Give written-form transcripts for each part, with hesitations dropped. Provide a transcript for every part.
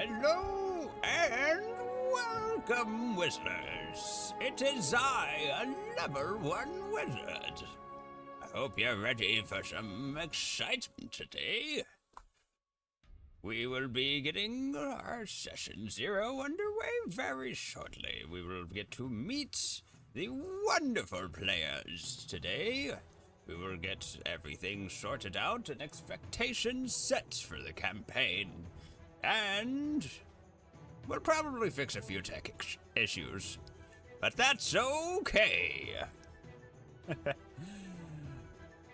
Hello and welcome, Wizards. It is I, ALvl1Wizard. I hope you're ready for some excitement today. We will be getting our session 0 underway very shortly. We will get to meet the wonderful players today. We will get everything sorted out and expectations set for the campaign. And we'll probably fix a few tech issues, but that's okay.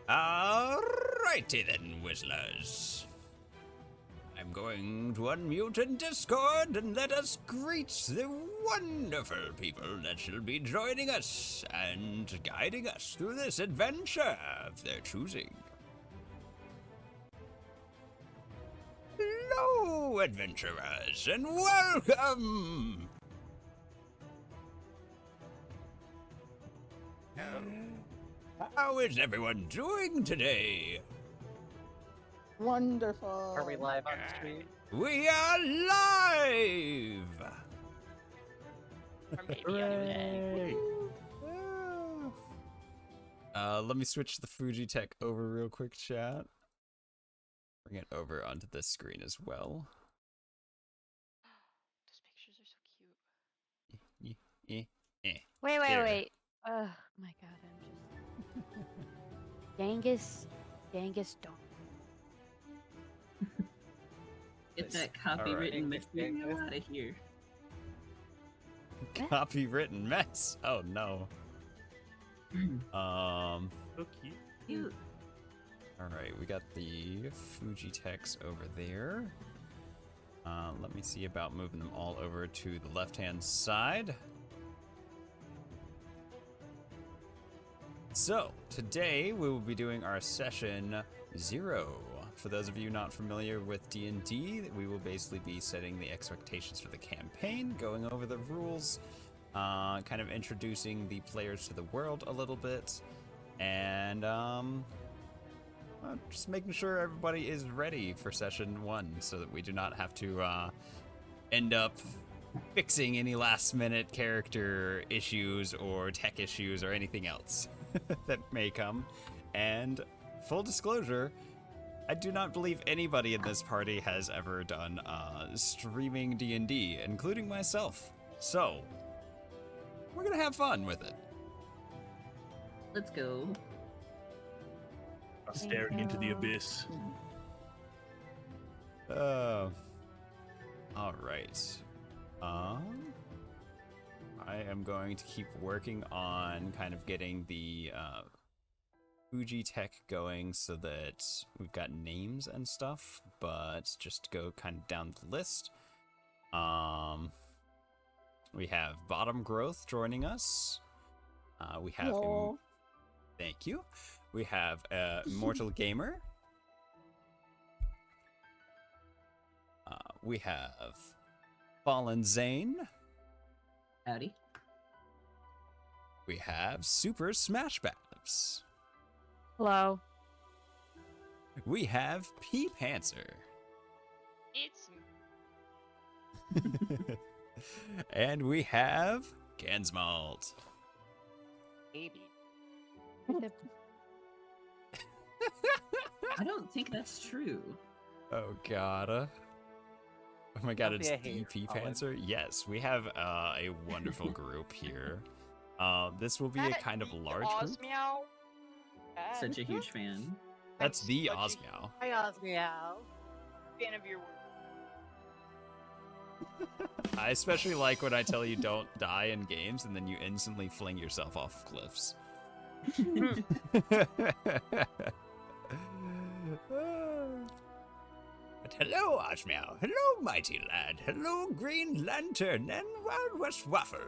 Alrighty then, Wizlers. I'm going to unmute in Discord and let us greet the wonderful people that shall be joining us and guiding us through this adventure of their choosing. Hello, adventurers, and welcome! How is everyone doing today? Wonderful. Are we live on stream? We are live! Or maybe Let me switch the Fuji tech over real quick, chat. Bring it over onto this screen as well. Those pictures are so cute. Wait. There. Oh my god, I'm just... Genghis Dawn. Get that copywritten material out of here. Copywritten mess. Oh no. So cute. Cute. Alright, we got the Fuji techs over there. Let me see about moving them all over to the left-hand side. So, today we will be doing our session 0. For those of you not familiar with D&D, we will basically be setting the expectations for the campaign, going over the rules, kind of introducing the players to the world a little bit, and just making sure everybody is ready for session 1 so that we do not have to end up fixing any last-minute character issues or tech issues or anything else that may come. And full disclosure, I do not believe anybody in this party has ever done streaming D&D, including myself. So, we're gonna have fun with it. Let's go. Staring into the abyss. Alright. I am going to keep working on kind of getting the Fuji tech going so that we've got names and stuff, but just to go kind of down the list. We have Bottom Growth joining us. We have thank you. We have Immortal Gamer. We have Fallen Zane. Howdy. We have Super Smash Babs. Hello. We have P Panzer. It's And we have Gansmalt. baby. I don't think that's true. Oh god. Oh my god, Don't it's be a the hater, P Colin. Panzer. Yes, we have a wonderful group here. This will be a kind of large group. Osmeow. Such a huge fan. That's the such a Osmeow. Hi, Osmeow. fan of your work. I especially like when I tell you don't die in games and then you instantly fling yourself off cliffs. But hello, Osmeow. Hello, Mighty Lad. Hello, Green Lantern and Wild West Waffle.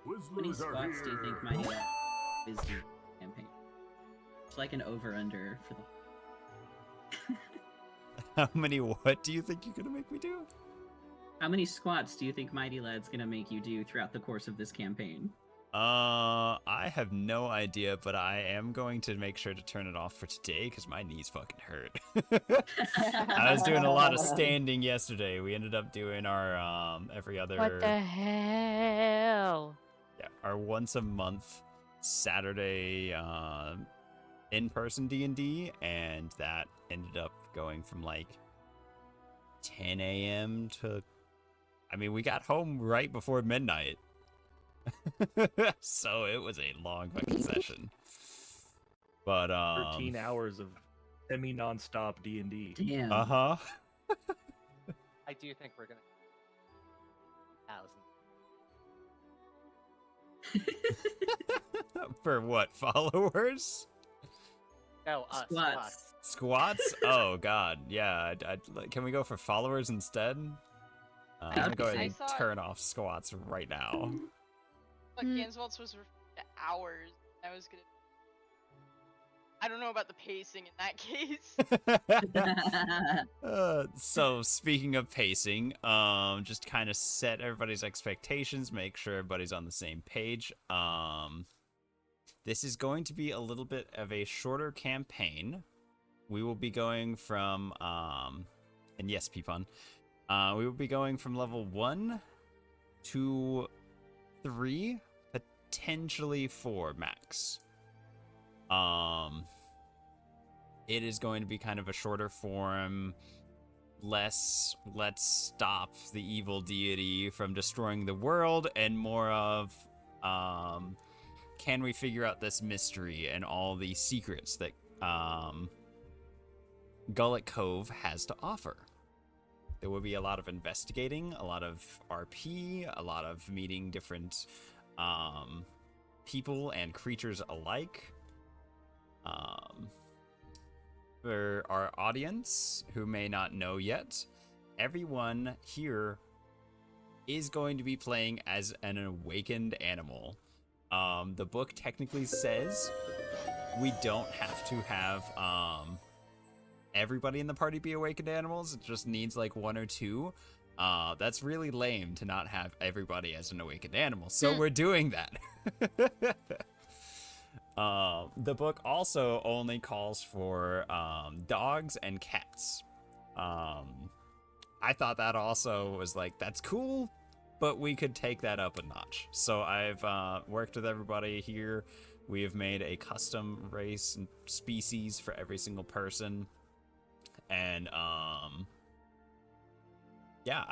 How many squats do you think my is the campaign? It's like an over-under for the... How many what do you think you're gonna make me do? How many squats do you think Mighty Lad's gonna make you do throughout the course of this campaign? I have no idea, but I am going to make sure to turn it off for today because my knees fucking hurt. I was doing a lot of standing yesterday. We ended up doing our every other What the hell? yeah, our once a month Saturday in-person D&D, and that ended up going from like 10 a.m. to, I mean, we got home right before midnight. So it was a long fucking session. But 13 hours of semi non-stop D&D. Damn. uh-huh. I do think we're gonna 1,000. For what, followers? No, Squats. Squats? Oh god, yeah. Can we go for followers instead? I'm gonna go ahead and I thought- turn off squats right now. But Games Waltz was hours. I was gonna. I don't know about the pacing in that case. So speaking of pacing, just kind of set everybody's expectations, make sure everybody's on the same page. This is going to be a little bit of a shorter campaign. We will be going from, and yes, Peepon, we will be going from level 1 to 3, potentially 4 max. It is going to be kind of a shorter form, less let's stop the evil deity from destroying the world, and more of can we figure out this mystery and all the secrets that Gullet Cove has to offer. There will be a lot of investigating, a lot of RP, a lot of meeting different people and creatures alike. For our audience who may not know yet, everyone here is going to be playing as an awakened animal. The book technically says we don't have to have everybody in the party be awakened animals. It just needs like 1 or 2. That's really lame to not have everybody as an awakened animal. So we're doing that. The book also only calls for dogs and cats. I thought that also was like, that's cool, but we could take that up a notch. So I've worked with everybody here. We have made a custom race and species for every single person. And yeah,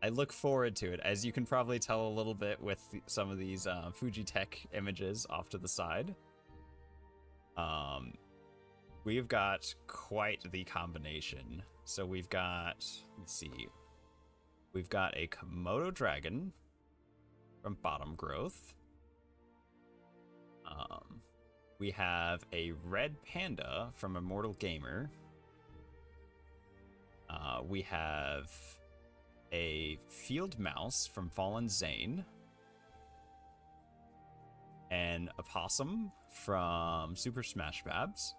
I look forward to it. As you can probably tell a little bit with some of these Fujitech images off to the side. We've got quite the combination. So we've got, let's see, we've got a Komodo dragon from Bottom Growth. We have a red panda from Immortal Gamer. We have a field mouse from Fallen Zane, an opossum from Super Smash Babs,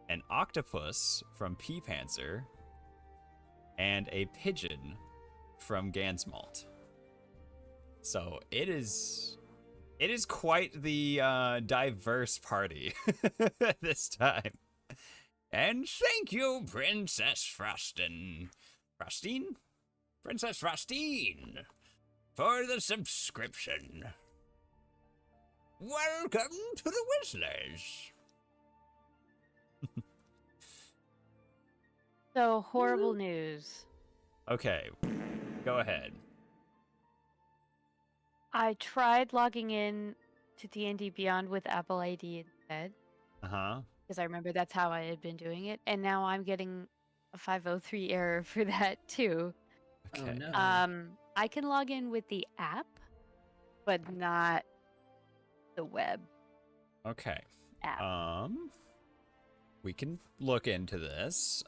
an octopus from Pea Panzer, and a pigeon from Gansmalt. So it is quite the diverse party this time. And thank you, Princess Frostine, Princess Frostine, for the subscription. Welcome to the Whistlers. So, horrible news. Okay, go ahead. I tried logging in to D&D Beyond with Apple ID instead, Uh-huh. because I remember that's how I had been doing it, and now I'm getting a 503 error for that too. Okay. Oh no. I can log in with the app, but not the web Okay. app. We can look into this.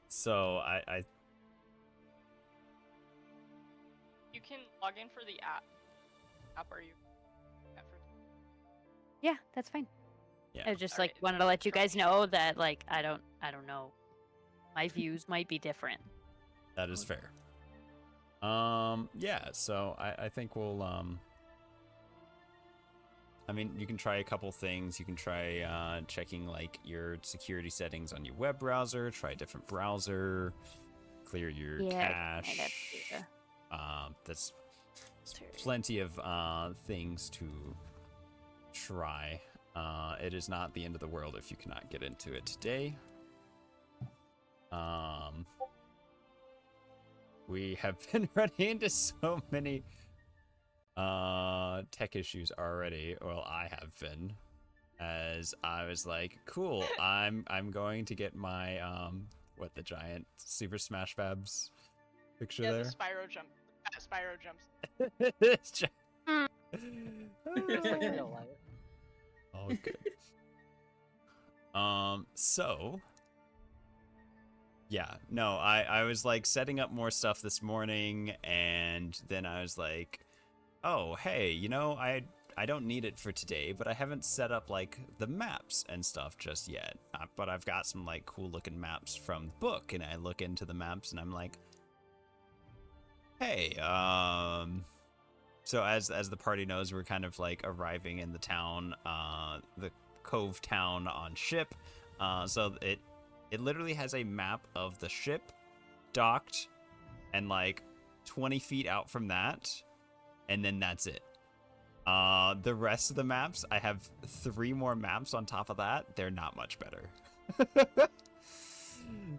So I You can log in for the app. Are you? Yeah, that's fine. Yeah. I just Alright, wanted to let you guys sure. know that I don't know. My views might be different. That is fair. Yeah, so I think we'll, I mean, you can try a couple things. You can try checking like your security settings on your web browser, try a different browser, clear your cache. That's plenty of things to try. It is not the end of the world if you cannot get into it today. We have been running into so many tech issues already. Well, I have been, as I was like, cool, I'm going to get my what, the giant Super Smash Babs picture there. The Spyro jump. Spyro jumps. It's just... Just like real life. Oh, good. So yeah, no, I was like setting up more stuff this morning, and then I was like, oh, hey, you know, I don't need it for today, but I haven't set up like the maps and stuff just yet. But I've got some like cool looking maps from the book, and I look into the maps and I'm like, hey, so as the party knows, we're kind of like arriving in the town, the Cove town on ship. So it literally has a map of the ship docked and like 20 feet out from that, and then that's it. The rest of the maps, I have 3 more maps on top of that. They're not much better.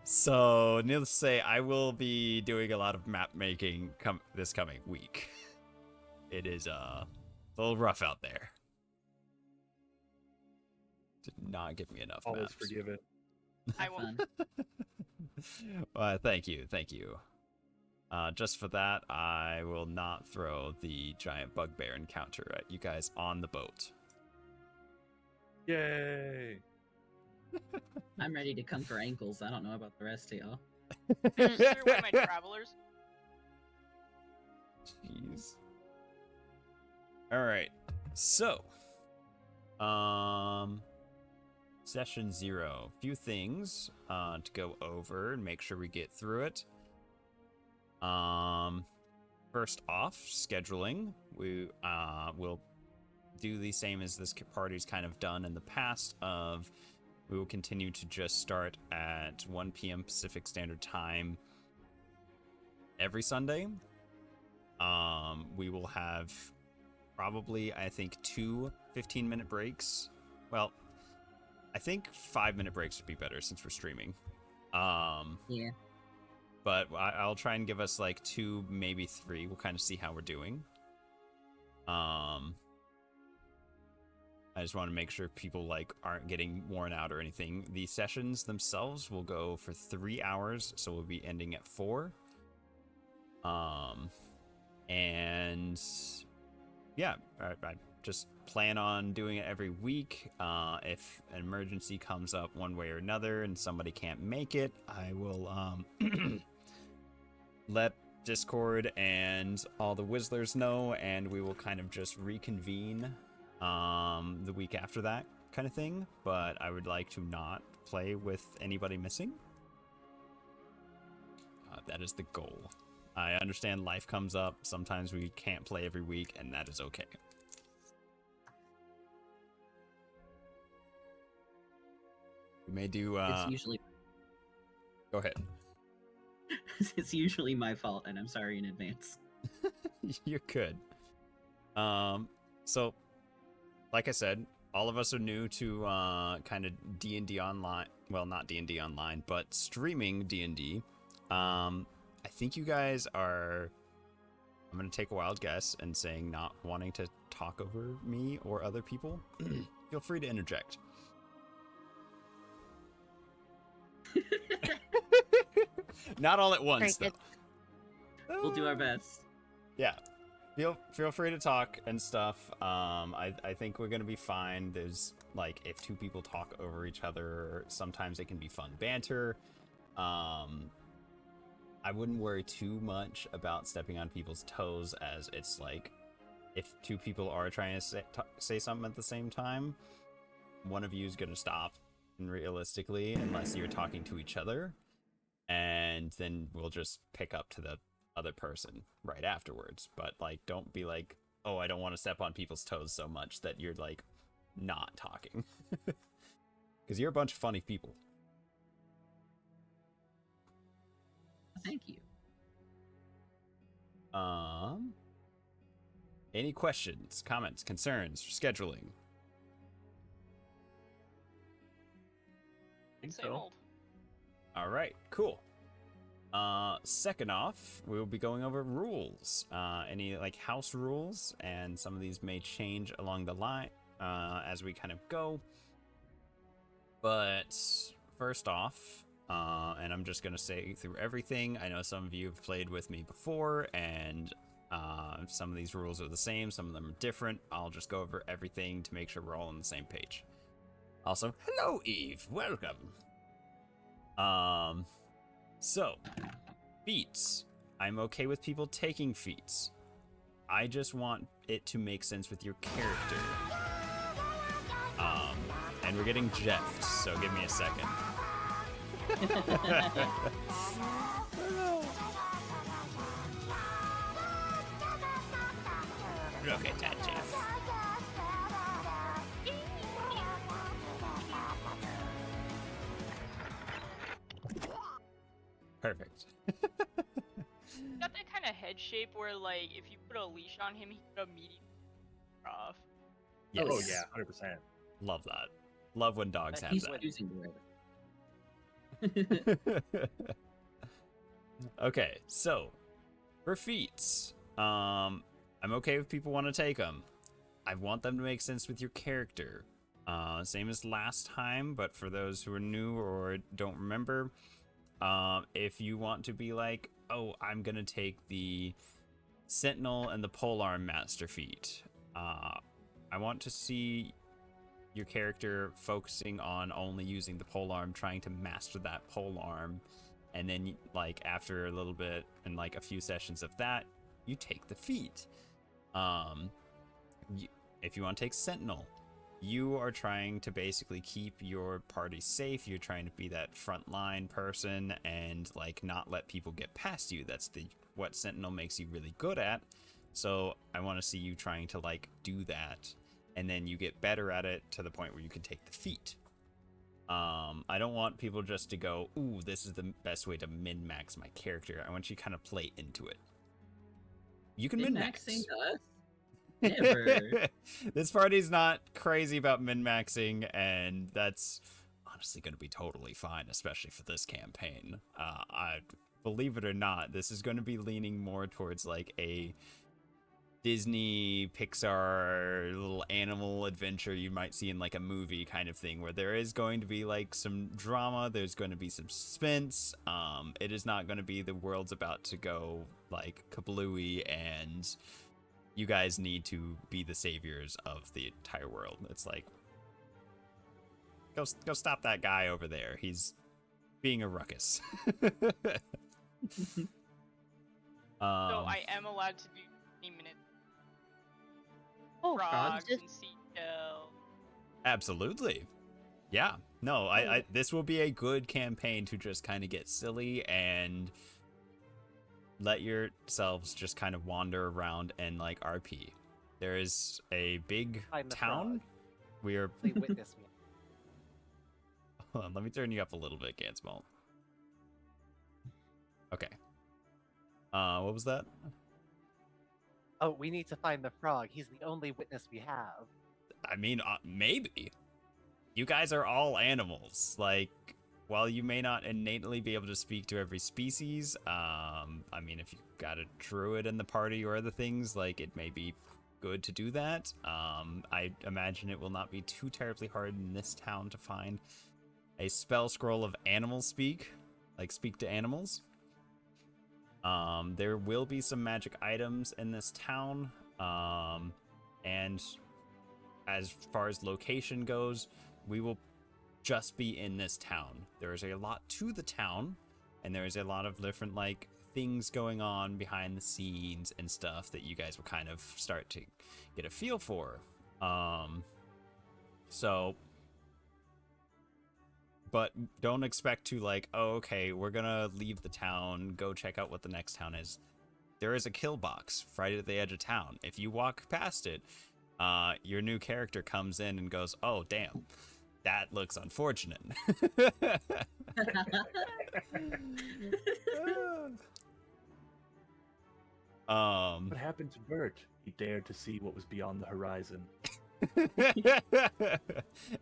So, needless to say, I will be doing a lot of map making this coming week. It is a little rough out there. Did not give me enough Always maps. forgive it. I won't. Thank you. Just for that, I will not throw the giant bugbear encounter at you guys on the boat. Yay! I'm ready to come for ankles. I don't know about the rest of y'all. Consider one of my travelers. Jeez. All right. So, session 0. Few things to go over and make sure we get through it. First off, scheduling. We will do the same as this party's kind of done in the past. We will continue to just start at 1 p.m. Pacific Standard Time every Sunday. We will have probably, I think, 2 15-minute breaks. Well, I think 5-minute breaks would be better since we're streaming. Yeah. But I'll try and give us like 2, maybe 3. We'll kind of see how we're doing. I just want to make sure people like aren't getting worn out or anything. The sessions themselves will go for 3 hours, so we'll be ending at 4. And yeah, I just plan on doing it every week. If an emergency comes up one way or another and somebody can't make it, I will let Discord and all the Wizlers know, and we will kind of just reconvene the week after that kind of thing. But I would like to not play with anybody missing. That is the goal. I understand life comes up. Sometimes we can't play every week, and that is okay. We may do It's usually go ahead. it's usually my fault, and I'm sorry in advance. You're good. So like I said, all of us are new to kind of D&D online. Well, not D&D online, but streaming D&D. I think you guys are, I'm going to take a wild guess and saying not wanting to talk over me or other people. Feel free to interject. Not all at once, though. We'll do our best. Yeah. Feel free to talk and stuff. I think we're gonna be fine. There's like, if 2 people talk over each other, sometimes it can be fun banter. I wouldn't worry too much about stepping on people's toes, as it's like, if 2 people are trying to say something at the same time, one of you is gonna stop, realistically, unless you're talking to each other, and then we'll just pick up to the other person right afterwards. But like, don't be like, oh, I don't want to step on people's toes so much that you're like not talking, because you're a bunch of funny people. Thank you. Any questions, comments, concerns, scheduling? I think Same so. old. All right, cool. Second off, we will be going over rules. Any like house rules, and some of these may change along the line as we kind of go. But first off, and I'm just gonna say through everything. I know some of you have played with me before, and some of these rules are the same, some of them are different. I'll just go over everything to make sure we're all on the same page. Also, hello Eve, welcome. So, feats. I'm okay with people taking feats. I just want it to make sense with your character. And we're getting jeffed, so give me a second. Look at that, Jeff. Perfect. Got that kind of head shape where, like, if you put a leash on him, he could immediately off. Yes. Oh yeah, 100%. Love that. Love when dogs have He's that. using the Okay, so for feats, I'm okay if people want to take them. I want them to make sense with your character. Same as last time, but for those who are new or don't remember, if you want to be like, oh, I'm gonna take the Sentinel and the Polearm Master feat, I want to see your character focusing on only using the polearm, trying to master that polearm, and then like after a little bit and like a few sessions of that, you take the feat. If you want to take Sentinel, you are trying to basically keep your party safe. You're trying to be that frontline person and like not let people get past you. That's what Sentinel makes you really good at. So I want to see you trying to like do that, and then you get better at it to the point where you can take the feat. I don't want people just to go, ooh, this is the best way to min-max my character. I want you to kind of play into it. You can min-max. Min-maxing us? Never. This party's not crazy about min-maxing, and that's honestly going to be totally fine, especially for this campaign. I believe it or not, this is going to be leaning more towards like a Disney, Pixar, little animal adventure you might see in like a movie kind of thing, where there is going to be like some drama, there's going to be some suspense. It is not going to be the world's about to go like kablooey and you guys need to be the saviors of the entire world. It's like, go stop that guy over there. He's being a ruckus. So I am allowed to do 20 minutes. Oh, Frogs just and seashell. Absolutely. Yeah. No, I this will be a good campaign to just kind of get silly and let yourselves just kind of wander around and like RP. There is a big Find the town. frog. We are. They witness me. Hold on, let me turn you up a little bit, Gansmall. Okay. What was that? Oh, we need to find the frog. He's the only witness we have. I mean, maybe. You guys are all animals. Like, while you may not innately be able to speak to every species, I mean, if you got a druid in the party or other things, like, it may be good to do that. I imagine it will not be too terribly hard in this town to find a spell scroll of animal speak, like speak to animals. There will be some magic items in this town, and as far as location goes, we will just be in this town. There is a lot to the town, and there is a lot of different like things going on behind the scenes and stuff that you guys will kind of start to get a feel for. But don't expect to like, oh, okay, we're gonna leave the town, go check out what the next town is. there is a kill box right at the edge of town. If you walk past it, your new character comes in and goes, "Oh, damn, that looks unfortunate." What happened to Bert? He dared to see what was beyond the horizon.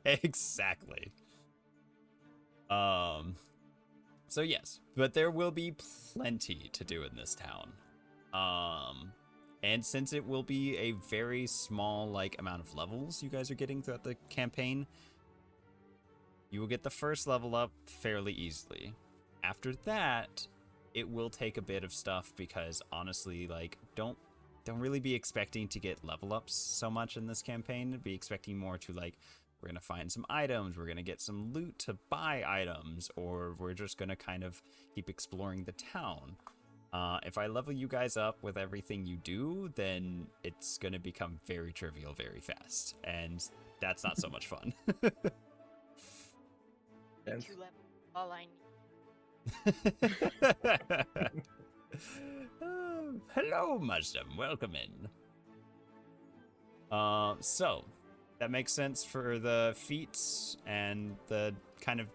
Exactly. So yes, but there will be plenty to do in this town. And since it will be a very small like amount of levels you guys are getting throughout the campaign, you will get the first level up fairly easily. After that, it will take a bit of stuff because honestly, like don't really be expecting to get level ups so much in this campaign. Be expecting more to like, we're gonna find some items, we're gonna get some loot to buy items, or we're just gonna kind of keep exploring the town. If I level you guys up with everything you do, then it's gonna become very trivial very fast, and that's not so much fun. Yes. 2 levels, all I need. Hello, Muslim. Welcome in. So that makes sense for the feats and the kind of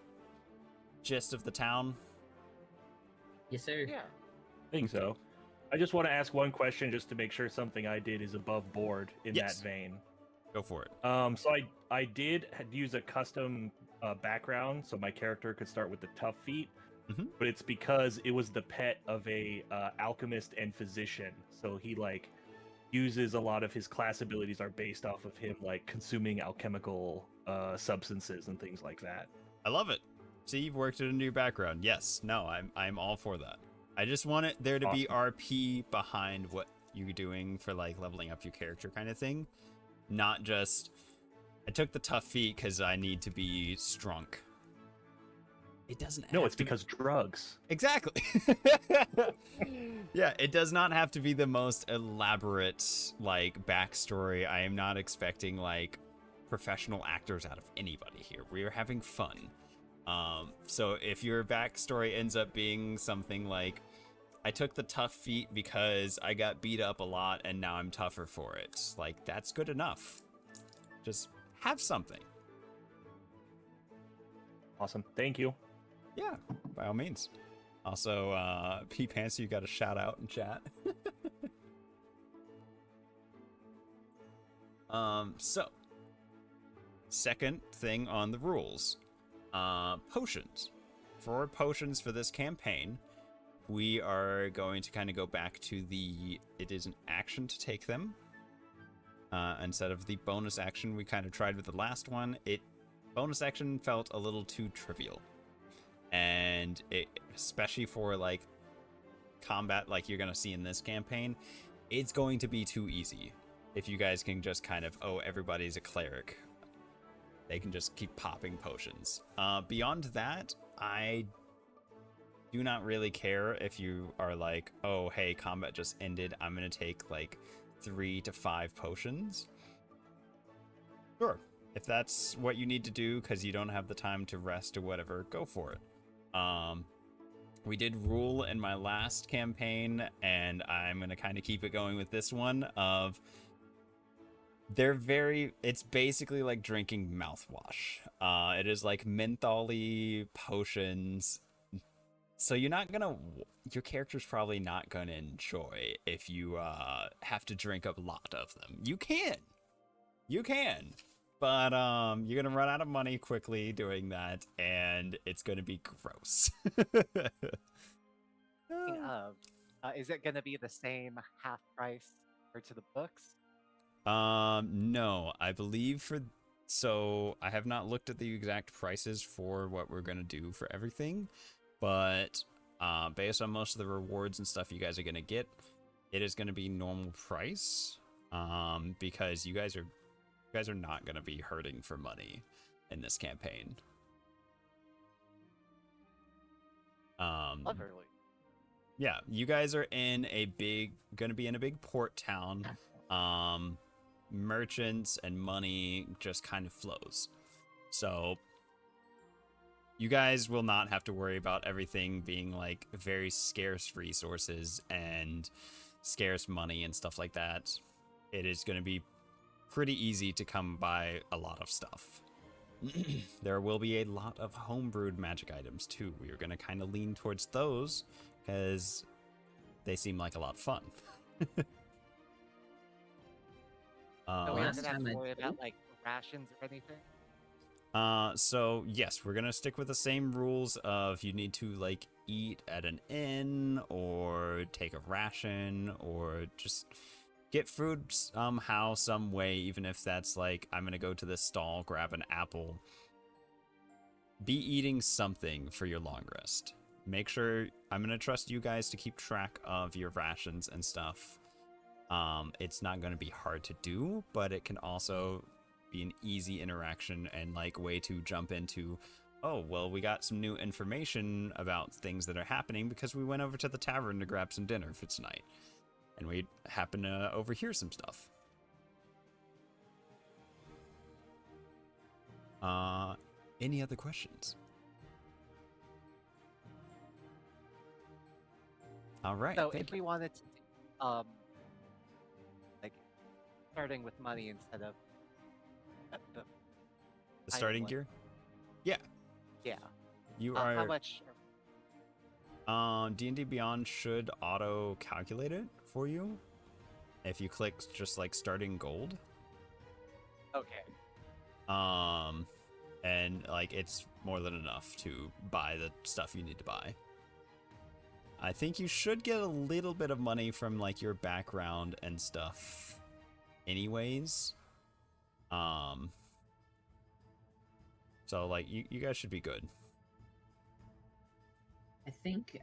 gist of the town. Yes, sir. Yeah. I think so. I just want to ask one question just to make sure something I did is above board in Yes. that vein. Go for it. So I did use a custom background so my character could start with the tough feat, but it's because it was the pet of a alchemist and physician. So he like uses a lot of his class abilities are based off of him like consuming alchemical substances and things like that. I love it. See, you've worked it into your background. Yes. No, I'm all for that. I just want it there to be RP behind what you're doing for like leveling up your character kind of thing. Not just, I took the tough feat because I need to be strong. It doesn't have No, it's to because drugs. Exactly. Yeah, it does not have to be the most elaborate like backstory. I am not expecting like professional actors out of anybody here. We are having fun. So if your backstory ends up being something like, I took the tough feat because I got beat up a lot and now I'm tougher for it, like that's good enough. Just have something. Awesome. Thank you. Yeah, by all means. Also, P Pants, you got a shout out in chat. So second thing on the rules, potions. For potions for this campaign, we are going to kind of go back to it is an action to take them. Instead of the bonus action we kind of tried with the last one, bonus action felt a little too trivial. And especially for like combat like you're gonna see in this campaign, it's going to be too easy. If you guys can just kind of, everybody's a cleric, they can just keep popping potions. Beyond that, I do not really care if you are like, oh hey, combat just ended, I'm gonna take like 3 to 5 potions. Sure, if that's what you need to do because you don't have the time to rest or whatever, go for it. We did rule in my last campaign, and I'm gonna kind of keep it going with this one of it's basically like drinking mouthwash. It is like mentholy potions. So your character's probably not gonna enjoy if you have to drink a lot of them. You can, but you're gonna run out of money quickly doing that, and it's gonna be gross. Is it going to be the same half price for to the books? No, I believe so I have not looked at the exact prices for what we're gonna do for everything, but based on most of the rewards and stuff you guys are gonna get, it is gonna be normal price. Because you guys are not gonna be hurting for money in this campaign. Cleverly. Yeah, you guys are gonna be in a big port town. Merchants and money just kind of flows. So you guys will not have to worry about everything being like very scarce resources and scarce money and stuff like that, it is going to be pretty easy to come by a lot of stuff. There will be a lot of homebrewed magic items too. We are going to kind of lean towards those because they seem like a lot of fun. So we don't Last have time to I worry played- about like rations or anything. So yes, we're gonna stick with the same rules of you need to like eat at an inn or take a ration or just get food somehow, some way, even if that's like I'm gonna go to this stall, grab an apple. Be eating something for your long rest. Make sure I'm gonna trust you guys to keep track of your rations and stuff. It's not gonna be hard to do, but it can also be an easy interaction and like way to jump into, oh well, we got some new information about things that are happening because we went over to the tavern to grab some dinner for tonight and we happen to overhear some stuff. Any other questions? All right, So thank if we wanted to do, like starting with money instead of the the starting one. gear. Yeah, yeah. you How are. much? D&D Beyond should auto calculate it for you if you click just like starting gold. Okay. And like it's more than enough to buy the stuff you need to buy. I think you should get a little bit of money from like your background and stuff anyways. So like you guys should be good. I think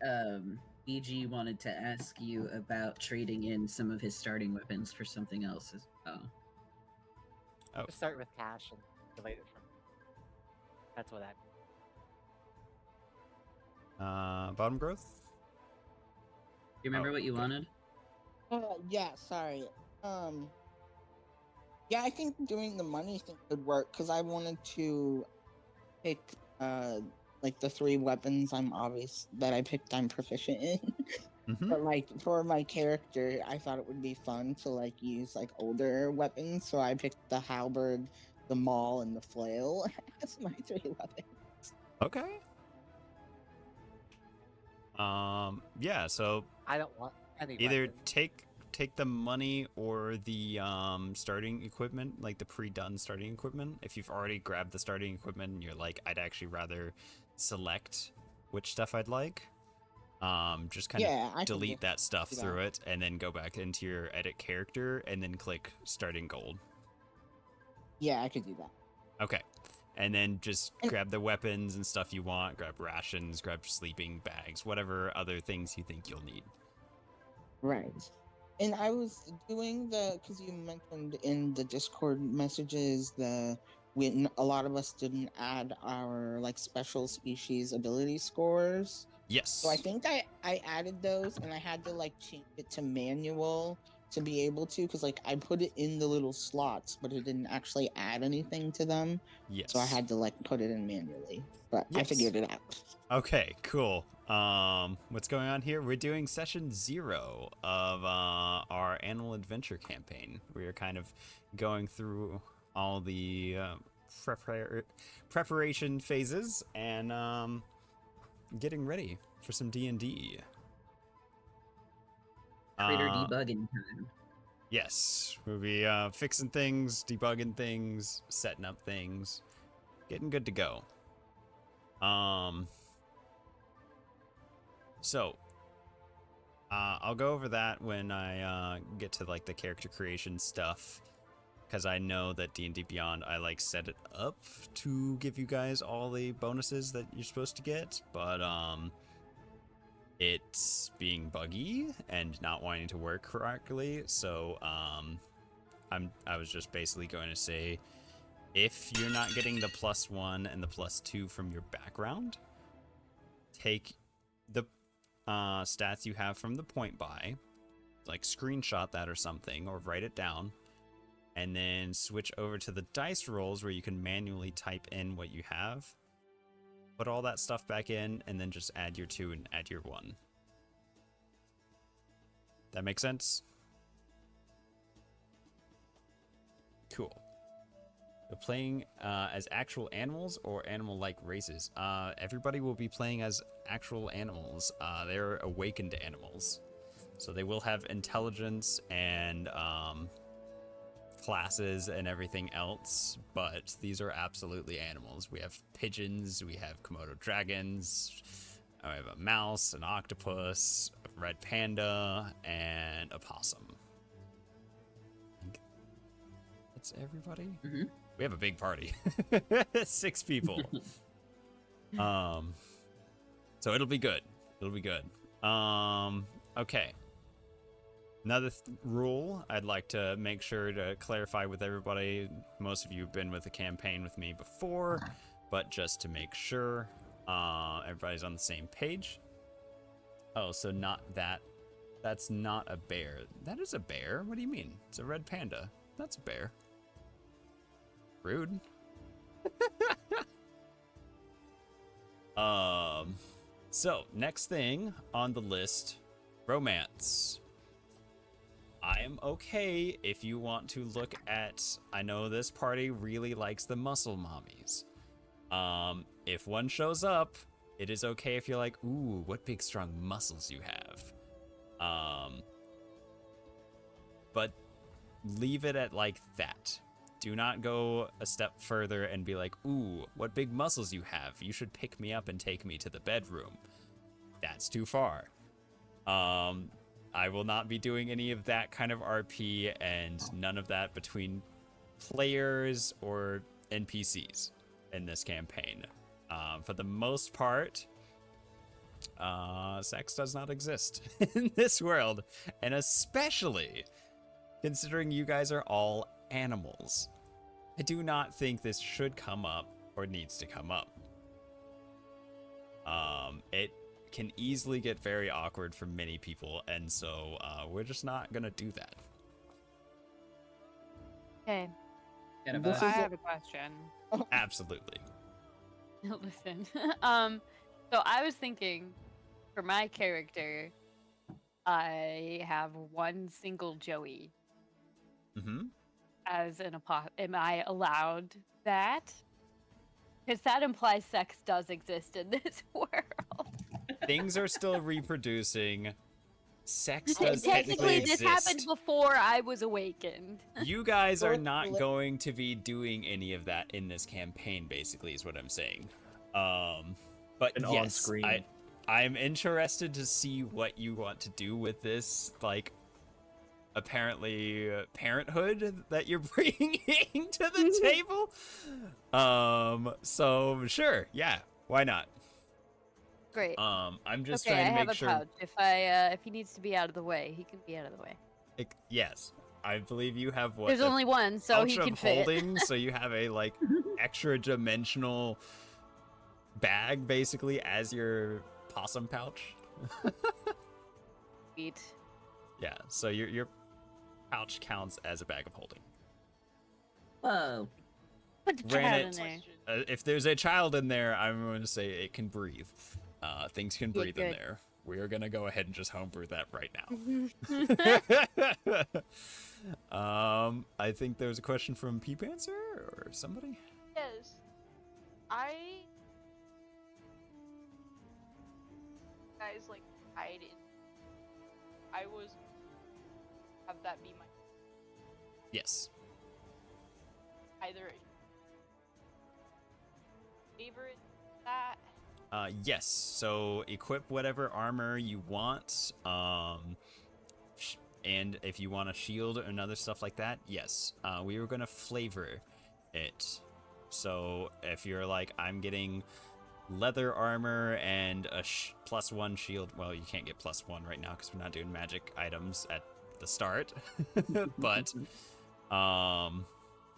EG wanted to ask you about trading in some of his starting weapons for something else as well. Oh. Just start with cash and relate it from. That's what I. Bottom growth? You remember Oh, what you okay. wanted? Yeah, sorry. Yeah, I think doing the money thing could work because I wanted to pick like the 3 weapons that I picked I'm proficient in. Mm-hmm. But like for my character, I thought it would be fun to like use like older weapons, so I picked the halberd, the maul, and the flail as my 3 weapons. Okay. Yeah, so I don't want any. either weapons. take the money or the starting equipment, like the pre-done starting equipment. If you've already grabbed the starting equipment and you're like, I'd actually rather select which stuff I'd like. Just kind Yeah, I of can delete that stuff do that. through it and then go back into your edit character and then click starting gold. Yeah, I could do that. Okay. And then just And- grab the weapons and stuff you want, grab rations, grab sleeping bags, whatever other things you think you'll need. Right. And I was doing because you mentioned in the Discord messages when a lot of us didn't add our like special species ability scores. Yes. So I think I added those and I had to like change it to manual to be able to, because like I put it in the little slots, but it didn't actually add anything to them. Yes. So I had to like put it in manually. But I Yes. figured it out. Okay, cool. What's going on here? We're doing session 0 of our annual adventure campaign. We are kind of going through all the preparation phases and getting ready for some D&D. Crater debugging time. Yes, we'll be fixing things, debugging things, setting up things, getting good to go. So I'll go over that when I get to like the character creation stuff, because I know that D&D Beyond, I like set it up to give you guys all the bonuses that you're supposed to get, but it's being buggy and not wanting to work correctly. So I was just basically going to say, if you're not getting the +1 and the +2 from your background, take the stats you have from the point buy, like screenshot that or something, or write it down, and then switch over to the dice rolls where you can manually type in what you have, put all that stuff back in, and then just add your 2 and add your 1. That makes sense? Cool. So playing as actual animals or animal-like races. Everybody will be playing as actual animals. They're awakened animals. So they will have intelligence and classes and everything else, but these are absolutely animals. We have pigeons, we have Komodo dragons, we have a mouse, an octopus, a red panda, and a possum. I think that's everybody? Mm-hmm. We have a big party. 6 people. So it'll be good. It'll be good. Okay. Another rule I'd like to make sure to clarify with everybody. Most of you have been with the campaign with me before, but just to make sure everybody's on the same page. Oh, so not that. That's not a bear. That is a bear? What do you mean? It's a red panda. That's a bear. Rude. So next thing on the list, romance. I am okay if you want to look at, I know this party really likes the muscle mommies. If one shows up, it is okay if you're like, ooh, what big strong muscles you have. But leave it at like that. Do not go a step further and be like, ooh, what big muscles you have. You should pick me up and take me to the bedroom. That's too far. I will not be doing any of that kind of RP and none of that between players or NPCs in this campaign. For the most part, sex does not exist in this world, and especially considering you guys are all animals. I do not think this should come up or needs to come up. It can easily get very awkward for many people, and so we're just not gonna do that. Okay. This I is have a question. Absolutely. Listen. So I was thinking, for my character, I have one single Joey Mm-hmm. as an am I allowed that? Because that implies sex does exist in this world. Things are still reproducing. Sex does technically Technically, this exist. happened before I was awakened. You guys are not going to be doing any of that in this campaign, basically, is what I'm saying. But And on yes, screen. I'm interested to see what you want to do with this, like, apparently parenthood that you're bringing to the table. So sure, yeah, why not? Great. I'm just Okay, I trying to have make a sure. pouch. If he needs to be out of the way, he can be out of the way. Like, yes, I believe you have what? There's a only one, so pouch he of can fit. holding, so you have a like extra dimensional bag basically as your possum pouch. Sweet. Yeah, so your pouch counts as a bag of holding. Whoa. Put the Ran child it- in there. If there's a child in there, I'm going to say it can breathe. Things can Yeah, breathe in good. there. We are going to go ahead and just homebrew that right now. I think there's a question from Peep Answer or somebody. Yes. Guys like hide in. I was have that be my Yes. either favorite that Yes. So equip whatever armor you want. And if you want a shield and other stuff like that, yes. We were gonna flavor it. So if you're like, I'm getting leather armor and a +1 shield. Well, you can't get +1 right now because we're not doing magic items at the start. But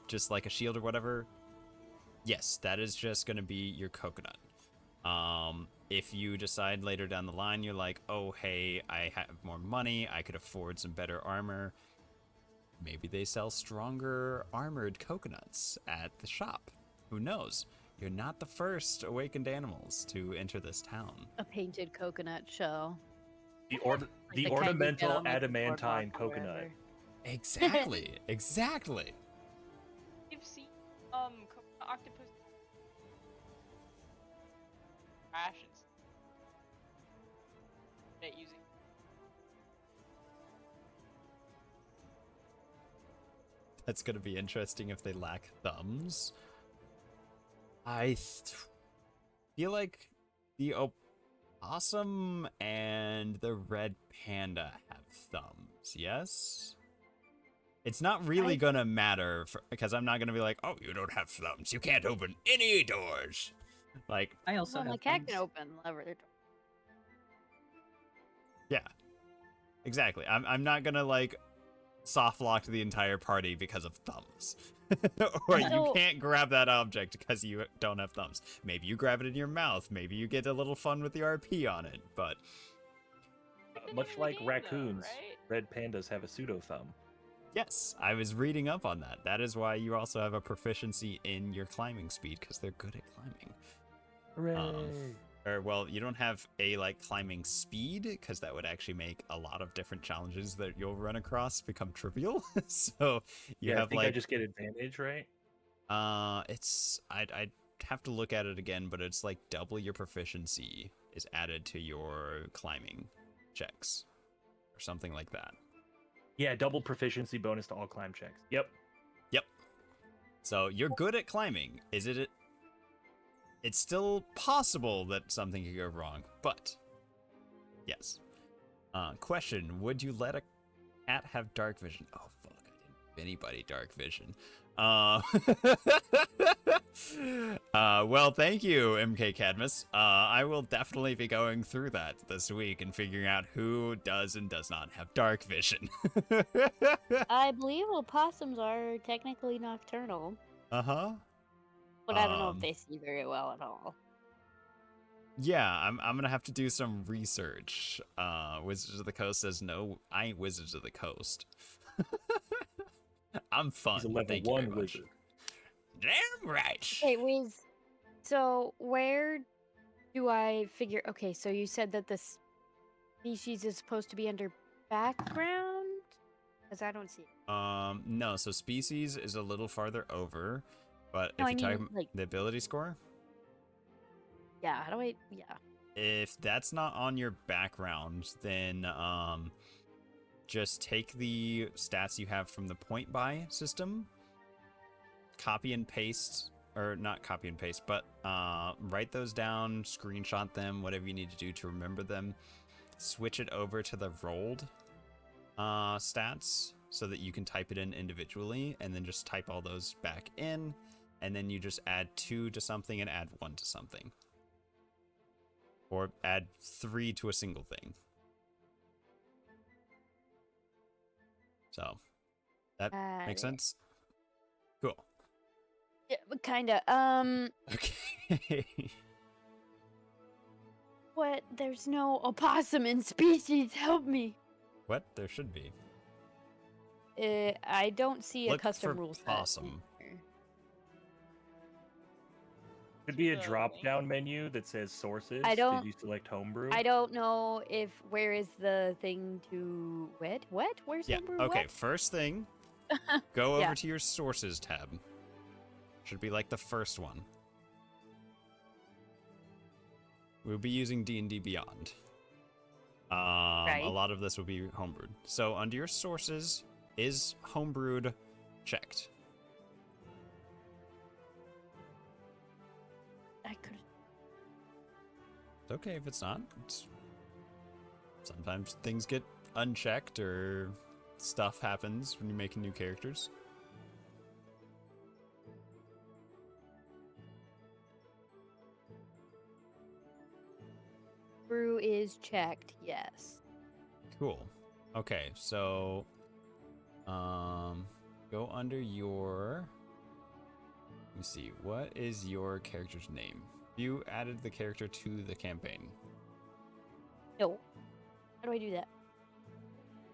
just like a shield or whatever. Yes, that is just gonna be your coconut. If you decide later down the line, you're like, oh, hey, I have more money, I could afford some better armor. Maybe they sell stronger armored coconuts at the shop. Who knows? You're not the first awakened animals to enter this town. A painted coconut shell. The Like the kind you get ornamental on, like, the adamantine boardwalk or coconut. wherever. Exactly. Exactly. You've seen coconut octopus rations. Using. That's gonna be interesting if they lack thumbs. Feel like the opossum and the red panda have thumbs. Yes. It's not really gonna matter because I'm not gonna be like, oh, you don't have thumbs. You can't open any doors. Like, I also Well, have my cat thumbs. can open lever. yeah, exactly. I'm not gonna like soft lock the entire party because of thumbs. Or you So- can't grab that object because you don't have thumbs. Maybe you grab it in your mouth. Maybe you get a little fun with the RP on it. But Much the like game, though, raccoons, right? red pandas have a pseudo thumb. yes, I was reading up on that. That is why you also have a proficiency in your climbing speed because they're good at climbing. Hooray! Or well, you don't have a like climbing speed because that would actually make a lot of different challenges that you'll run across become trivial. So you I have think like I just get advantage, right? it's I'd have to look at it again, but it's like double your proficiency is added to your climbing checks or something like that. Yeah, double proficiency bonus to all climb checks. Yep. Yep. So you're good at climbing. It's still possible that something could go wrong, but yes. Question: would you let a cat have dark vision? Oh fuck! I didn't give anybody dark vision. Well, thank you, MK Cadmus. I will definitely be going through that this week and figuring out who does and does not have dark vision. I believe opossums are technically nocturnal, Uh-huh. but I don't know if they see very well at all. Yeah, I'm gonna have to do some research. Wizards of the Coast says no, I ain't Wizards of the Coast. I'm fun. He's a level Thank you very 1 much. wizard. Damn right. Hey, Wiz. So where do I figure? Okay, so you said that the species is supposed to be under background, because I don't see it. No. So species is a little farther over, but No, if I you're mean, talking like- the ability score, Yeah, how do I? Yeah. if that's not on your background, then just take the stats you have from the point buy system, copy and paste, or not copy and paste, but write those down, screenshot them, whatever you need to do to remember them, switch it over to the rolled stats so that you can type it in individually, and then just type all those back in, and then you just add 2 to something and add 1 to something. Or add 3 to a single thing. So, that makes sense? Cool. Yeah, but kinda. Okay. What? There's no opossum in species. Help me. What? There should be. I don't see a Look custom for rule set. possum. here. Could be a The drop-down menu that says sources. I don't- Did you select homebrew? I don't know if where is the thing to wet? What? Where's Yeah, homebrew okay, wet? first thing, go Yeah. over to your sources tab. Should be like the first one. We'll be using D&D Beyond. A lot of this will be homebrewed. So under your sources, is homebrewed checked? I could. It's okay if it's not. Sometimes things get unchecked or stuff happens when you're making new characters. Brew is checked. Yes. Cool. Okay, so go under your, let me see, what is your character's name? You added the character to the campaign. No. How do I do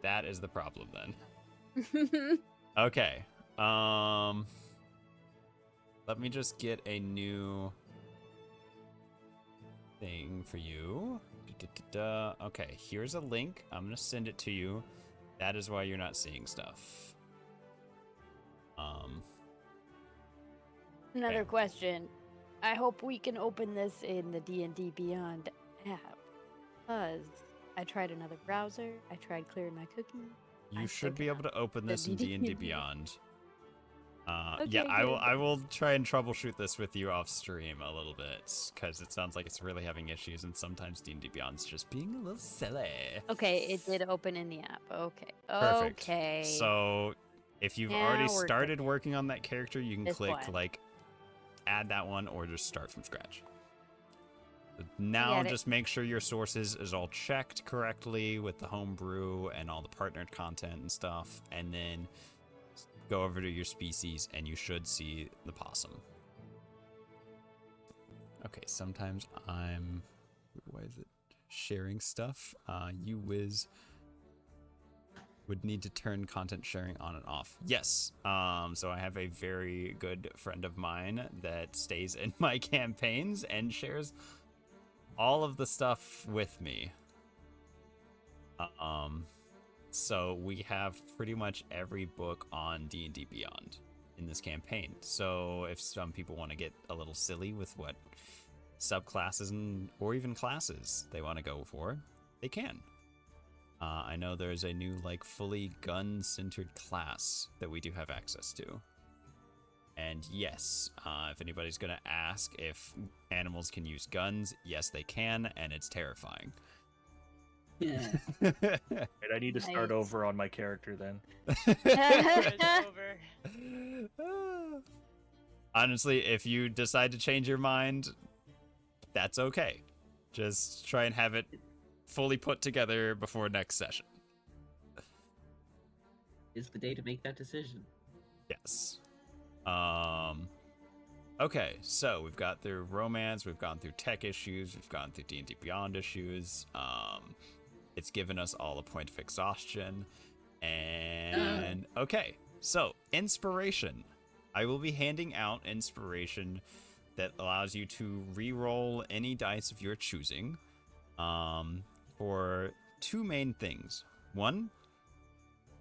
That is the problem then. that? Okay. Let me just get a new thing for you. Okay, here's a link. I'm gonna send it to you. That is why you're not seeing stuff. Another question. I hope we can open this in the D&D Beyond app. Because I tried another browser. I tried clearing my cookies. You should be able to open this in D&D Beyond. Okay, yeah, good. I will try and troubleshoot this with you off stream a little bit, because it sounds like it's really having issues, and sometimes D&D Beyond's just being a little silly. Okay, it did open in the app. Okay. Perfect. Okay. So if you've Now already we're started working on that character, you can This click one. like add that one or just start from scratch. But now Get it. just make sure your sources is all checked correctly with the homebrew and all the partnered content and stuff, and then go over to your species and you should see the possum. Okay, sometimes why is it sharing stuff? UWiz would need to turn content sharing on and off. Yes. So I have a very good friend of mine that stays in my campaigns and shares all of the stuff with me. So we have pretty much every book on D&D Beyond in this campaign. So if some people want to get a little silly with what subclasses or even classes they want to go for, they can. I know there's a new like fully gun-centered class that we do have access to. And yes, if anybody's gonna ask if animals can use guns, yes they can, and it's terrifying. Yeah. And I need to start Nice. over on my character then. It's over. Honestly, if you decide to change your mind, that's okay. Just try and have it fully put together before next session. Is the day to make that decision. Yes. Okay, so we've got through romance, we've gone through tech issues, we've gone through D&D Beyond issues. It's given us all a point of exhaustion. And okay, so inspiration. I will be handing out inspiration that allows you to re-roll any dice of your choosing for two main things. One,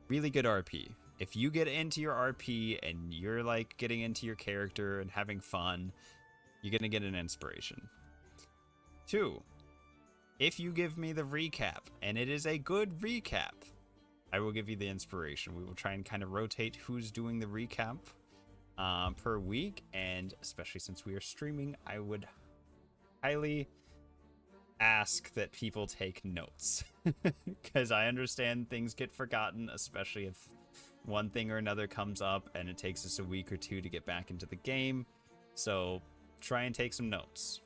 really good RP. If you get into your RP and you're like getting into your character and having fun, you're gonna get an inspiration. Two, if you give me the recap and it is a good recap, I will give you the inspiration. We will try and kind of rotate who's doing the recap per week, and especially since we are streaming, I would highly ask that people take notes, because I understand things get forgotten, especially if one thing or another comes up and it takes us a week or two to get back into the game. So try and take some notes.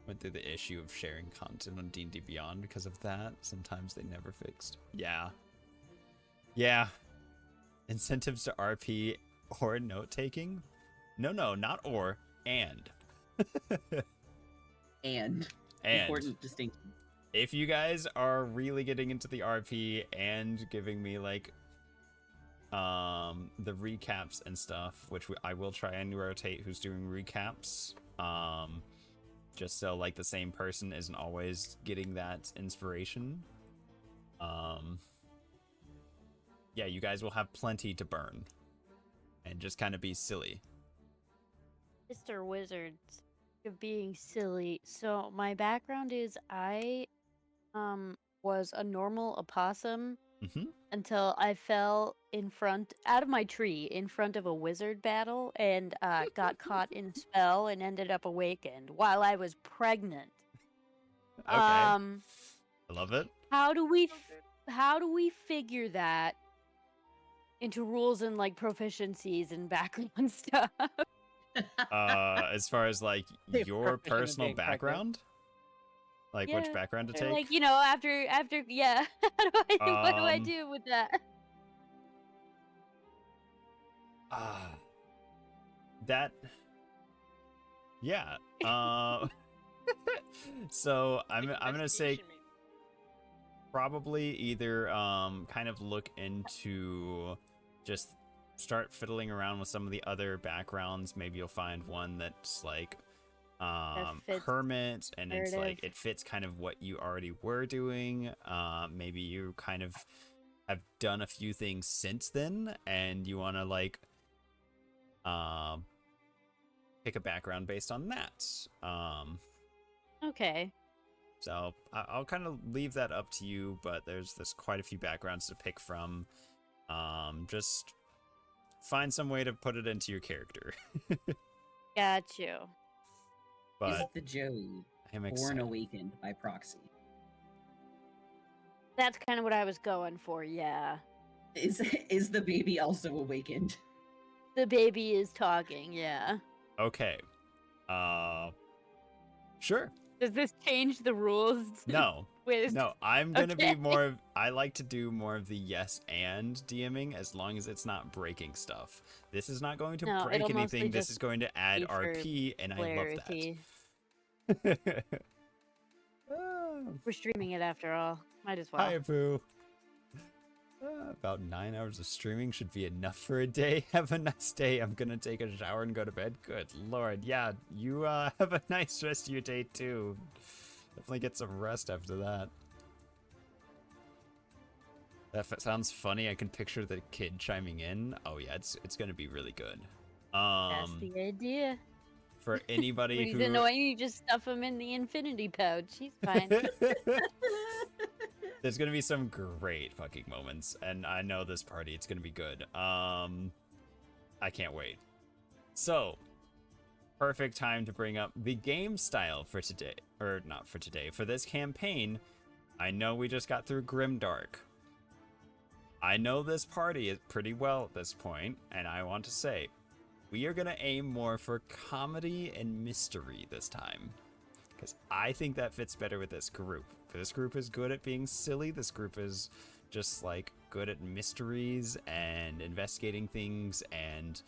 Went through the issue of sharing content on D&D Beyond because of that. Sometimes they never fixed. Yeah. Incentives to RP or note taking? No, not or, and. And. And. Important distinction. If you guys are really getting into the RP and giving me like the recaps and stuff, which I will try and rotate who's doing recaps, just so like the same person isn't always getting that inspiration. Yeah, you guys will have plenty to burn and just kind of be silly. Mr. Wizards of being silly. So my background is I was a normal opossum until I fell out of my tree in front of a wizard battle and got caught in a spell and ended up awakened while I was pregnant. Okay. I love it. How do we figure that into rules and like proficiencies and background stuff? As far as like They're your proficient in personal being pregnant. background, like which Yeah, background to or, take. like, you know, after yeah. What do I do with that? That. Yeah. So I'm gonna say Investigation, maybe. probably either kind of look into just start fiddling around with some of the other backgrounds, maybe you'll find one that's like fits hermit, and it's like narrative. it fits kind of what you already were doing. Maybe you kind of have done a few things since then, and you want to like pick a background based on that. Okay. So I'll kind of leave that up to you, but there's quite a few backgrounds to pick from. Just find some way to put it into your character. Got you. Is But the Joey I'm born excited. awakened by proxy? That's kind of what I was going for, yeah. Is the baby also awakened? The baby is talking, yeah. Okay. Sure. Does this change the rules? No. With... No, I'm gonna Okay. be more of, I like to do more of the yes and DMing as long as it's not breaking stuff. This is not going to No, break it'll mostly anything. This just is going to add be for RP, and I clarity. love that. Oh. We're streaming it after all. Might as well. Hi, Apu. About 9 hours of streaming should be enough for a day. Have a nice day. I'm gonna take a shower and go to bed. Good lord. Yeah, you have a nice rest of your day too. Definitely get some rest after that. That sounds funny. I can picture the kid chiming in. Oh yeah, it's gonna be really good. That's the idea. For anybody When he's who annoying, you just stuff him in the infinity pouch. He's fine. There's gonna be some great fucking moments, and I know this party, it's gonna be good. I can't wait. So, perfect time to bring up the game style for today, or not for today, for this campaign. I know we just got through Grimdark. I know this party is pretty well at this point, and I want to say, we are gonna aim more for comedy and mystery this time, because I think that fits better with this group. This group is good at being silly. This group is just like good at mysteries and investigating things and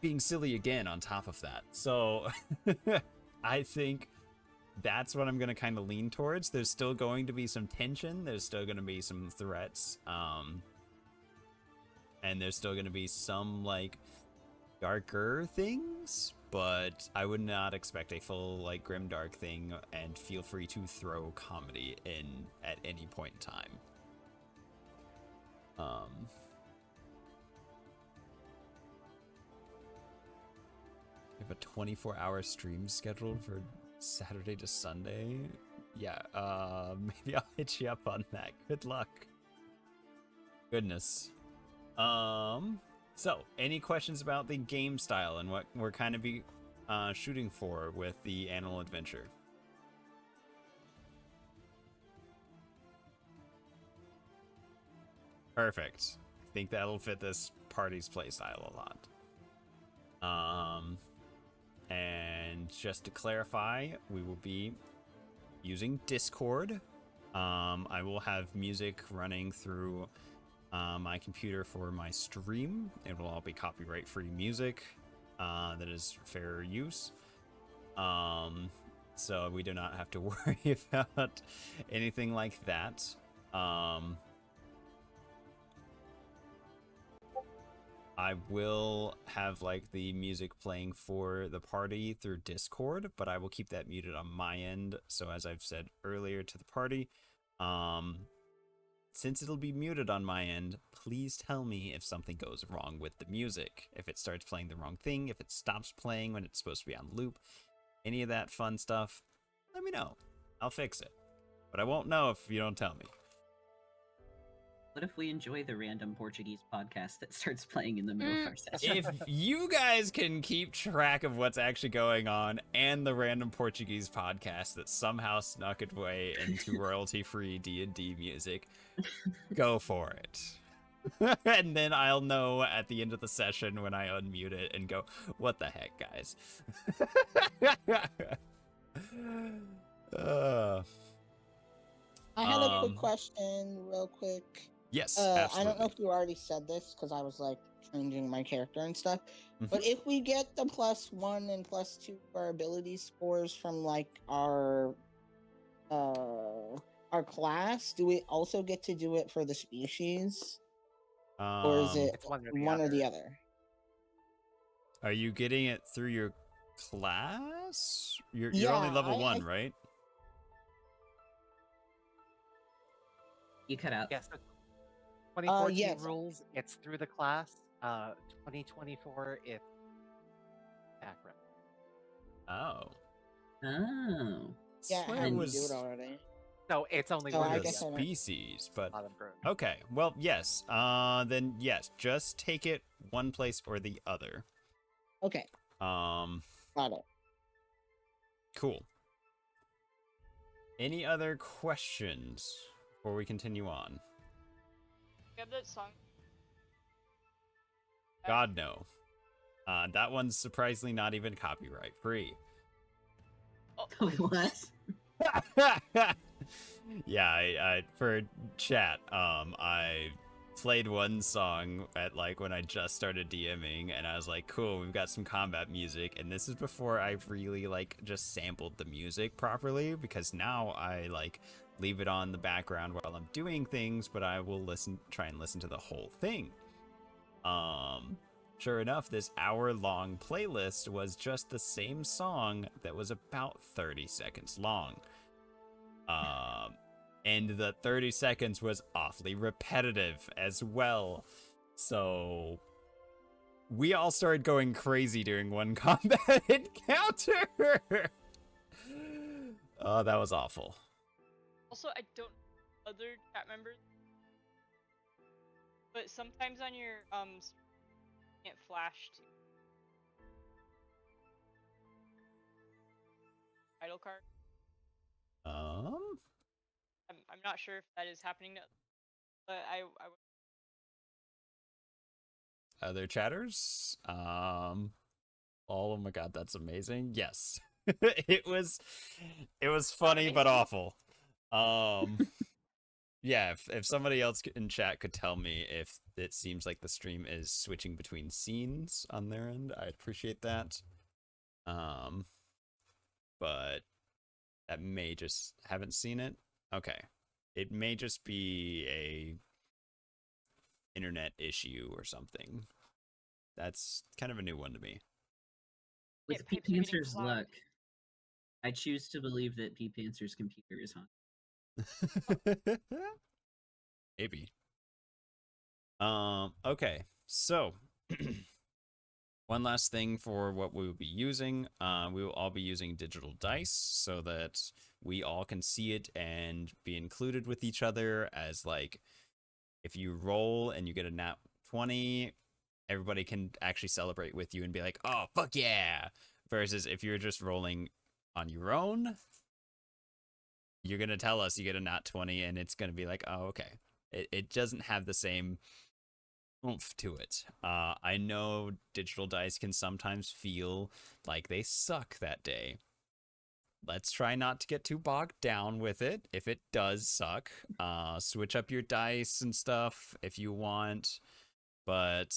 being silly again on top of that. So I think that's what I'm going to kind of lean towards. There's still going to be some tension. There's still going to be some threats. And there's still going to be some like darker things, but I would not expect a full like grimdark thing, and feel free to throw comedy in at any point in time. I have a 24-hour stream scheduled for Saturday to Sunday. Yeah, maybe I'll hit you up on that. Good luck. Goodness. So, any questions about the game style and what we're kind of be shooting for with the annual adventure? Perfect. I think that'll fit this party's playstyle a lot. And just to clarify, we will be using Discord. I will have music running through my computer for my stream. It will all be copyright-free music that is fair use. So we do not have to worry about anything like that. I will have like the music playing for the party through Discord, but I will keep that muted on my end. So as I've said earlier to the party, since it'll be muted on my end, please tell me if something goes wrong with the music. If it starts playing the wrong thing, if it stops playing when it's supposed to be on loop, any of that fun stuff, let me know. I'll fix it. But I won't know if you don't tell me. What if we enjoy the random Portuguese podcast that starts playing in the middle of our session? If you guys can keep track of what's actually going on and the random Portuguese podcast that somehow snuck its way into royalty-free D&D music, go for it. And then I'll know at the end of the session when I unmute it and go, what the heck, guys? I had a quick question, real quick. Yes, I absolutely. don't know if you already said this because I was like changing my character and stuff. Mhm. But if we get the +1 and +2 for our ability scores from like our class, do we also get to do it for the species? Or is it It's one or one or the other. other? Are you getting it through your class? You're Yeah, only level I- 1, I- right? You cut out. Yes. 2014 yes. rules, it's through the class. 2024, it's background. Oh. Oh. Yeah, Swear I it had to was do it already. No, it's only So one I or the guess I other. don't- species, but Bottom group. okay. Well, yes. Then yes, just take it one place or the other. Okay, got it. Cool. Any other questions before we continue on? You have that song? God, no. That one's surprisingly not even copyright free. Oh, What? Yeah, I for chat, I played one song at like when I just started DMing, and I was like, cool, we've got some combat music, and this is before I really like just sampled the music properly, because now I like leave it on the background while I'm doing things, but I will try and listen to the whole thing. Sure enough, this hour-long playlist was just the same song that was about 30 seconds long. And the 30 seconds was awfully repetitive as well. So we all started going crazy during one combat encounter. Oh, that was awful. Also, I don't know other chat members, but sometimes on your you can't flash to title card. I'm not sure if that is happening, but Other chatters? Oh my god, that's amazing. Yes. it was funny but awful. Yeah, if somebody else in chat could tell me if it seems like the stream is switching between scenes on their end, I'd appreciate that. But that may just haven't seen it. Okay. It may just be a internet issue or something. That's kind of a new one to me. With Yeah, pipes are getting P-Pancer's clogged. luck, I choose to believe that P-Pancer's computer is haunted. Maybe. Okay. So one last thing for what we will be using. We will all be using digital dice so that we all can see it and be included with each other, as like if you roll and you get a nat 20, everybody can actually celebrate with you and be like, oh, fuck yeah. Versus if you're just rolling on your own, you're going to tell us you get a nat 20 and it's going to be like, oh, okay. It doesn't have the same oomph to it. I know digital dice can sometimes feel like they suck that day. Let's try not to get too bogged down with it. If it does suck, switch up your dice and stuff if you want, but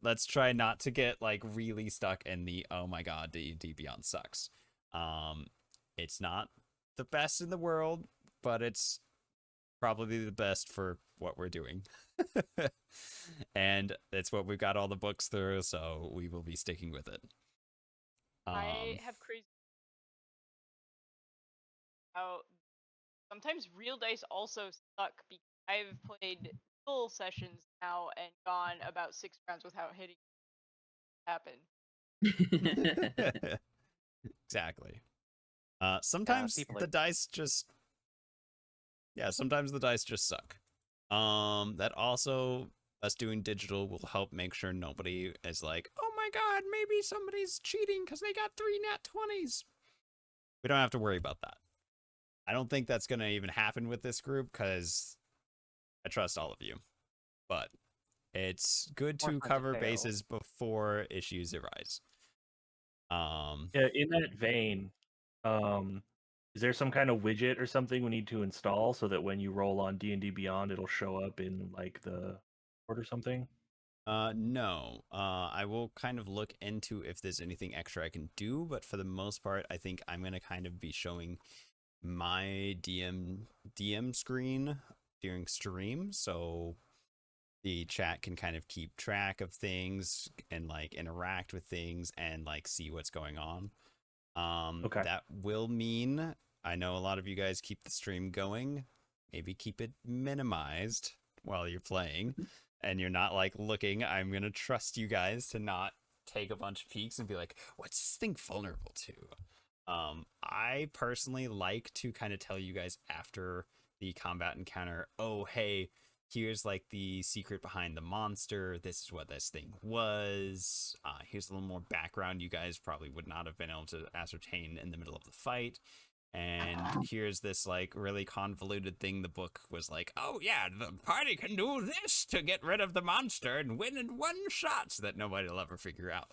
let's try not to get like really stuck in the oh my god, D&D Beyond sucks. It's not the best in the world, but it's probably the best for what we're doing. And it's what we've got all the books through, so we will be sticking with it. I have crazy. How sometimes real dice also suck because I've played full sessions now and gone about 6 rounds without hitting happen. Exactly. Sometimes people the are- dice just sometimes the dice just suck. That also, us doing digital will help make sure nobody is like, oh my god, maybe somebody's cheating because they got 3 nat 20s. We don't have to worry about that. I don't think that's gonna even happen with this group because I trust all of you. But it's good More to fun to cover fail. bases before issues arise. Yeah, in that vein, is there some kind of widget or something we need to install so that when you roll on D&D Beyond, it'll show up in like the board or something? No. I will kind of look into if there's anything extra I can do, but for the most part, I think I'm gonna kind of be showing my DM screen during stream, so the chat can kind of keep track of things and like interact with things and like see what's going on. Okay. That will mean, I know a lot of you guys keep the stream going. Maybe keep it minimized while you're playing and you're not like looking. I'm going to trust you guys to not take a bunch of peeks and be like, what's this thing vulnerable to? I personally like to kind of tell you guys after the combat encounter, oh, hey, here's like the secret behind the monster. This is what this thing was. Here's a little more background you guys probably would not have been able to ascertain in the middle of the fight. And here's this like really convoluted thing the book was like, oh yeah, the party can do this to get rid of the monster and win in one shot that nobody will ever figure out.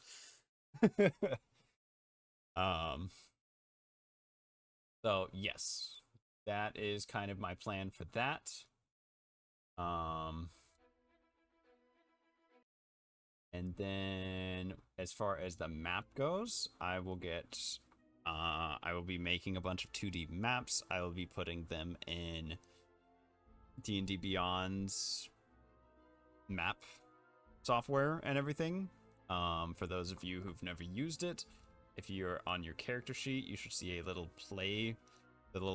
So yes, that is kind of my plan for that. And then as far as the map goes, I will be making a bunch of 2D maps. I will be putting them in D&D Beyond's map software and everything. For those of you who've never used it, if you're on your character sheet, you should see a little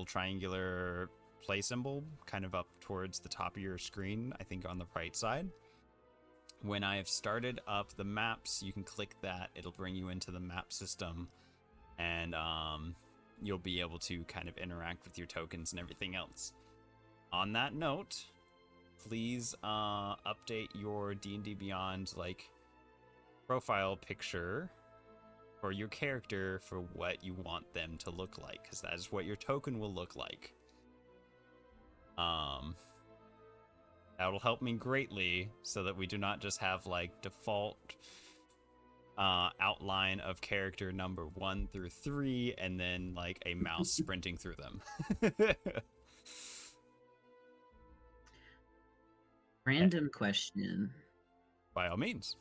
triangular play symbol kind of up towards the top of your screen, I think on the right side. When I have started up the maps, you can click that. It'll bring you into the map system, and you'll be able to kind of interact with your tokens and everything else. On that note, please update your D&D Beyond like profile picture for your character for what you want them to look like, because that is what your token will look like. That will help me greatly so that we do not just have like default outline of character number 1 through 3 and then like a mouse sprinting through them. Random question. By all means.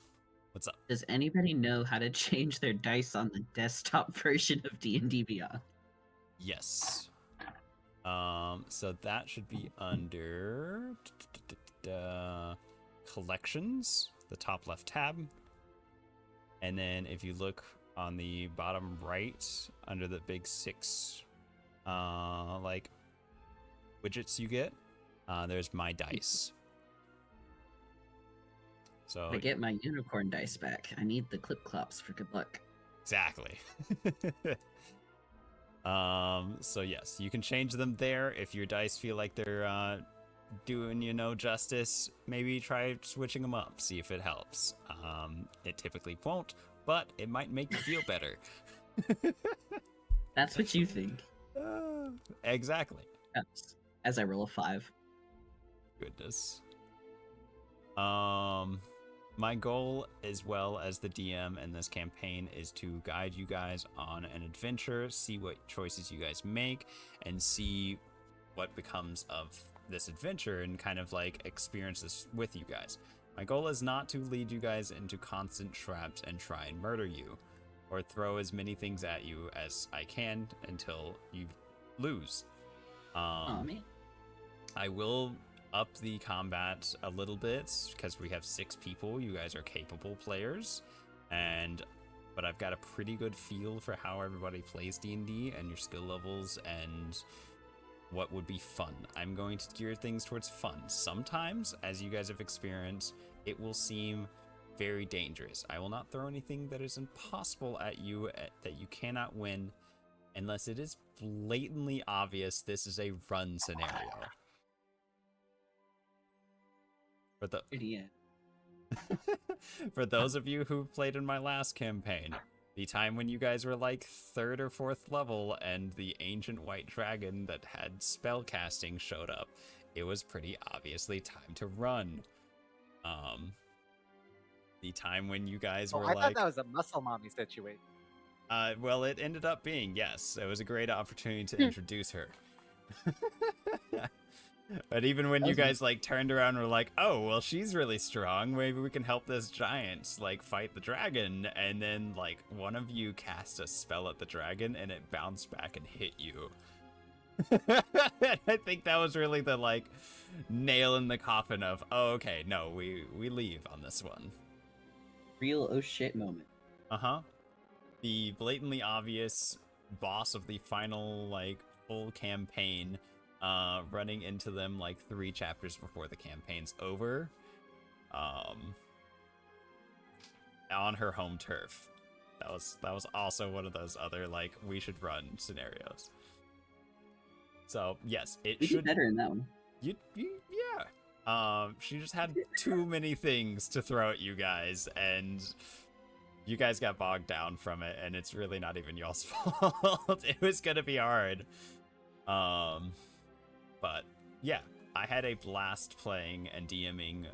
What's up? Does anybody know how to change their dice on the desktop version of D&D Beyond? Yes. So that should be under collections, the top left tab. And then if you look on the bottom right under the big 6 like widgets you get, there's my dice. So I get my unicorn dice back. I need the clip clops for good luck. Exactly. So yes, you can change them there. If your dice feel like they're doing you no justice, maybe try switching them up, see if it helps. It typically won't, but it might make you feel better. That's what you think. Exactly. Yes. As I roll a 5. Goodness. My goal, as well as the DM in this campaign, is to guide you guys on an adventure, see what choices you guys make, and see what becomes of this adventure and kind of like experience this with you guys. My goal is not to lead you guys into constant traps and try and murder you, or throw as many things at you as I can until you lose. Oh man. I will up the combat a little bit because we have 6 people. You guys are capable players, but I've got a pretty good feel for how everybody plays D&D and your skill levels and what would be fun. I'm going to gear things towards fun. Sometimes, as you guys have experienced, it will seem very dangerous. I will not throw anything that is impossible at you that you cannot win unless it is blatantly obvious this is a run scenario. For those of you who played in my last campaign, the time when you guys were like 3rd or 4th level and the ancient white dragon that had spell casting showed up, it was pretty obviously time to run. The time when you guys were I thought that was a muscle mommy situation. Well, it ended up being, yes. It was a great opportunity to introduce her. But even when you guys like turned around and were like, oh, well, she's really strong, maybe we can help this giant like fight the dragon, and then like one of you cast a spell at the dragon and it bounced back and hit you. I think that was really the like nail in the coffin of, oh, okay, no, we leave on this one. Real oh shit moment. Uh-huh. The blatantly obvious boss of the final like full campaign, running into them like 3 chapters before the campaign's over. On her home turf. That was also one of those other like we should run scenarios. So yes, it We should did better in that one. yeah. She just had too many things to throw at you guys, and you guys got bogged down from it, and it's really not even y'all's fault. It was gonna be hard. But yeah, I had a blast playing and DMing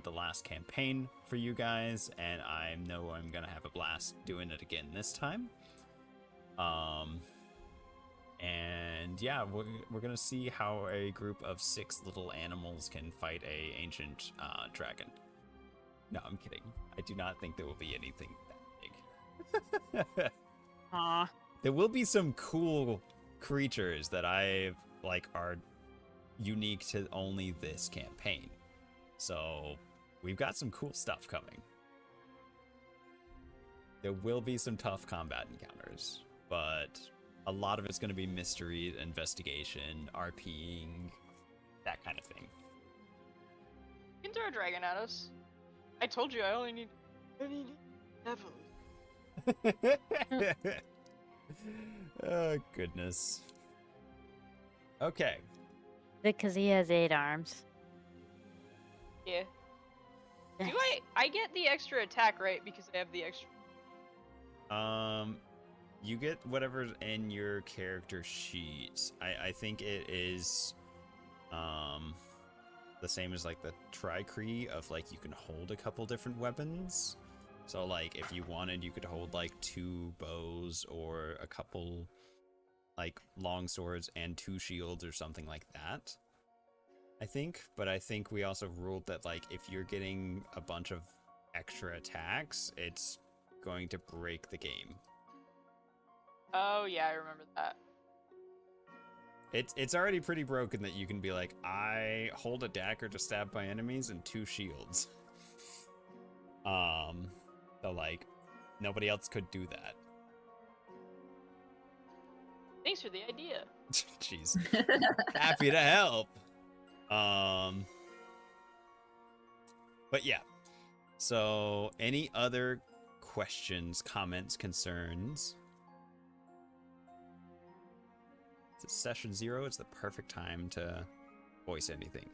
the last campaign for you guys, and I know I'm gonna have a blast doing it again this time. And yeah, we're gonna see how a group of 6 little animals can fight a ancient dragon. No, I'm kidding. I do not think there will be anything that big. Aw. There will be some cool creatures that I like are unique to only this campaign. So we've got some cool stuff coming. There will be some tough combat encounters, but a lot of it's going to be mystery, investigation, RPing, that kind of thing. You can throw a dragon at us. I told you I only need levels. Oh, goodness. Okay. Because he has 8 arms. Yeah. Do I get the extra attack, right? Because I have the extra. You get whatever's in your character sheet. I think it is the same as like the Tricree of like you can hold a couple different weapons. So like if you wanted, you could hold like 2 bows or a couple like long swords and 2 shields or something like that. I think, but I think we also ruled that like if you're getting a bunch of extra attacks, it's going to break the game. Oh yeah, I remember that. It's already pretty broken that you can be like, I hold a dagger to stab my enemies and 2 shields. So like nobody else could do that. Thanks for the idea. Jeez. Happy to help. But yeah. So any other questions, comments, concerns? It's session 0. It's the perfect time to voice anything.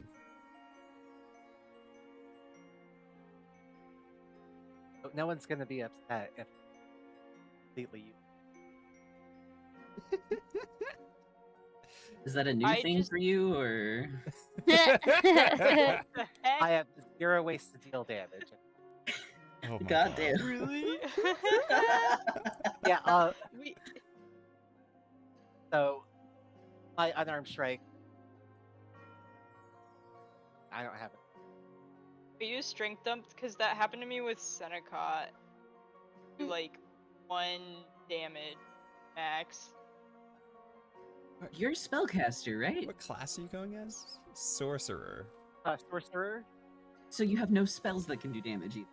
No one's gonna be upset if completely. Is that a new I thing just- for you, or? The heck? I have 0 ways to deal damage. Oh my God damn. Really? Yeah. We- So my unarmed strike. I don't have it. We use strength dump because that happened to me with Senecott. Do like 1 damage max. You're a spellcaster, right? What class are you going as? Sorcerer. Sorcerer. So you have no spells that can do damage either.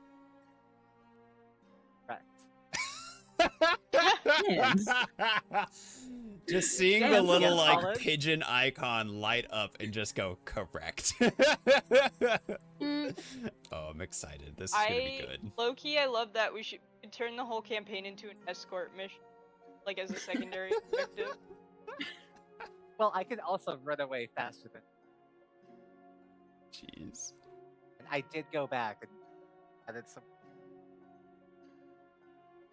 Yes. Just seeing Yeah, the it's little like like solid. pigeon icon light up and just go correct. Oh, I'm excited. This is gonna be good. Low-key, I love that we should turn the whole campaign into an escort mission, like as a secondary objective. Well, I can also run away faster than. Jeez. And I did go back and added some.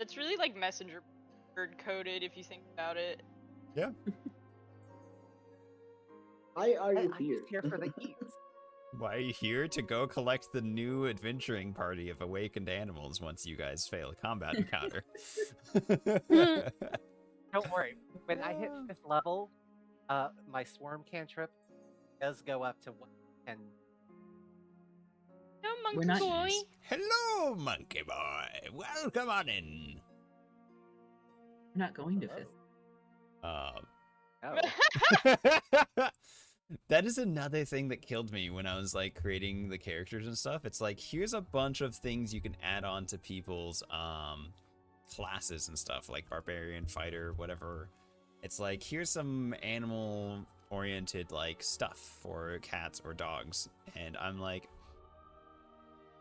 It's really like messenger bird coded if you think about it. Yeah. Why are you I'm here? just here for the eats. Why are you here? To go collect the new adventuring party of awakened animals once you guys fail a combat encounter. Don't worry. When I hit 5th level, my swarm cantrip does go up to 110. No, monkey We're not- boy. Hello, monkey boy. Welcome on in. We're not going to 5th. Oh. That is another thing that killed me when I was like creating the characters and stuff. It's like, here's a bunch of things you can add on to people's classes and stuff, like barbarian, fighter, whatever. It's like, here's some animal oriented like stuff for cats or dogs, and I'm like,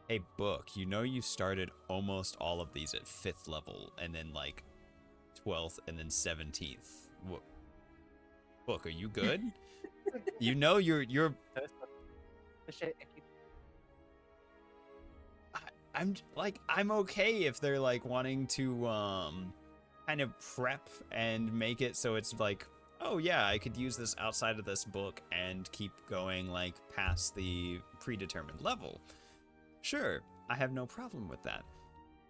hey book, you know you started almost all of these at 5th level and then like 12th and then 17th. Book, are you good? You know you're I'm okay if they're like wanting to kind of prep and make it so it's like, oh yeah, I could use this outside of this book and keep going like past the predetermined level. Sure, I have no problem with that.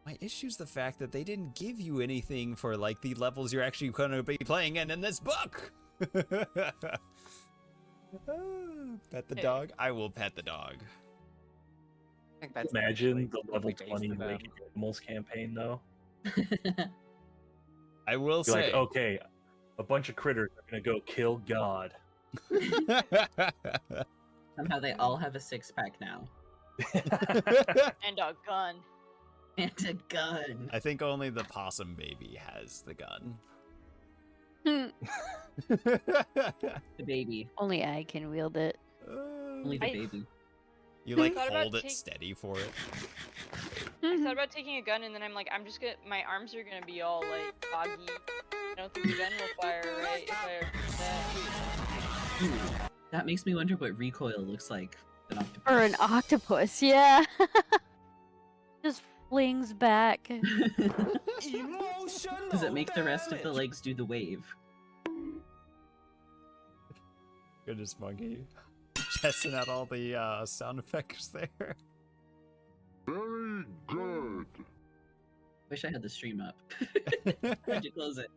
My issue's the fact that they didn't give you anything for like the levels you're actually going to be playing in this book. Pet the dog? I will pet the dog. I think that's Imagine the level based 20 on them. Wicked Animals campaign, though. I will You're say. like, okay, a bunch of critters are gonna go kill God. Somehow they all have a 6-pack now. And a gun. And a gun. I think only the possum baby has the gun. The baby. Only I can wield it. Only the baby. You like Thought about hold it take- steady for it. I thought about taking a gun, and then I'm like, my arms are gonna be all like foggy. I don't think the gun will fire right if I do that. Ooh, that makes me wonder what recoil looks like. An octopus. Or an octopus, yeah. Just flings back. Does it make the rest of the legs do the wave? Goodness, Monkey. Testing out all the sound effects there. Very good. Wish I had the stream up. How'd you close it?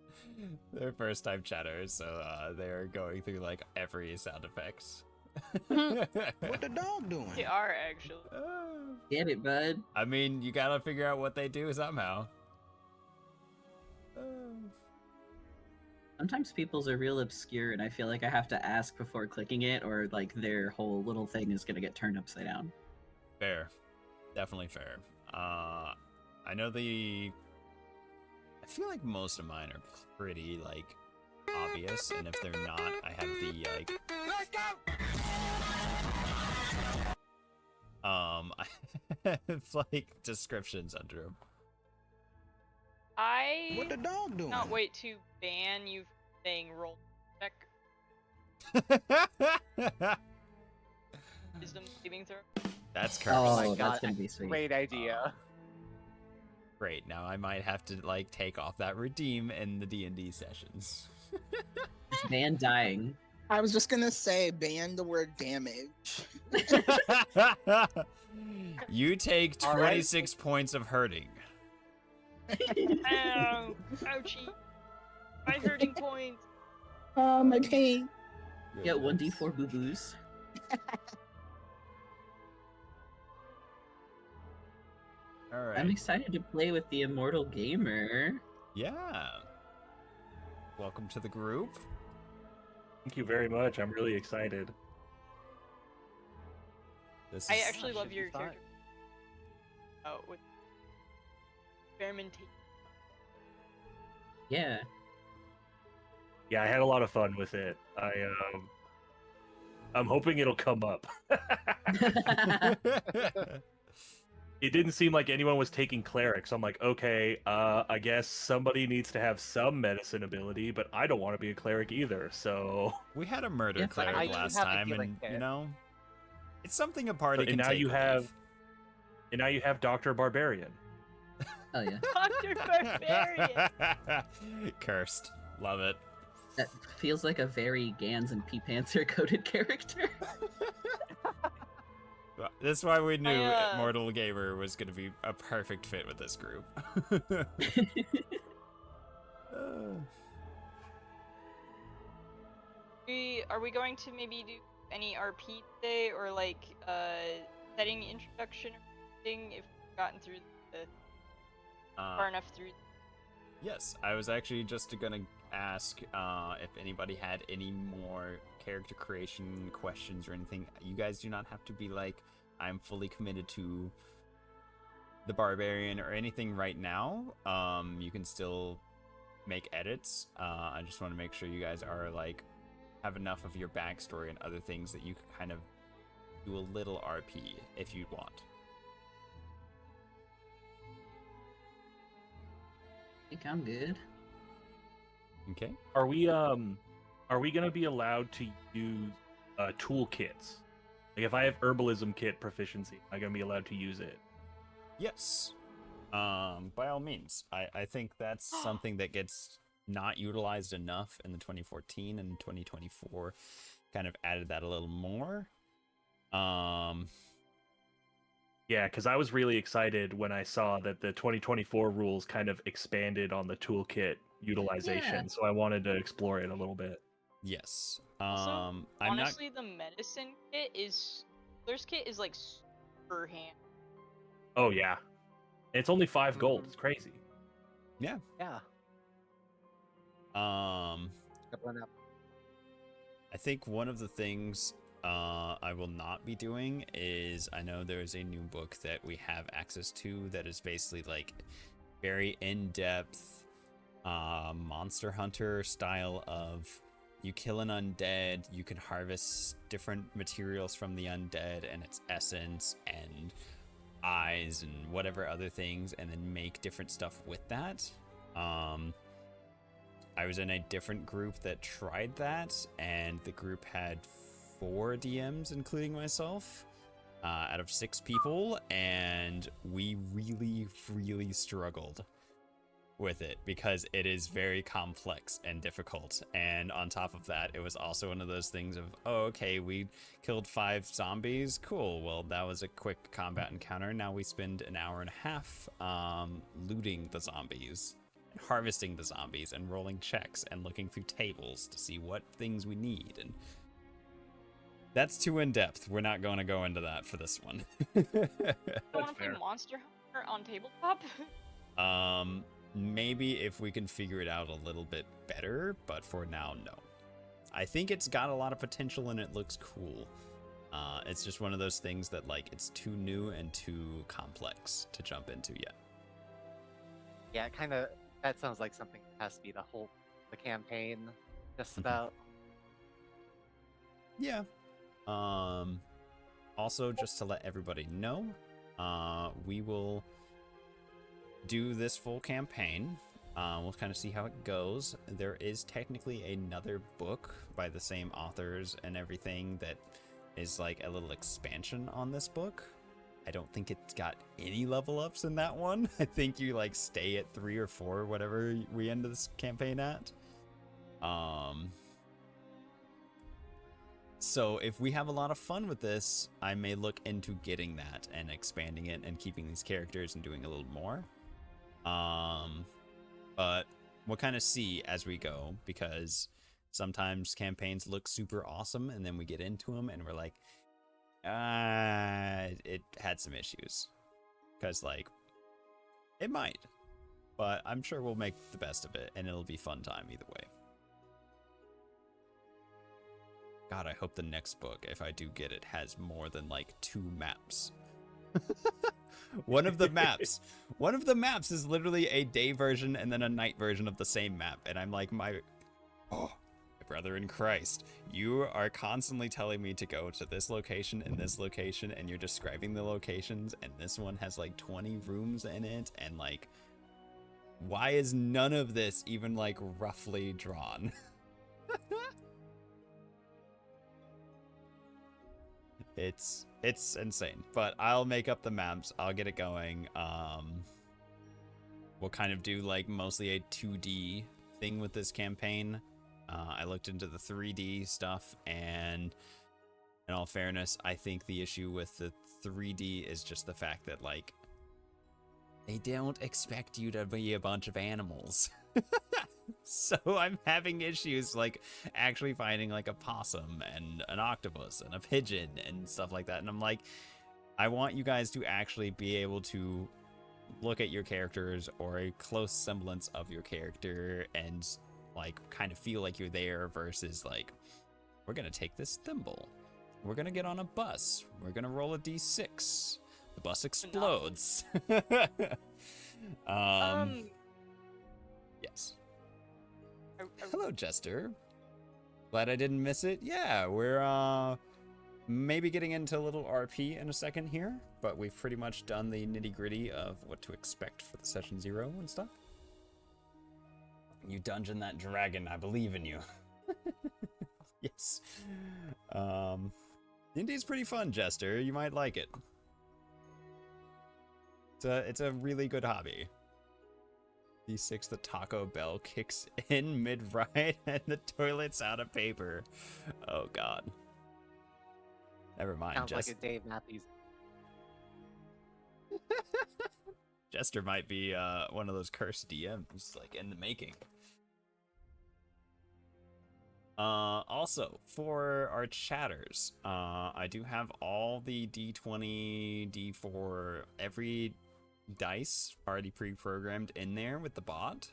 They're first time chatters, so they're going through like every sound effects. What the dog doing? They are actually. Get it, bud. I mean, you gotta figure out what they do somehow. Sometimes people's are real obscure, and I feel like I have to ask before clicking it, or like their whole little thing is gonna get turned upside down. Fair. Definitely fair. I know I feel like most of mine are pretty, like, obvious, and if they're not, I have the, like... I have, like, descriptions under them. What the dog doing? Not wait to ban you from saying roll check wisdom saving throw. That's cursed. Oh, my that's God, gonna be sweet. Great idea. Great, now I might have to, like, take off that redeem in the D&D sessions. It's man dying. I was just gonna say ban the word damage. You take All right. 26 points of hurting. Ow! Ouchie! My hurting points. Oh, my pain. Get 1d4 boo boos. All right. I'm excited to play with the immortal gamer. Yeah. Welcome to the group. Thank you very much. I'm really excited. This I is actually love should be your fine. character. Oh, with experimentation. Yeah. Yeah, I had a lot of fun with it. I'm hoping it'll come up. It didn't seem like anyone was taking clerics. I'm like, okay, I guess somebody needs to have some medicine ability, but I don't want to be a cleric either. So we had a murder Yeah, cleric I do last have a time, healing and kit. it's something a party and can now take you relief. have, and now you have Dr. Barbarian. Oh yeah. Dr. Barbarian! Cursed. Love it. That feels like a very Gans and P-Panther coded character. That's why we knew I, Mortal Gamer was going to be a perfect fit with this group. Are we going to maybe do any RP today, or like setting introduction or anything if we've gotten through the far enough through? Yes, I was actually just gonna ask if anybody had any more character creation questions or anything. You guys do not have to be like, I'm fully committed to the barbarian or anything right now. You can still make edits. I just want to make sure you guys are like have enough of your backstory and other things that you can kind of do a little RP if you'd want. I think I'm good. Okay. Are we gonna be allowed to use toolkits? Like if I have herbalism kit proficiency, am I gonna be allowed to use it? Yes. By all means. I think that's something that gets not utilized enough in the 2014 and 2024. Kind of added that a little more. Yeah, because I was really excited when I saw that the 2024 rules kind of expanded on the toolkit utilization, Yeah. so I wanted to explore it a little bit. Yes. Also, I'm honestly, the medicine kit is like super handy. Oh yeah, and it's only 5 gold. It's crazy. Yeah. Yeah. Doubling up. I think one of the things I will not be doing is, I know there's a new book that we have access to that is basically like very in-depth Monster Hunter style of you kill an undead, you can harvest different materials from the undead and its essence and eyes and whatever other things, and then make different stuff with that. I was in a different group that tried that, and the group had 4 DMs, including myself, out of 6 people, and we really, really struggled with it because it is very complex and difficult. And on top of that, it was also one of those things of, oh, okay, we killed 5 zombies. Cool. Well, that was a quick combat encounter. Now we spend an hour and a half looting the zombies, harvesting the zombies, and rolling checks and looking through tables to see what things we need. And that's too in depth. We're not going to go into that for this one. I want to play Monster Hunter on tabletop. Maybe if we can figure it out a little bit better, but for now, no. I think it's got a lot of potential and it looks cool. It's just one of those things that like it's too new and too complex to jump into yet. Yeah, kind of. That sounds like something that has to be the campaign, just about. Yeah. Also, just to let everybody know, we will do this full campaign. We'll kind of see how it goes. There is technically another book by the same authors and everything that is like a little expansion on this book. I don't think it's got any level ups in that one. I think you like stay at 3 or 4, whatever we end this campaign at. So if we have a lot of fun with this, I may look into getting that and expanding it and keeping these characters and doing a little more. But we'll kind of see as we go, because sometimes campaigns look super awesome and then we get into them and we're like, it had some issues. Because like, it might, but I'm sure we'll make the best of it and it'll be fun time either way. God, I hope the next book, if I do get it, has more than like 2 maps. One of the maps is literally a day version and then a night version of the same map. And I'm like, my brother in Christ, you are constantly telling me to go to this location and this location, and you're describing the locations, and this one has like 20 rooms in it, and like, why is none of this even like roughly drawn? It's insane, but I'll make up the maps. I'll get it going. We'll kind of do like mostly a 2D thing with this campaign. I looked into the 3D stuff, and in all fairness, I think the issue with the 3D is just the fact that like they don't expect you to be a bunch of animals. So I'm having issues like actually finding like a possum and an octopus and a pigeon and stuff like that. And I'm like, I want you guys to actually be able to look at your characters or a close semblance of your character and like kind of feel like you're there versus like, we're gonna take this thimble, we're gonna get on a bus, we're gonna roll a d6, the bus explodes. Yes. Hello, Jester. Glad I didn't miss it. Yeah, we're maybe getting into a little RP in a second here, but we've pretty much done the nitty-gritty of what to expect for the session 0 and stuff. You dungeon that dragon, I believe in you. Yes. D&D is pretty fun, Jester. You might like it. It's a really good hobby. D6, the Taco Bell kicks in mid-ride and the toilet's out of paper. Oh, God. Never mind. Sounds like a Dave Matthews. Jester might be one of those cursed DMs, like, in the making. Also, for our chatters, I do have all the D20, D4, every dice already pre-programmed in there with the bot.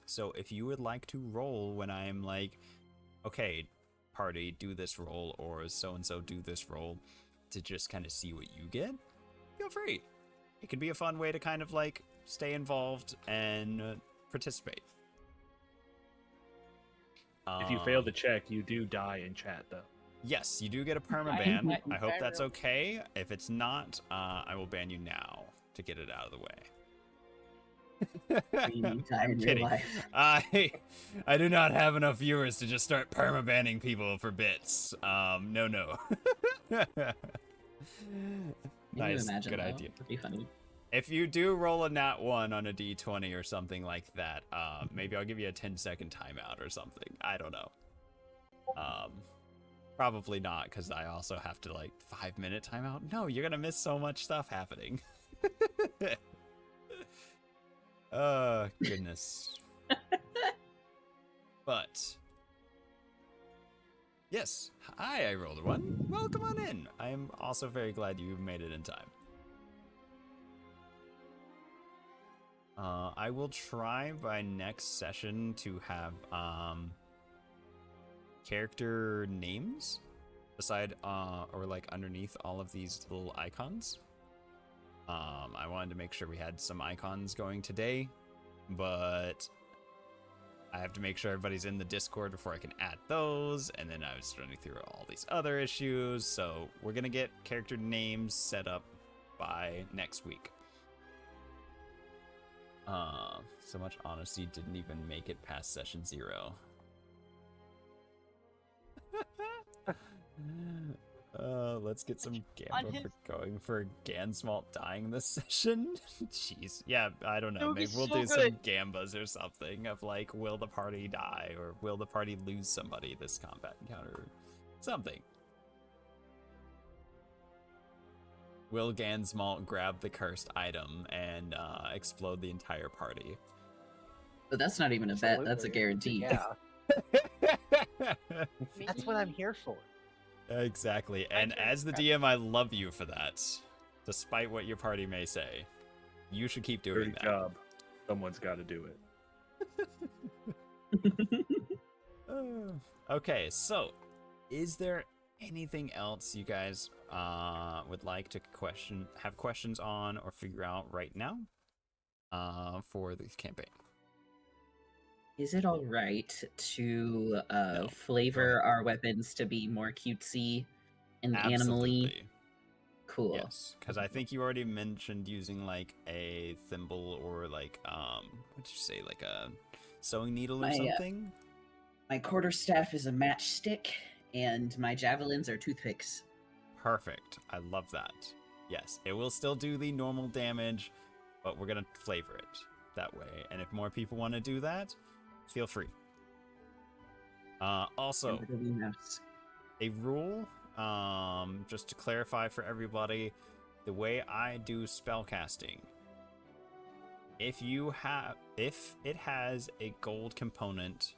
So if you would like to roll when I'm like, okay, party, do this roll, or so-and-so do this roll, to just kind of see what you get, feel free. It could be a fun way to kind of like stay involved and participate. If you fail the check, you do die in chat, though. Yes, you do get a permaban. I hope that's okay. If it's not, I will ban you now to get it out of the way. I'm kidding. I do not have enough viewers to just start permabanning people for bits. No. Nice, good idea. That'd be funny. If you do roll a nat 1 on a d20 or something like that, maybe I'll give you a 10-second timeout or something. I don't know. Probably not, because I also have to, like, 5-minute timeout. No, you're gonna miss so much stuff happening. Oh, goodness. But, yes. Hi, I rolled a 1. Well, come on in. I am also very glad you made it in time. I will try by next session to have character names beside or like underneath all of these little icons. I wanted to make sure we had some icons going today, but I have to make sure everybody's in the Discord before I can add those, and then I was running through all these other issues, so we're gonna get character names set up by next week. So much honesty didn't even make it past session 0. Let's get some Gamba for going for Gansmalt dying this session. Jeez. Yeah, I don't know. Maybe we'll do some Gambas or something of like, will the party die or will the party lose somebody this combat encounter? Something. Will Gansmalt grab the cursed item and explode the entire party? But that's not even a bet. That's a guarantee. Yeah. That's what I'm here for. Exactly. And as the DM, I love you for that. Despite what your party may say. You should keep doing that. Good job. Someone's got to do it. Okay, so is there anything else you guys would like to have questions on or figure out right now for the campaign? Is it all right to flavor our weapons to be more cutesy and animally? Cool. Yes, because I think you already mentioned using like a thimble or like what'd you say, like a sewing needle or something? My quarterstaff is a matchstick, and my javelins are toothpicks. Perfect. I love that. Yes, it will still do the normal damage, but we're gonna flavor it that way. And if more people want to do that, feel free. Also, a rule, just to clarify for everybody, the way I do spellcasting, if it has a gold component,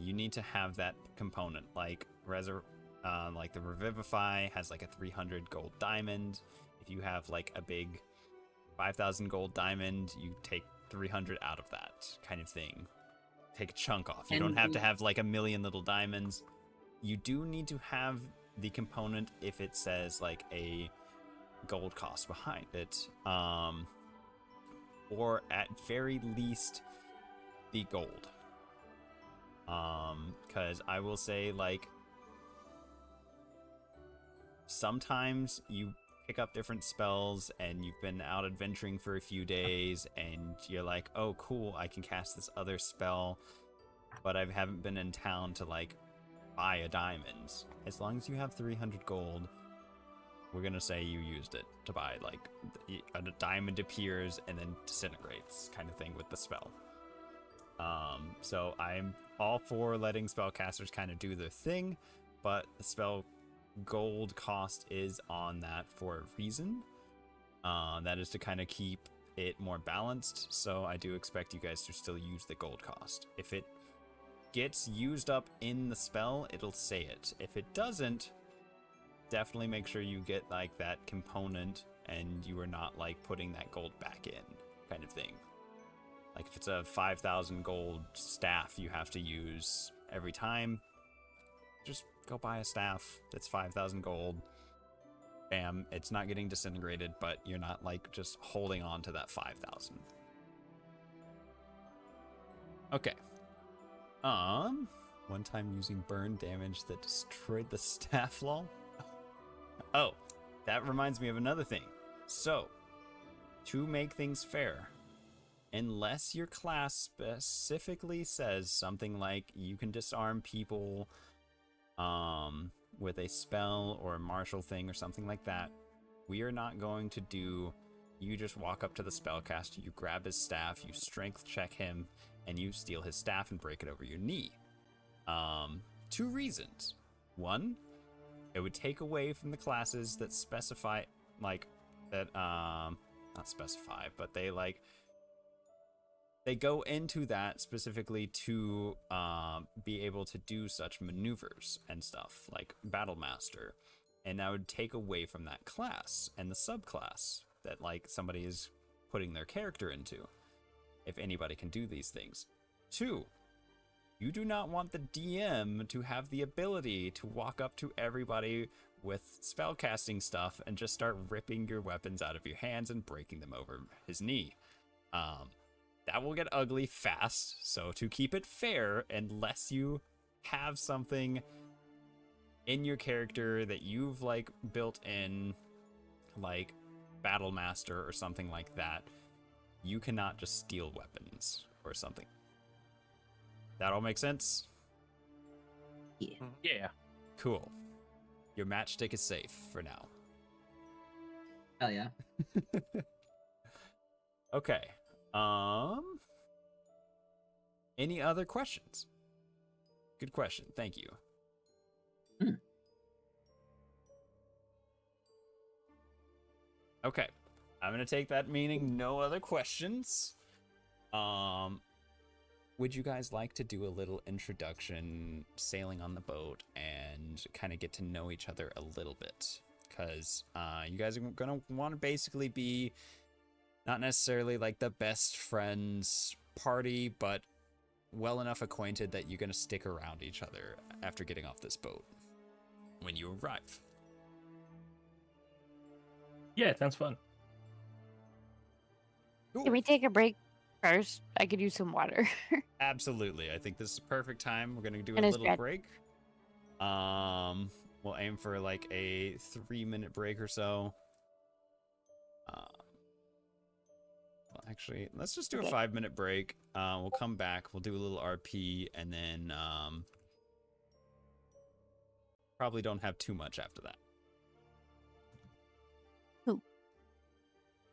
you need to have that component. Like like the Revivify has like a 300 gold diamond. If you have like a big 5,000 gold diamond, you take 300 out of that kind of thing. take a chunk off. You don't have to have like a million little diamonds. You do need to have the component if it says like a gold cost behind it, or at very least the gold. Because I will say, like, sometimes you pick up different spells and you've been out adventuring for a few days and you're like, oh cool, I can cast this other spell, but I haven't been in town to like buy a diamond. As long as you have 300 gold, we're gonna say you used it to buy, like, a diamond appears and then disintegrates kind of thing with the spell. So I'm all for letting spellcasters kind of do their thing, but the spell gold cost is on that for a reason. That is to kind of keep it more balanced, so I do expect you guys to still use the gold cost. If it gets used up in the spell, it'll say it. If it doesn't, definitely make sure you get like that component and you are not like putting that gold back in kind of thing. Like if it's a 5,000 gold staff you have to use every time, just go buy a staff that's 5,000 gold. Bam, it's not getting disintegrated, but you're not like just holding on to that 5,000. Okay. One time using burn damage that destroyed the staff lol. Oh, that reminds me of another thing. So, to make things fair, unless your class specifically says something like you can disarm people with a spell or a martial thing or something like that, we are not going to do, you just walk up to the spellcaster, you grab his staff, you strength check him, and you steal his staff and break it over your knee. Two reasons. One, it would take away from the classes that specify, like, that, not specify, but they, like, they go into that specifically to be able to do such maneuvers and stuff, like Battle Master. And that would take away from that class and the subclass that, like, somebody is putting their character into, if anybody can do these things. Two, you do not want the DM to have the ability to walk up to everybody with spellcasting stuff and just start ripping your weapons out of your hands and breaking them over his knee. That will get ugly fast, so to keep it fair, unless you have something in your character that you've, like, built in, like Battle Master or something like that, you cannot just steal weapons or something. That all make sense? Yeah. Yeah. Cool. Your matchstick is safe for now. Hell yeah. Okay. Any other questions? Good question. Thank you. Okay. I'm going to take that meaning no other questions. Would you guys like to do a little introduction, sailing on the boat, and kind of get to know each other a little bit? Because you guys are going to want to basically be not necessarily like the best friends party, but well enough acquainted that you're going to stick around each other after getting off this boat when you arrive. Yeah, it sounds fun. Cool. Can we take a break first? I could use some water. Absolutely. I think this is the perfect time. We're going to do a And a little stretch. break. We'll aim for like a 3-minute break or so. Well, actually, let's just do a 5-minute break. We'll come back. We'll do a little RP, and then probably don't have too much after that. Cool.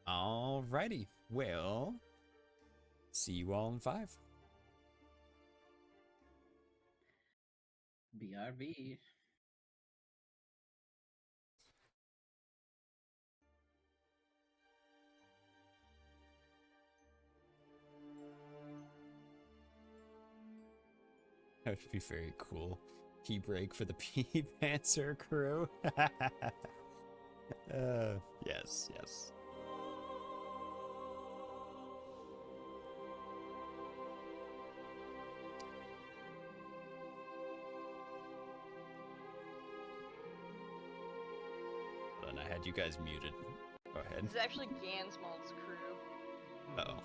Alrighty. Well, see you all in 5. BRB. That would be very cool. Key break for the P-Panzer crew. Yes, yes. had you guys muted. Go ahead. This is actually Gansmald's crew. Uh-oh.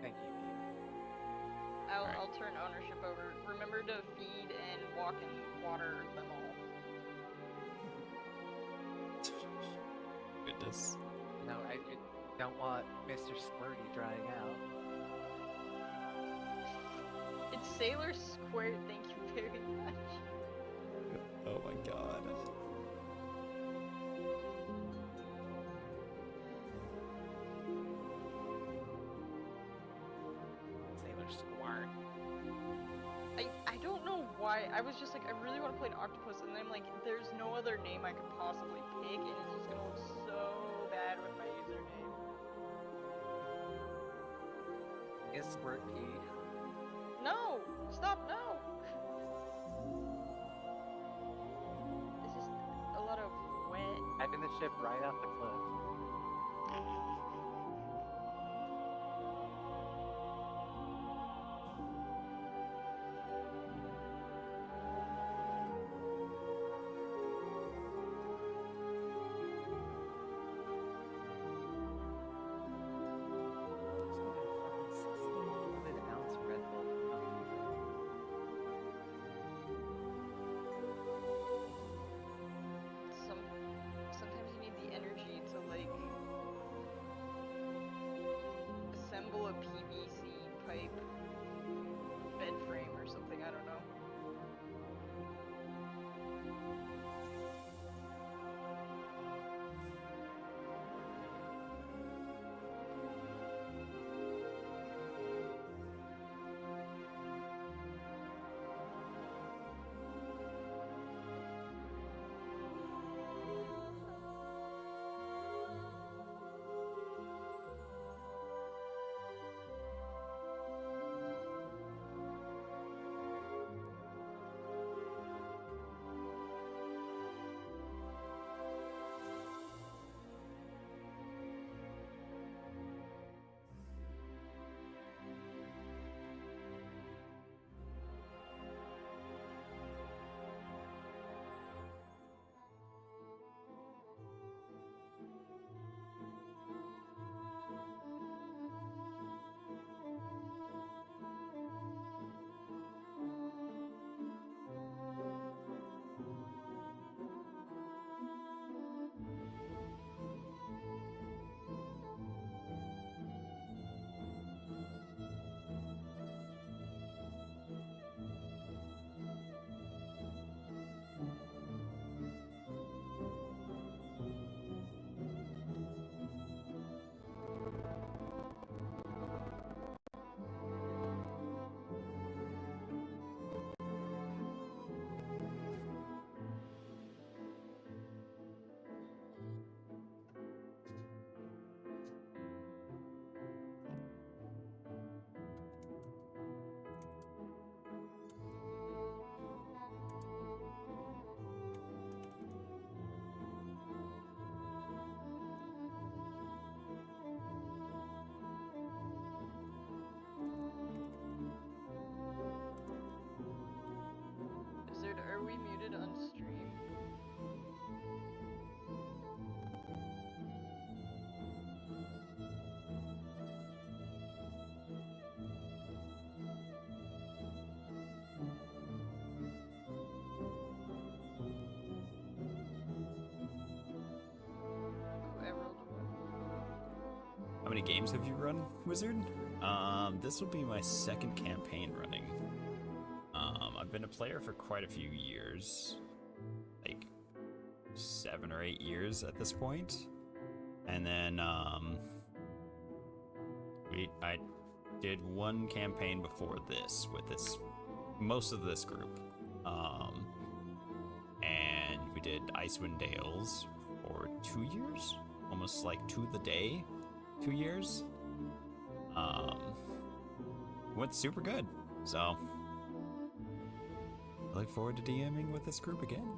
Thank you. I'll turn ownership over. Remember to feed and walk and water them all. Goodness. No, I don't want Mr. Squirty drying out. It's Sailor Square, thank you very much. Oh my god. Sailor Squart. I don't know why. I was just like, I really want to play an octopus, and then I'm like, there's no other name I could possibly pick, and it's just gonna look so bad with my username. Is Squirt P? No! Stop, no! It's just a lot of wet. Driving the ship right off the cliff. Sometimes you need the energy to like assemble a PVC pipe bed frame or something, I don't know. Are we muted on stream? Oh, Emerald. How many games have you run, Wizard? This will be my second campaign running. I've been a player for quite a few years, like 7 or 8 years at this point. And then I did one campaign before this with most of this group. And we did Icewind Dales for 2 years, almost like to the day, 2 years. Went super good, so I look forward to DMing with this group again.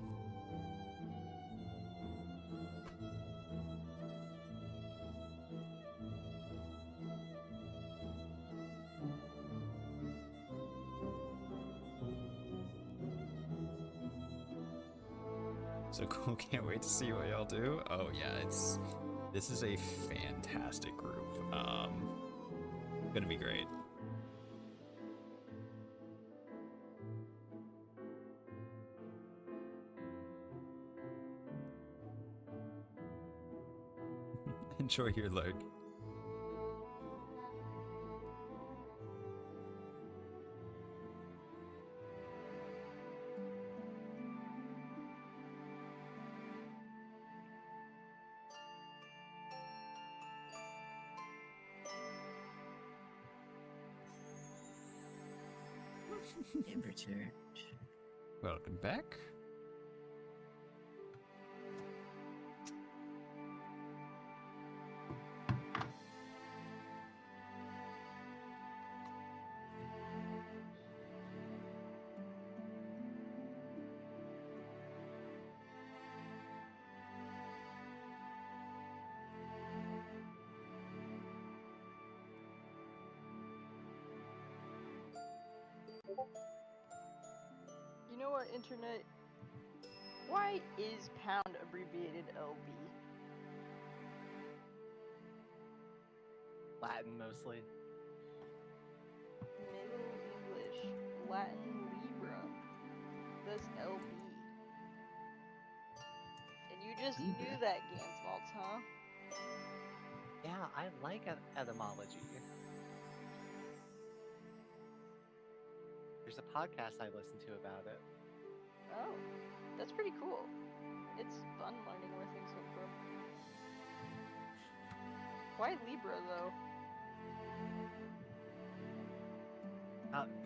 So cool, can't wait to see what y'all do. Oh yeah, this is a fantastic group. Gonna be great. Enjoy your lurk. Temperature. Welcome back. You know what, internet? Why is pound abbreviated LV? Latin mostly. Middle English, Latin Libra. That's LB. And you just Libra. knew that, Gansmaltz, huh? Yeah, I like etymology. There's a podcast I listen to about it. Oh, that's pretty cool. It's fun learning where things come from. Why Libra, though?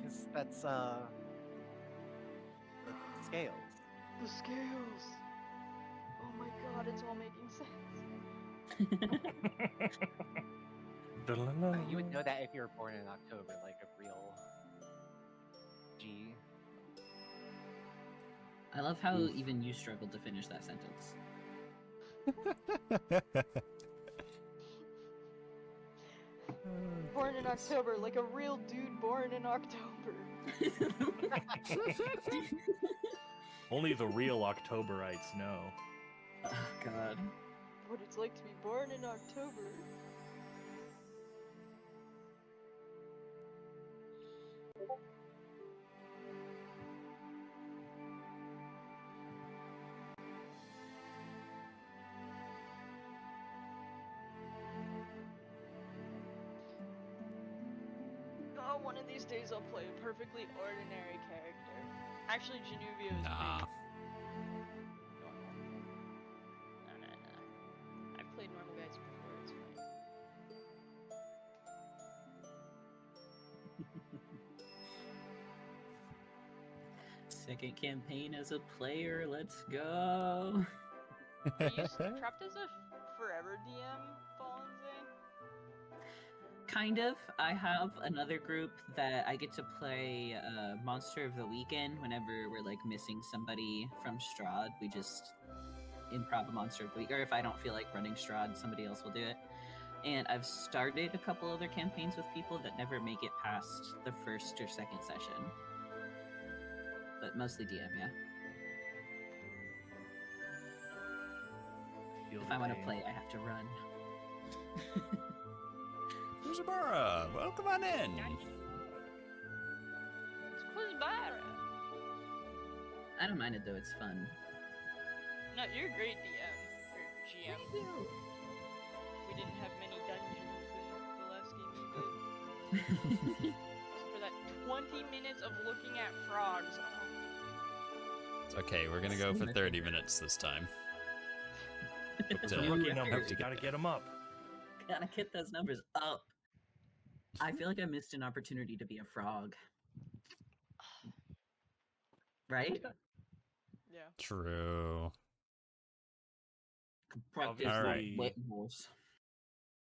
Because that's, the scales. The scales! Oh my god, it's all making sense. You would know that if you were born in October, like a real G. I love how even you struggled to finish that sentence. Born in October, like a real dude born in October. Only the real Octoberites know. Oh god. What it's like to be born in October. Oh, one of these days I'll play a perfectly ordinary character. Actually, Genuvio is Nah. pretty normal. No. I've played normal guys before, it's fine. Second campaign as a player, let's go. Are you trapped as a forever DM, Fallenze? Kind of. I have another group that I get to play Monster of the Weekend whenever we're like missing somebody from Strahd. We just improv a Monster of the Week, or if I don't feel like running Strahd, somebody else will do it. And I've started a couple other campaigns with people that never make it past the first or second session. But mostly DM, yeah. If I want to play, I have to run. Kuzabara, welcome on in. It's Quizbara! I don't mind it though, it's fun. No, you're a great DM. Or GM. We didn't have many dungeons in the last game we did. For that 20 minutes of looking at frogs. Oh. It's okay, we're gonna go for 30 minutes this time. Those are rookie numbers, you gotta get them up. Gotta get those numbers up. I feel like I missed an opportunity to be a frog. Right? Yeah. True. Practice Obviously- wet voice.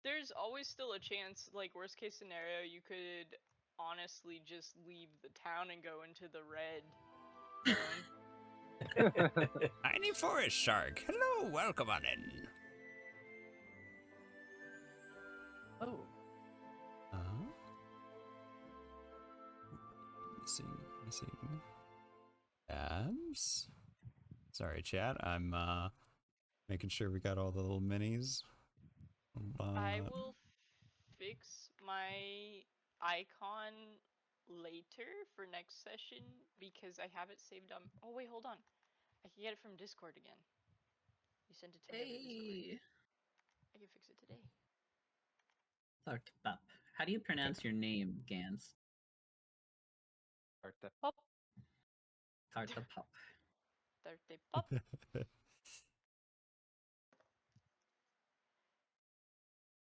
There's always still a chance, like, worst case scenario, you could honestly just leave the town and go into the red zone. Tiny forest shark. Hello, welcome on in. Oh. Missing. Abs. Sorry, chat. I'm making sure we got all the little minis. I will fix my icon later for next session because I have it saved on. Oh wait, hold on. I can get it from Discord again. You sent it to me over Discord. Hey, I can fix it today. Tharkbap. How do you pronounce your name, Gans? Pop. Tartapop. Thirty pop.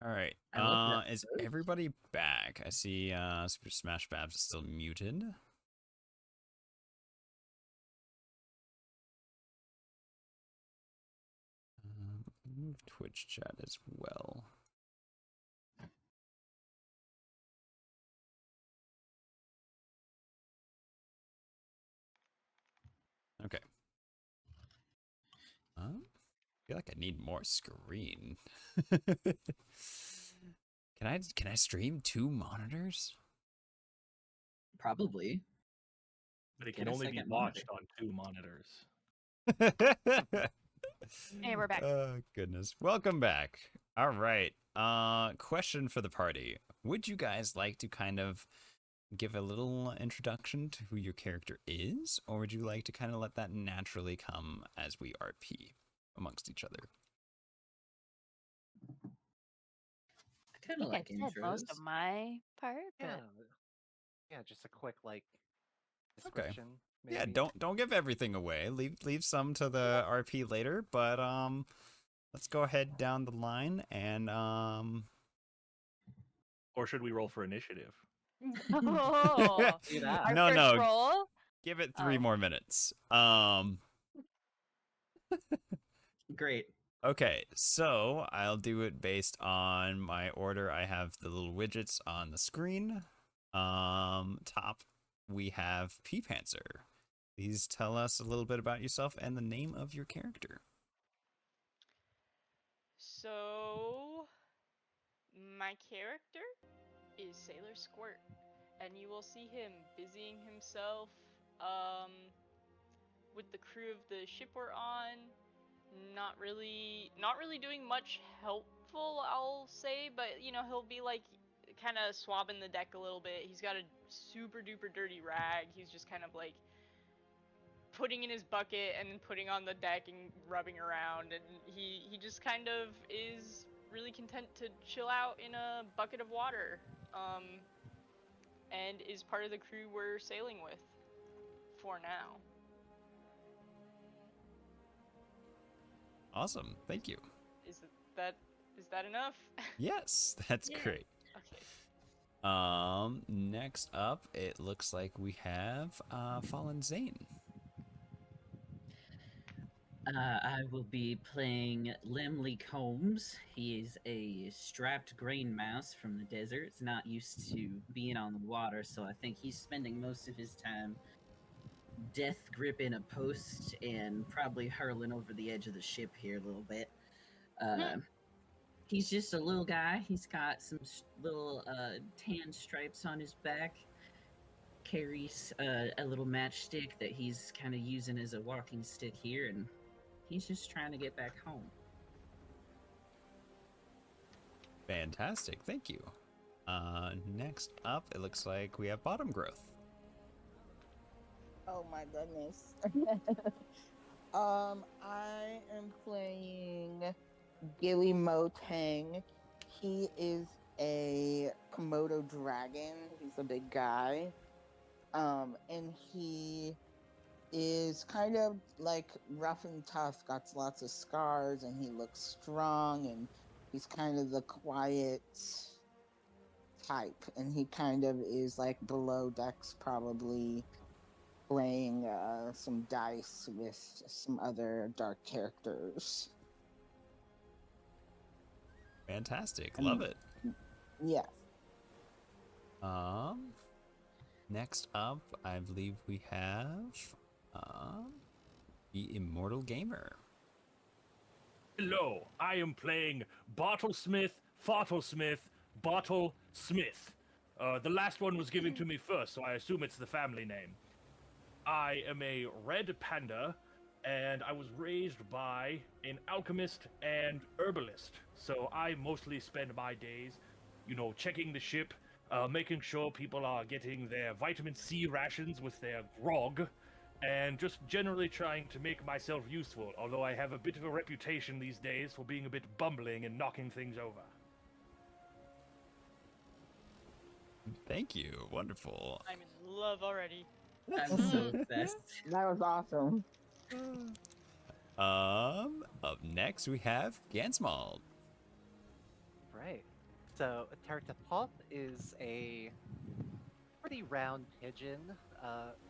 All right. I love that Is pose. everybody back? I see Super Smash Babs is still muted. Move Twitch chat as well. Okay. I feel like I need more screen. Can I stream 2 monitors? Probably. But it Get can a only be second watched monitor. on 2 monitors. Hey, we're back. Oh, goodness. Welcome back. All right. Question for the party. Would you guys like to kind of give a little introduction to who your character is, or would you like to kind of let that naturally come as we RP amongst each other? I kind of like I said most intros. of my part, but Yeah, just a quick like Okay. description. Yeah, maybe. don't give everything away. Leave some to the RP later, but let's go ahead down the line and Or should we roll for initiative? oh, Do that. our No, first no. roll. give it 3 Oh. more minutes. Great. Okay, so I'll do it based on my order. I have the little widgets on the screen. Top, we have P-Pantser. Please tell us a little bit about yourself and the name of your character. So, my character is Sailor Squirt, and you will see him busying himself with the crew of the ship we're on. Not really doing much helpful, I'll say, but you know, he'll be like kind of swabbing the deck a little bit. He's got a super duper dirty rag. He's just kind of like putting in his bucket and then putting on the deck and rubbing around, and he just kind of is really content to chill out in a bucket of water, and is part of the crew we're sailing with for now. Awesome, thank you. Is that enough? Yes, that's Yeah. great. Okay. Next up, it looks like we have Fallen Zane. I will be playing Lemley Combs. He is a strapped grain mouse from the desert. It's not used to being on the water, so I think he's spending most of his time death gripping a post and probably hurling over the edge of the ship here a little bit. He's just a little guy. He's got some little tan stripes on his back. Carries a little matchstick that he's kind of using as a walking stick here, and he's just trying to get back home. Fantastic, thank you. Next up, it looks like we have Bottom Growth. Oh my goodness. I am playing Gilly Motang. He is a Komodo dragon. He's a big guy. And he is kind of like rough and tough, got lots of scars, and he looks strong, and he's kind of the quiet type, and he kind of is like below decks, probably playing some dice with some other dark characters. Fantastic, love it. Yes. Next up, I believe we have the Immortal Gamer. Hello, I am playing Bottlesmith, Fottlesmith, Bottle Smith. The last one was given to me first, so I assume it's the family name. I am a red panda and I was raised by an alchemist and herbalist. So I mostly spend my days, checking the ship, making sure people are getting their vitamin C rations with their grog, and just generally trying to make myself useful, although I have a bit of a reputation these days for being a bit bumbling and knocking things over. Thank you. Wonderful. I'm in love already. I'm so obsessed. That was awesome. Up next we have Gansmald. Right. So Tartapop is a pretty round pigeon.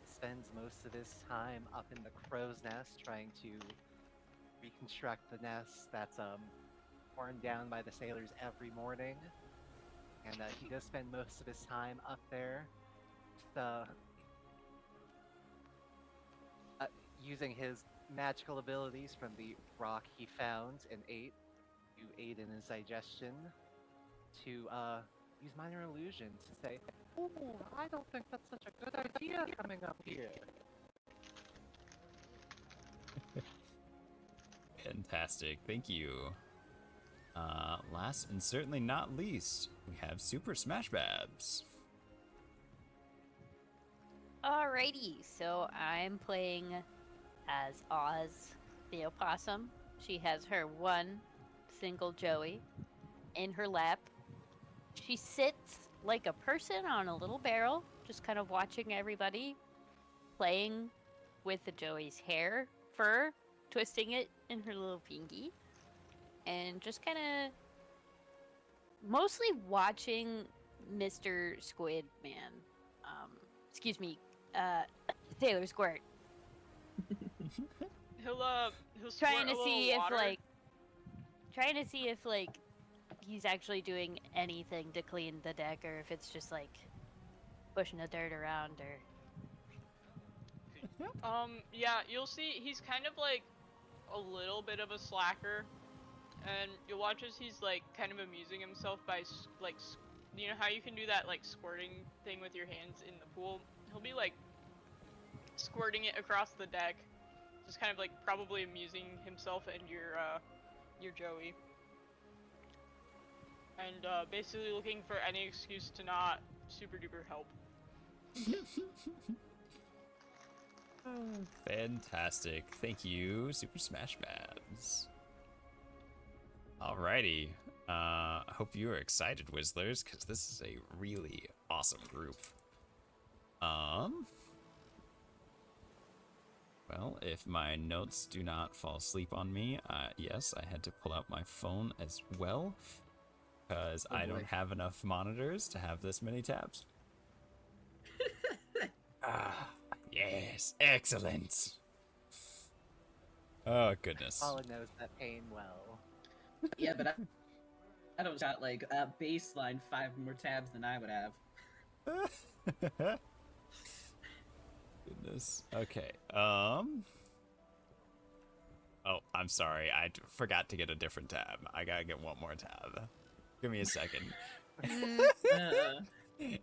Spends most of his time up in the crow's nest trying to reconstruct the nest that's torn down by the sailors every morning. And he does spend most of his time up there. Using his magical abilities from the rock he found and ate to aid in his digestion, to use minor illusions to say, "Oh, I don't think that's such a good idea coming up here." Fantastic. Thank you. Last and certainly not least, we have Super Smash Babs. Alrighty, so I'm playing as Oz the opossum. She has her one single Joey in her lap. She sits like a person on a little barrel, just kind of watching everybody, playing with the Joey's hair, fur, twisting it in her little pinky, and just kind of mostly watching Mr. Squid Man. Sailor Squirt. He'll Trying to squirt a see little water. if he's actually doing anything to clean the deck, or if it's just like pushing the dirt around, or Yeah, you'll see he's kind of like a little bit of a slacker, and you'll watch as he's like kind of amusing himself by like, you know how you can do that like squirting thing with your hands in the pool? He'll be like squirting it across the deck, just kind of like probably amusing himself and your Joey, and basically looking for any excuse to not super duper help. Fantastic. Thank you, Super Smash Babs. Alrighty. I hope you are excited, Wizzlers, because this is a really awesome group. Well, if my notes do not fall asleep on me, yes, I had to pull out my phone as well, because I don't have enough monitors to have this many tabs. Yes, excellent. Oh, goodness. Paula knows that pain well. Yeah, but I don't got like a baseline 5 more tabs than I would have. Goodness. Okay. Oh, I'm sorry. I forgot to get a different tab. I gotta get one more tab. Give me a second.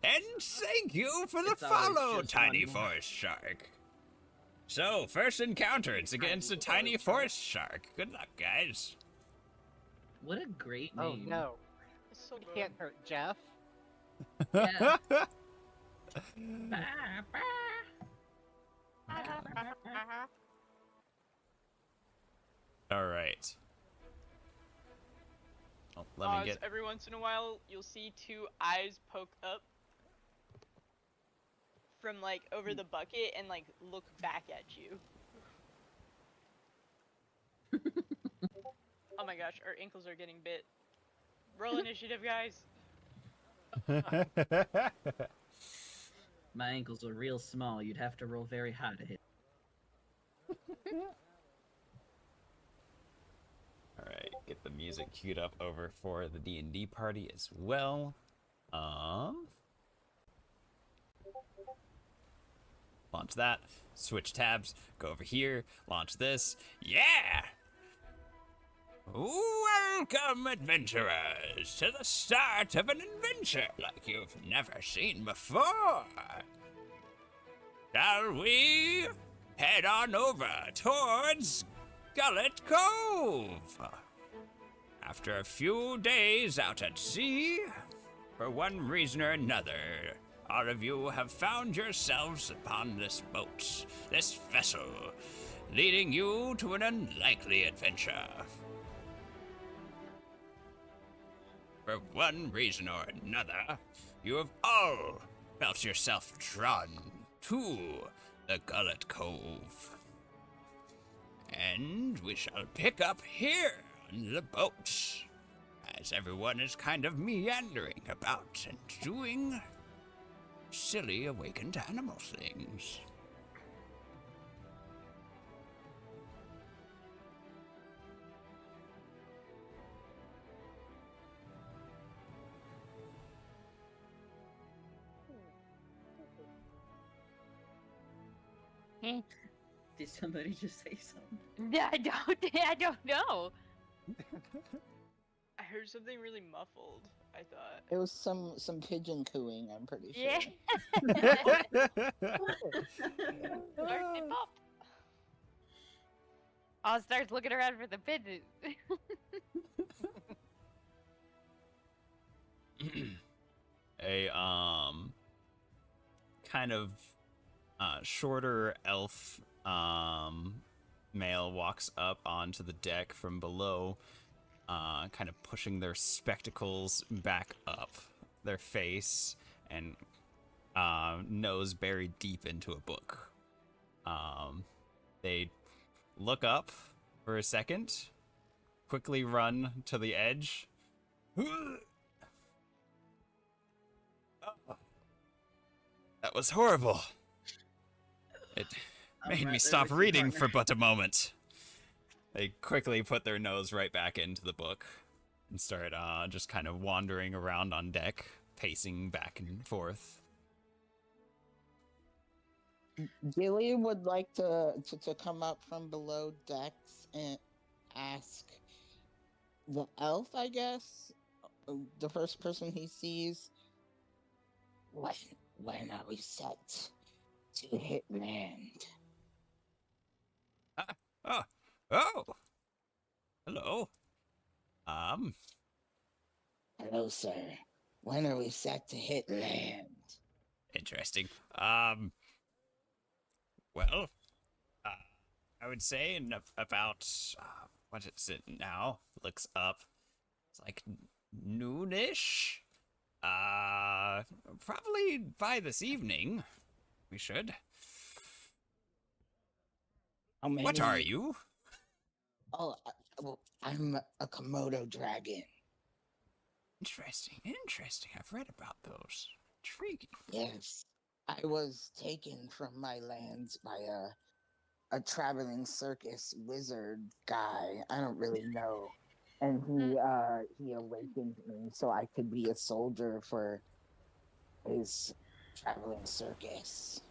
And thank you for the It's always follow, just Tiny one more. Forest Shark. So, first encounter, it's against a Tiny Forest Shark. Good luck, guys. What a great Oh name. no, It's so you good. can't hurt Jeff. Yeah. All right. Oh, let me get. Every once in a while, you'll see 2 eyes poke up from like over the bucket and like look back at you. Oh my gosh, our ankles are getting bit. Roll initiative, guys. My ankles are real small. You'd have to roll very high to hit. All right, get the music queued up over for the D&D party as well. Launch that, switch tabs, go over here, launch this. Yeah! Welcome, adventurers, to the start of an adventure like you've never seen before. Shall we head on over towards Gullet Cove. After a few days out at sea, for one reason or another, all of you have found yourselves upon this boat, this vessel, leading you to an unlikely adventure. For one reason or another, you have all felt yourself drawn to the Gullet Cove. And we shall pick up here on the boat, as everyone is kind of meandering about and doing silly awakened animal things. Did somebody just say something? I don't know. I heard something really muffled, I thought. It was some pigeon cooing, I'm pretty sure. Yeah. I'll start looking around for the pigeon. A kind of shorter elf male walks up onto the deck from below, kind of pushing their spectacles back up their face and nose buried deep into a book. They look up for a second, quickly run to the edge. That was horrible. It made me stop reading for but a moment. They quickly put their nose right back into the book and start just kind of wandering around on deck, pacing back and forth. Gilly would like to come up from below decks and ask the elf, I guess, the first person he sees, when are we set to hit land? Oh! Hello. Hello, sir. When are we set to hit land? Interesting. Well, I would say in about, what is it now? Looks up. It's like noonish. Probably by this evening, we should. What are you? Oh, well, I'm a Komodo dragon. Interesting. I've read about those. Intriguing. Yes. I was taken from my lands by a traveling circus wizard guy. I don't really know. And he awakened me so I could be a soldier for his traveling circus.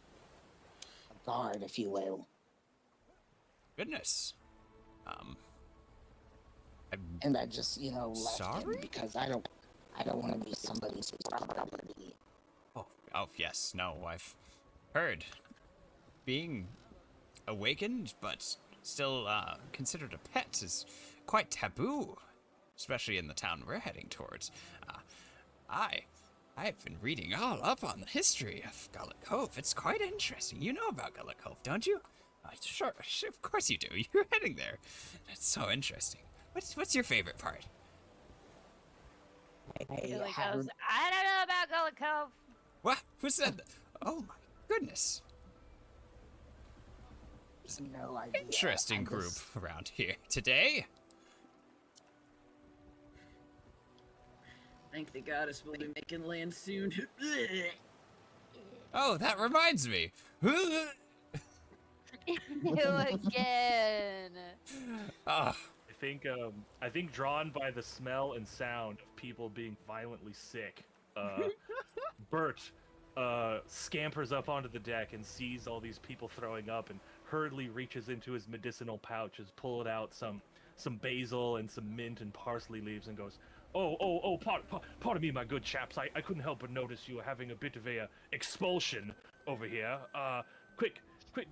A guard, if you will. Goodness. And I just, left sorry? him because I don't want to be somebody's property. Oh, yes. No, I've heard. Being awakened, but still considered a pet is quite taboo, especially in the town we're heading towards. I've been reading all up on the history of Gullet Cove. It's quite interesting. You know about Gullet Cove, don't you? Sure, of course you do. You're heading there. That's so interesting. What's your favorite part? Gilly goes, I don't know about Gullet Cove. What? Who said that? Oh my goodness. No idea. Interesting group around here today. Thank the goddess we'll be making land soon. Oh, that reminds me. You again. Ah, I think drawn by the smell and sound of people being violently sick, Bert scampers up onto the deck and sees all these people throwing up and hurriedly reaches into his medicinal pouches, pulling out some basil and some mint and parsley leaves and goes, pardon me, my good chaps. I couldn't help but notice you were having a bit of a expulsion over here. Quick, quick,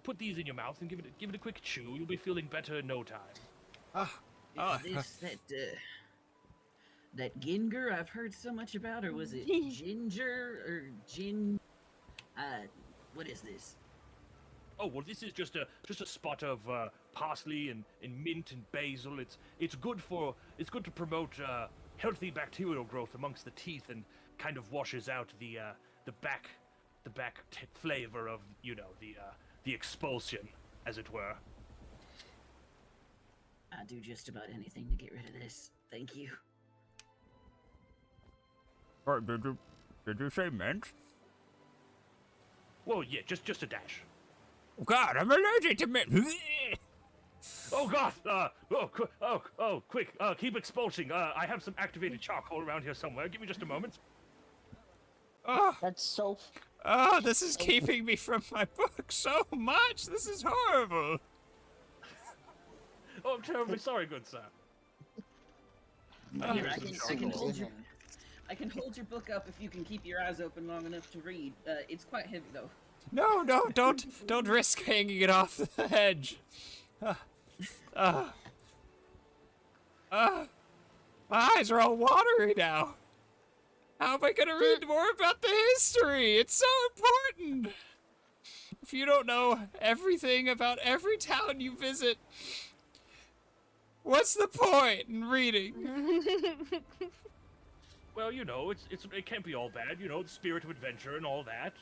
put these in your mouth and give it a quick chew. You'll be feeling better in no time. Is this that Ginger I've heard so much about, or was it Ginger or Gin? What is this? Oh well, this is just a spot of parsley and mint and basil. It's good to promote healthy bacterial growth amongst the teeth and kind of washes out the back flavor of the expulsion, as it were. I do just about anything to get rid of this. Thank you. Did you say mint? Well, yeah, just a dash. God, I'm allergic to mint. Oh God! Quick! Keep expulsing. I have some activated charcoal around here somewhere. Give me just a moment. That's so. Oh, this is keeping me from my book so much. This is horrible. Oh, I'm terribly sorry, good sir. Here, I can hold your book up if you can keep your eyes open long enough to read. It's quite heavy though. No, don't risk hanging it off the edge. My eyes are all watery now. How am I gonna read more about the history? It's so important. If you don't know everything about every town you visit, what's the point in reading? Well, it can't be all bad. The spirit of adventure and all that.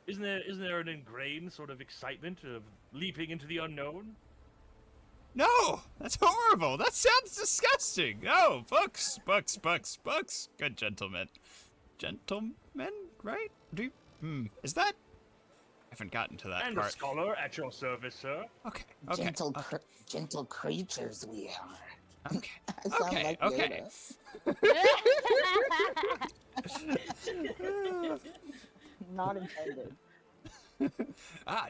Isn't there an ingrained sort of excitement of leaping into the unknown? No, that's horrible. That sounds disgusting. No, books. Good gentlemen. Gentlemen, right? Is that? I haven't gotten to that and part. A scholar at your service, sir. Okay. Gentle creatures we are. Okay. I sound like Yoda. Not intended.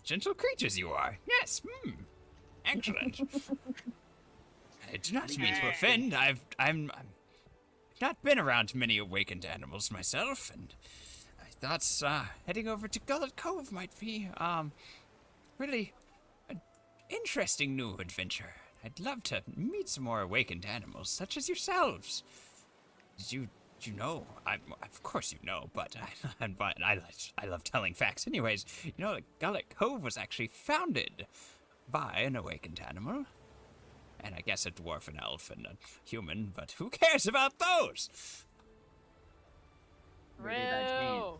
Gentle creatures you are. Yes. Excellent. I do not mean to offend. I've not been around many awakened animals myself, and I thought heading over to Gullet Cove might be really an interesting new adventure. I'd love to meet some more awakened animals, such as yourselves. Did you know? Of course you know, but I love telling facts. Anyways, that Gullet Cove was actually founded by an awakened animal. And I guess a dwarf, an elf, and a human, but who cares about those? Real.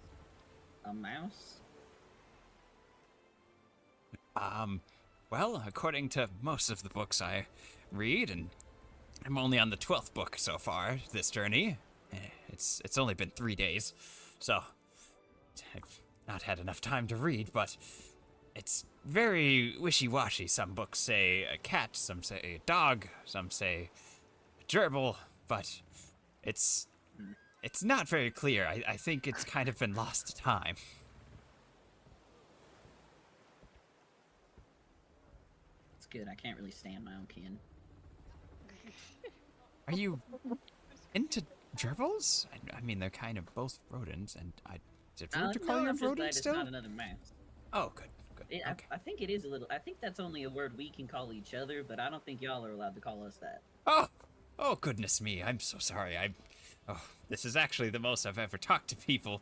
A mouse? Well, according to most of the books I read, and I'm only on the 12th book so far this journey. It's only been 3 days, so I've not had enough time to read, but it's very wishy-washy. Some books say a cat, some say a dog, some say a gerbil, but it's not very clear. I think it's kind of been lost to time. It's good. I can't really stand my own kin. Are you into gerbils? I mean, they're kind of both rodents, and is it rude to call you a rodent still? It's not another mouse. Oh, good. Okay. I think it is a little. I think that's only a word we can call each other, but I don't think y'all are allowed to call us that. Oh, goodness me! I'm so sorry. This is actually the most I've ever talked to people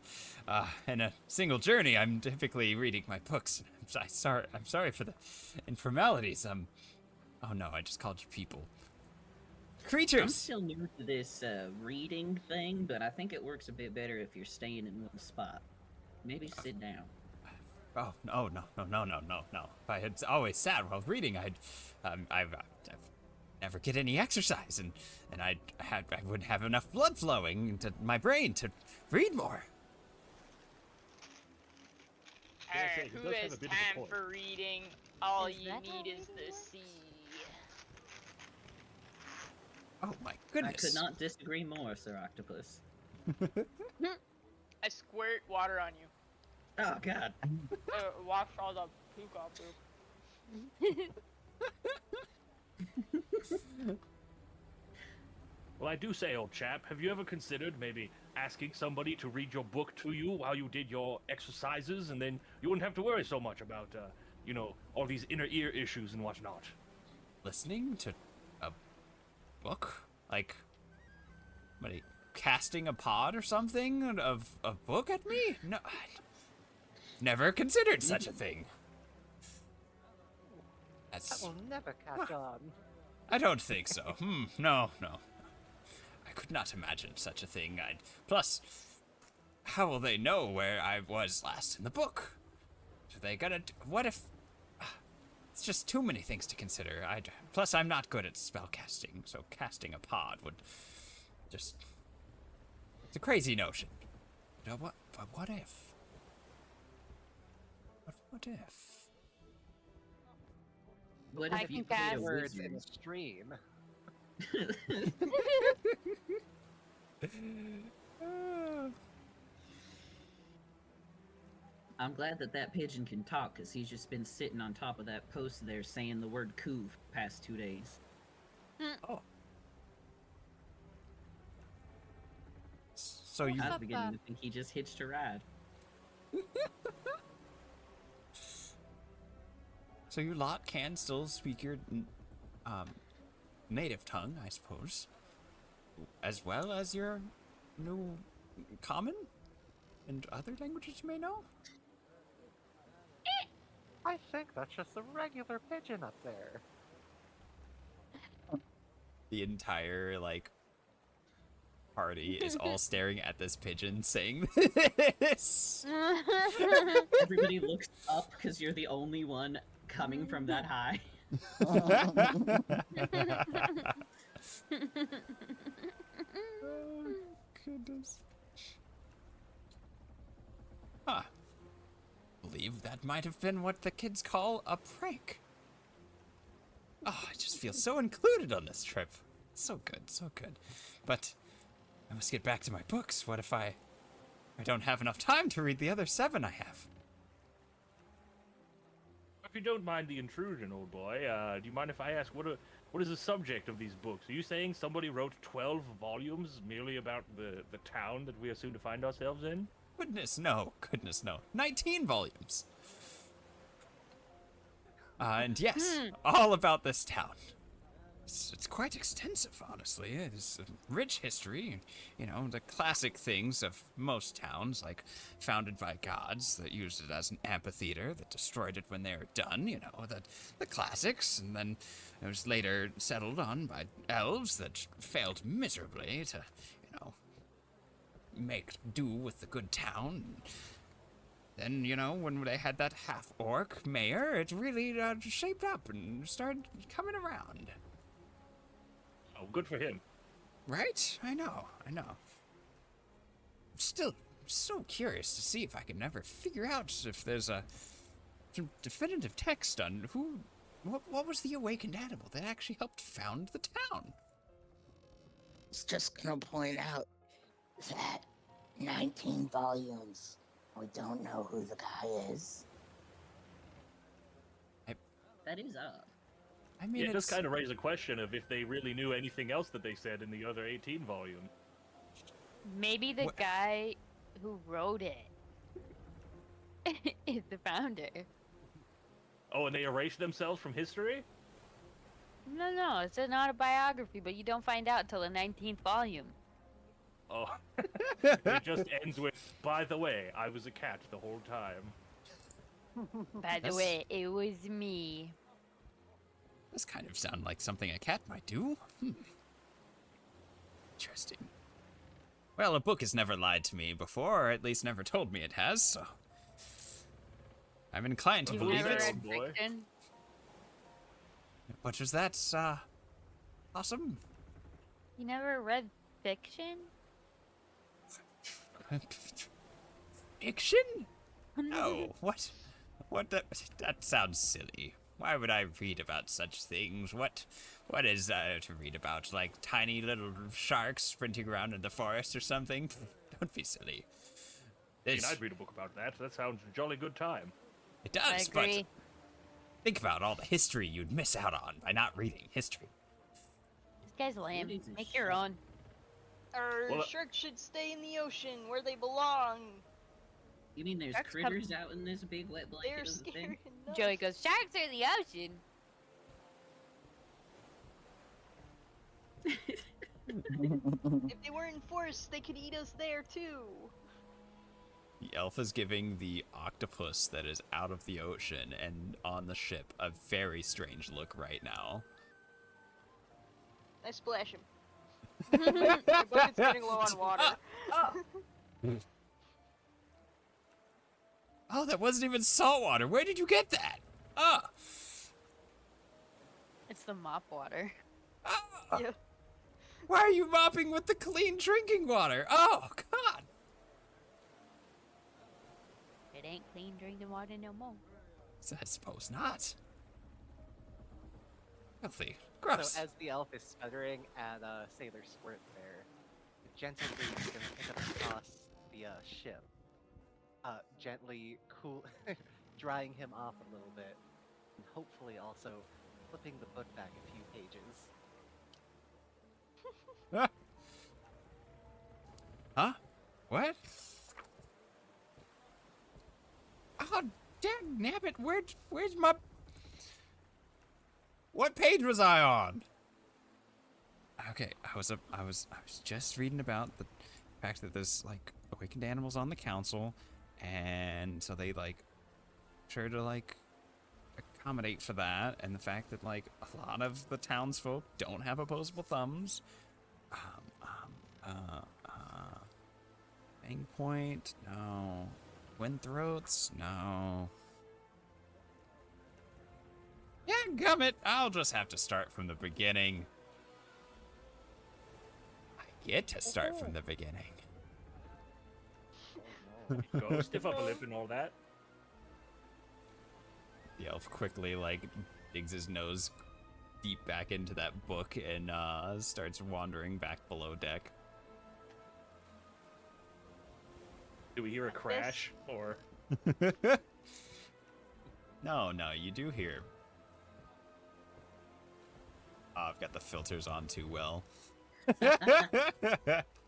in a single journey. I'm typically reading my books. I'm sorry for the informalities. Oh no, I just called you people. Creatures. I'm still new to this reading thing, but I think it works a bit better if you're staying in one spot. Maybe sit down. Oh no! If I had always sat while reading, I'd never get any exercise, and I wouldn't have enough blood flowing into my brain to read more. Alright, who has time for reading? All you need is the sea. Oh my goodness! I could not disagree more, Sir Octopus. I squirt water on you. Oh God! Wash all the poop off you. Well, I do say, old chap, have you ever considered maybe asking somebody to read your book to you while you did your exercises, and then you wouldn't have to worry so much about, all these inner ear issues and whatnot? Listening to a book? Like, what, casting a pod or something of a book at me? No, I never considered such a thing. That will never catch on. I don't think so. No. I could not imagine such a thing. Plus, how will they know where I was last in the book? Are they gonna... What if... It's just too many things to consider. Plus, I'm not good at spellcasting, so casting a pod would just... It's a crazy notion. But what if? What if? What I if you can played a cast Words in a wizard? stream. I'm glad that pigeon can talk, because he's just been sitting on top of that post there saying the word "cove" past 2 days. Oh. So you... I was beginning to think he just hitched a ride. So you lot can still speak your native tongue, I suppose, as well as your new common and other languages you may know? I think that's just a regular pigeon up there. The entire, party is all staring at this pigeon saying this. Everybody looks up because you're the only one coming from that high. Oh, goodness. Huh. Believe that might have been what the kids call a prank. Oh, I just feel so included on this trip. So good, so good. But I must get back to my books. What if I don't have enough time to read the other 7 I have? If you don't mind the intrusion, old boy, do you mind if I ask what is the subject of these books? Are you saying somebody wrote 12 volumes merely about the town that we are soon to find ourselves in? Goodness no. 19 volumes. And yes, all about this town. It's quite extensive, honestly. It's a rich history, the classic things of most towns, like founded by gods that used it as an amphitheater, that destroyed it when they were done, the classics, and then it was later settled on by elves that failed miserably to, make do with the good town. Then, when they had that half-orc mayor, it really shaped up and started coming around. Oh, good for him. Right? I know. Still so curious to see if I can ever figure out if there's some definitive text on what was the awakened animal that actually helped found the town. I was just gonna point out that 19 volumes. We don't know who the guy is. That is up. I mean, it does kind of raise a question of if they really knew anything else that they said in the other 18 volume. Maybe the guy who wrote it is the founder. Oh, and they erased themselves from history? No, it's an autobiography, but you don't find out till the 19th volume. Oh. It just ends with, by the way, I was a cat the whole time. By the way, it was me. This kind of sound like something a cat might do. Interesting. Well, a book has never lied to me before, or at least never told me it has, so I'm inclined to You've believe never it. read boy. fiction? What was that, awesome? You never read fiction? Fiction? No, what that sounds silly. Why would I read about such things? What is to read about? Like tiny little sharks sprinting around in the forest or something? Don't be silly. I mean, I'd read a book about that. That sounds a jolly good time. It does, but think about all the history you'd miss out on by not reading history. This guy's lame. Make your own. Well, sharks should stay in the ocean where they belong. You mean there's Sharks come- critters out in this big wet They're blanket of the scary thing? enough. Joey goes, sharks are in the ocean. If they were enforced, they could eat us there too. The elf is giving the octopus that is out of the ocean and on the ship a very strange look right now. I splash him. My bucket's getting low on water. Oh, that wasn't even salt water. Where did you get that? Oh. It's the mop water. Oh. Yeah. Why are you mopping with the clean drinking water? Oh, God. It ain't clean drinking water no more. I suppose not. Filthy. Gross. So as the elf is sputtering at Sailor Squirt there, the gentle breeze is gonna pick up across the ship, gently drying him off a little bit, and hopefully also flipping the book back a few pages. Huh? What? Oh, dang nabbit, where's my... What page was I on? Okay, I was just reading about the fact that there's like awakened animals on the council, and so they like try to like accommodate for that, and the fact that like a lot of the townsfolk don't have opposable thumbs. Fang Point, no. Windthroats, no. Yeah, gummit, I'll just have to start from the beginning. I get to start from the beginning. Go stiff upper lip and all that. The elf quickly like digs his nose deep back into that book and starts wandering back below deck. Do we hear a crash or? No, you do hear. Oh, I've got the filters on too well.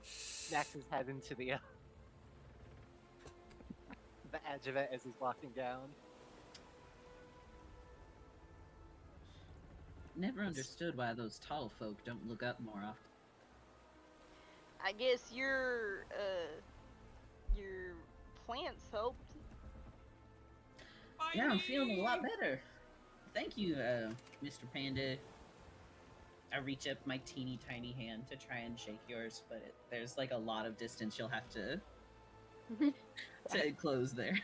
Snacks his head into the edge of it as he's walking down. Never understood why those tall folk don't look up more often. I guess your plants helped. Yeah, I'm feeling a lot better. Thank you, Mr. Panda. I reach up my teeny tiny hand to try and shake yours, but there's like a lot of distance you'll have to close there.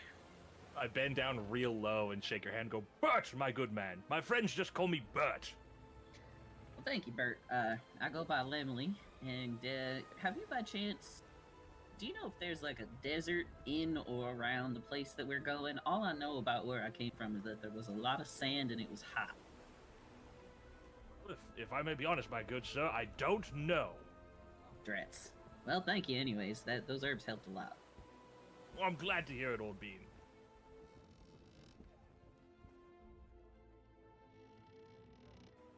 I bend down real low and shake your hand. Go, Bert, my good man. My friends just call me Bert. Well, thank you, Bert. I go by Lemley, and have you by chance? Do you know if there's like a desert in or around the place that we're going? All I know about where I came from is that there was a lot of sand and it was hot. If I may be honest, my good sir, I don't know. Drats. Well, thank you anyways. Those herbs helped a lot. Well, I'm glad to hear it, old bean.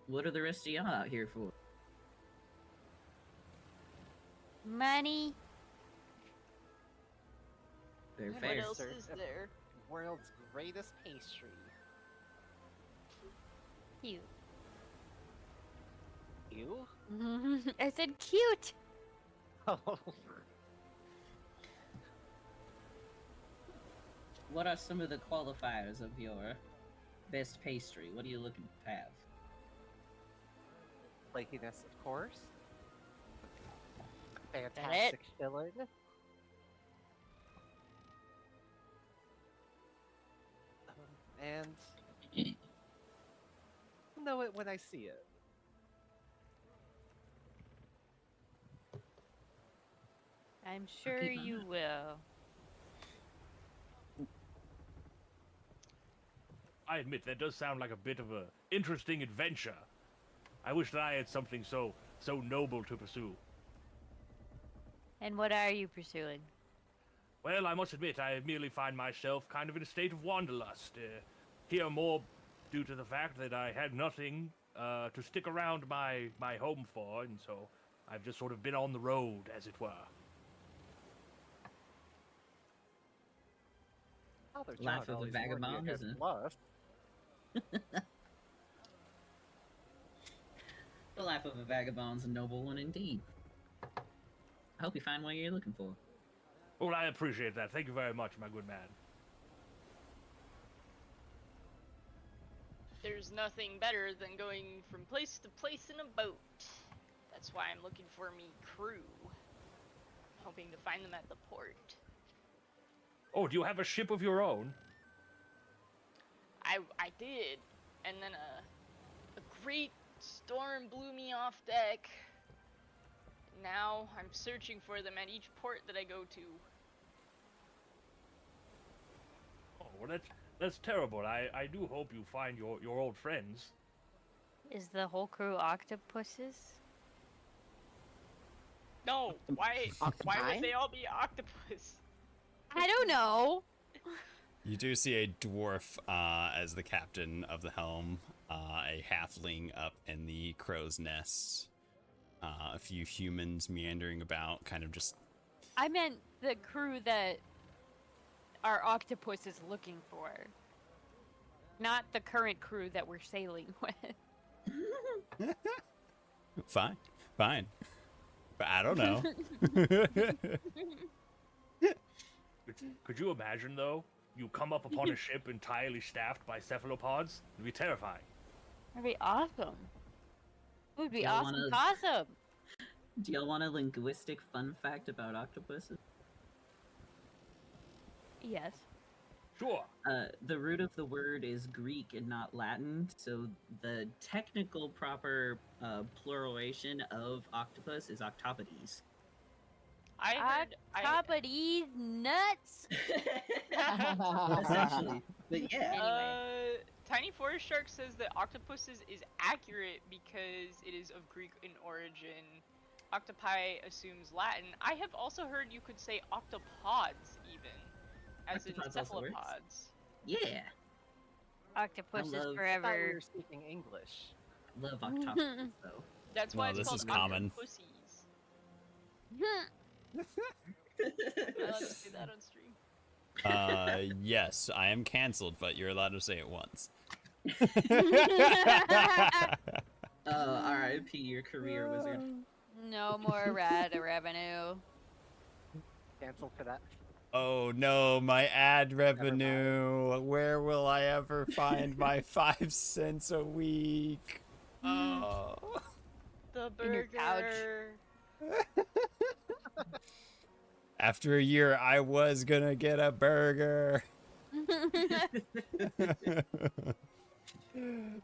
What are the rest of y'all out here for? Money. They're What fair. What else sir. is there? World's greatest pastry. Cute. You? I said cute. Oh. What are some of the qualifiers of your best pastry? What are you looking to have? Flakiness, of course. it? Fantastic filling. And I'll know it when I see it. I'm sure keep on you that. will. I admit that does sound like a bit of a interesting adventure. I wish that I had something so noble to pursue. And what are you pursuing? Well, I must admit, I merely find myself kind of in a state of wanderlust. Here more due to the fact that I had nothing to stick around my home for, and so I've just sort of been on the road, as it were. Father Life John of a always warned you vagabond, against isn't it? lust. The life of a vagabond's a noble one indeed. I hope you find what you're looking for. Well, I appreciate that. Thank you very much, my good man. There's nothing better than going from place to place in a boat. That's why I'm looking for me crew. Hoping to find them at the port. Oh, do you have a ship of your own? I did, and then a great storm blew me off deck. Now I'm searching for them at each port that I go to. Oh, well, that's terrible. I do hope you find your old friends. Is the whole crew octopuses? No, why Octopi? would they all be octopus? I don't know. You do see a dwarf as the captain of the helm, a halfling up in the crow's nest, a few humans meandering about, kind of just... I meant the crew that our octopus is looking for. Not the current crew that we're sailing with. Fine. But I don't know. Could you imagine, though? You come up upon a ship entirely staffed by cephalopods? It'd be terrifying. That'd be awesome. It would be Y'all awesome. wanna- Awesome. Do y'all want a linguistic fun fact about octopuses? Yes. Sure. The root of the word is Greek and not Latin, so the technical proper pluralation of octopus is octopodes. I heard. Octopodes nuts. Essentially. But yeah. Anyway. Tiny Forest Shark says that octopuses is accurate because it is of Greek in origin. Octopi assumes Latin. I have also heard you could say octopods even, as in Octopods also works. cephalopods. Yeah. Octopus I is love- I thought we forever. were speaking English. Love octopuses though. That's why Well, it's this called is common. octopussies. Am I allowed to say that on stream? Yes, I am canceled, but you're allowed to say it once. R.I.P. your career, wizard. No more revenue. Cancel for that. Oh no, my ad revenue. Where will I ever find my 5 cents a week? Oh. The In your couch. burger. After a year, I was gonna get a burger.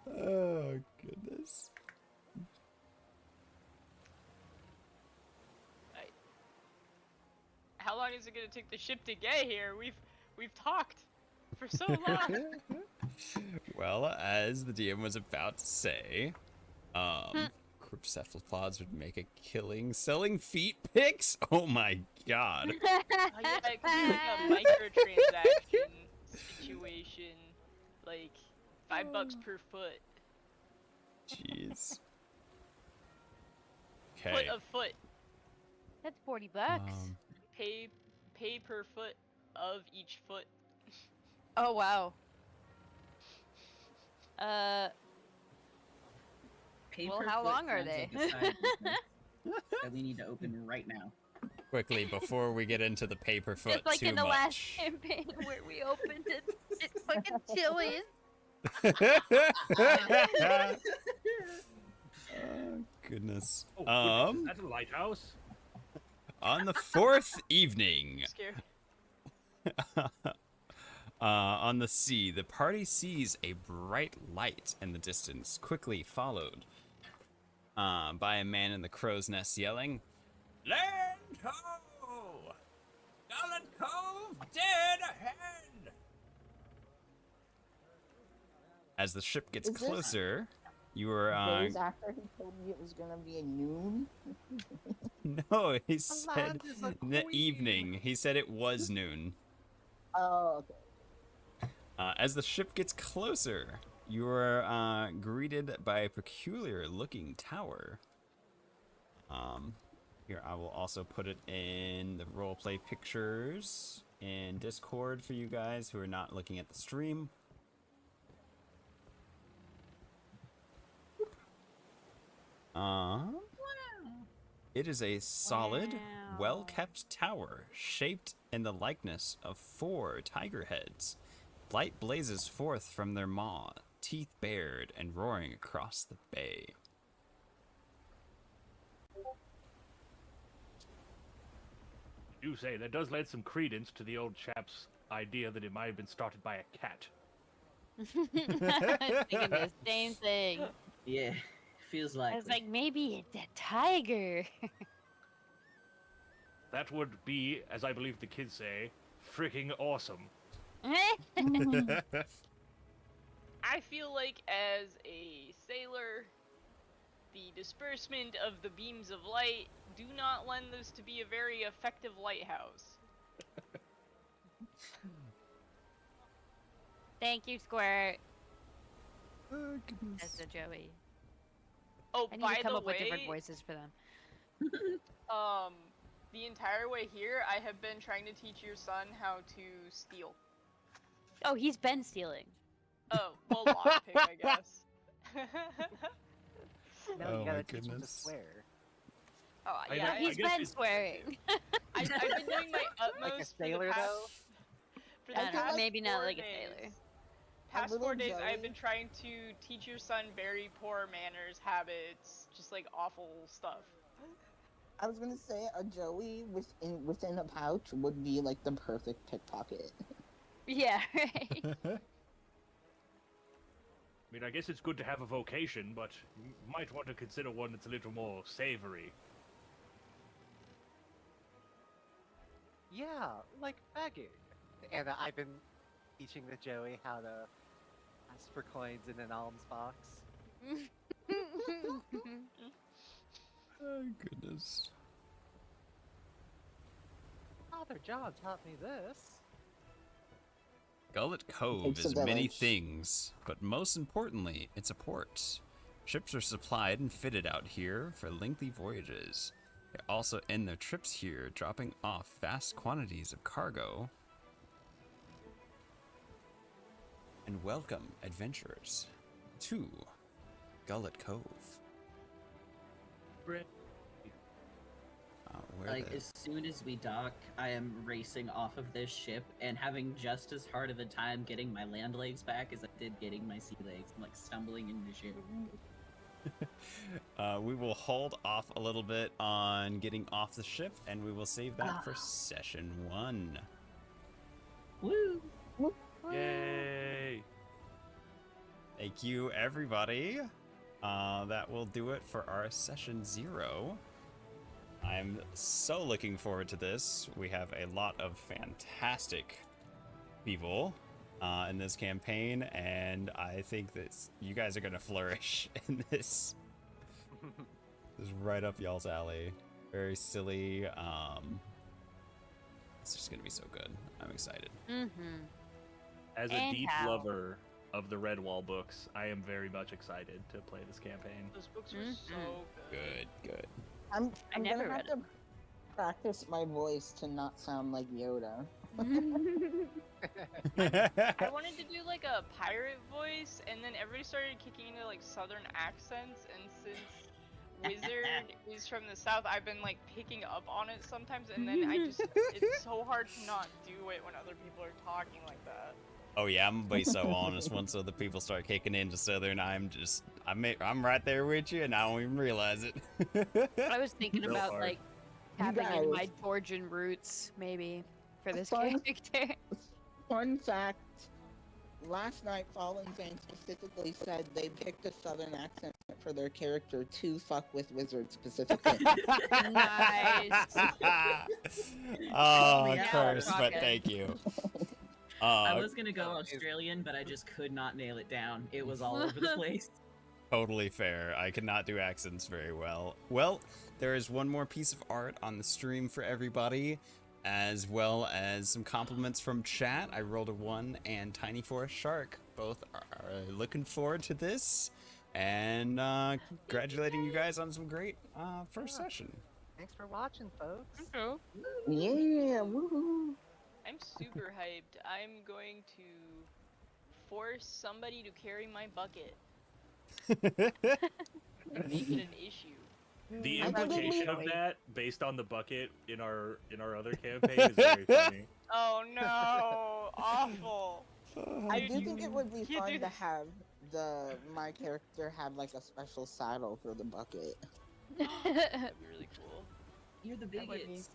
Oh, goodness. How long is it gonna take the ship to get here? We've talked for so long. Well, as the DM was about to say, cryptocephalopods would make a killing selling feet pics? Oh my god. Yeah, it could be like a microtransaction situation, like $5 per foot. Jeez. Foot Okay. of foot. That's $40. Pay per foot of each foot. Oh wow. Pay Well, per how foot long are sounds they? like a side business that we need to open right now. Quickly, before we get into the paper foot Just like too in the last much. campaign where we opened it. It's fucking Chili's. Oh, goodness. Oh, goodness, is that a lighthouse? On the 4th evening, Scary. on the sea, the party sees a bright light in the distance, quickly followed by a man in the crow's nest yelling, Land ho! Gullet Cove dead ahead! as the ship gets Is this- closer, you are, Days after he told me it was gonna be a noon. no, he said land is a in the queen. evening. He said it was noon. Oh, okay. As the ship gets closer, you are greeted by a peculiar looking tower. Here, I will also put it in the roleplay pictures in Discord for you guys who are not looking at the stream. It is a solid, well-kept tower shaped in the likeness of 4 tiger heads. Light blazes forth from their maw, teeth bared and roaring across the bay. You say that does lend some credence to the old chap's idea that it might have been started by a cat. I was thinking the same thing. Yeah, feels like. I was like, maybe it's a tiger. That would be, as I believe the kids say, freaking awesome. I feel like as a sailor, the disbursement of the beams of light do not lend this to be a very effective lighthouse. Thank you, Squirt. Oh, goodness. That's a Joey. Oh, I need by to come the up way, with different voices for them. The entire way here, I have been trying to teach your son how to steal. Oh, he's been stealing. Oh, well, lockpick, I guess. No, Oh you gotta my teach him to goodness. swear. Oh, I yeah, know, He's guess been it's- swearing. I've been doing my utmost Like a for the sailor, past, though? for I the don't know, past maybe not 4 like a days. sailor. Past little 4 days, I've Joey. been trying to teach your son very poor manners, habits, just like awful stuff. I was gonna say a Joey within a pouch would be like the perfect pickpocket. Yeah, right. I mean, I guess it's good to have a vocation, but you might want to consider one that's a little more savory. Yeah, like begging. And I've been teaching the Joey how to ask for coins in an alms box. Oh, goodness. Father John taught me this. Gullet Cove Takes a is many village. things, but most importantly, it's a port. Ships are supplied and fitted out here for lengthy voyages. They also end their trips here, dropping off vast quantities of cargo. And welcome, adventurers, to Gullet Cove. Where Like, the- as soon as we dock, I am racing off of this ship and having just as hard of a time getting my land legs back as I did getting my sea legs. I'm like stumbling in the ship. We will hold off a little bit on getting off the ship, and we will save that for session 1. Woo! Yay! Thank you, everybody. That will do it for our session 0. I'm so looking forward to this. We have a lot of fantastic people in this campaign, and I think that you guys are going to flourish in this. This is right up y'all's alley. Very silly. It's just going to be so good. I'm excited. Mm-hmm. As a And deep how? lover of the Redwall books, I am very much excited to play this campaign. Those books are so good. Good. I'm never gonna read have to practice my voice to not sound like Yoda. I wanted to do like a pirate voice, and then everybody started kicking into like southern accents, and since Wizard is from the south, I've been like picking up on it sometimes, and then it's so hard to not do it when other people are talking like that. Oh yeah, I'm gonna be so honest. Once other people start kicking into Southern, I'm right there with you, and I don't even realize it. I was thinking Real about hard. like tapping in my guys- Georgian roots, maybe, for this Fun. character. Fun fact: last night, Fallen Fans specifically said they picked a southern accent for their character to fuck with Wizard specifically. Nice. Oh, Yeah, of course, but rocket. thank you. I was gonna go is- Australian, but I just could not nail it down. It was all over the place. Totally fair. I cannot do accents very well. Well, there is one more piece of art on the stream for everybody, as well as some compliments from chat. I rolled a 1 and Tiny Forest Shark. Both are looking forward to this. and congratulating you guys on some great first session. Thanks for watching, folks. Yeah, woohoo. I'm super hyped. I'm going to force somebody to carry my bucket. Make it an issue. The I think implication of we- that, based on the bucket in our other campaign, is very funny. Oh no, awful. I Dude, do think it would be you fun do to this. have my character have like a special saddle for the bucket. That'd be really cool. You're the That would be- biggest.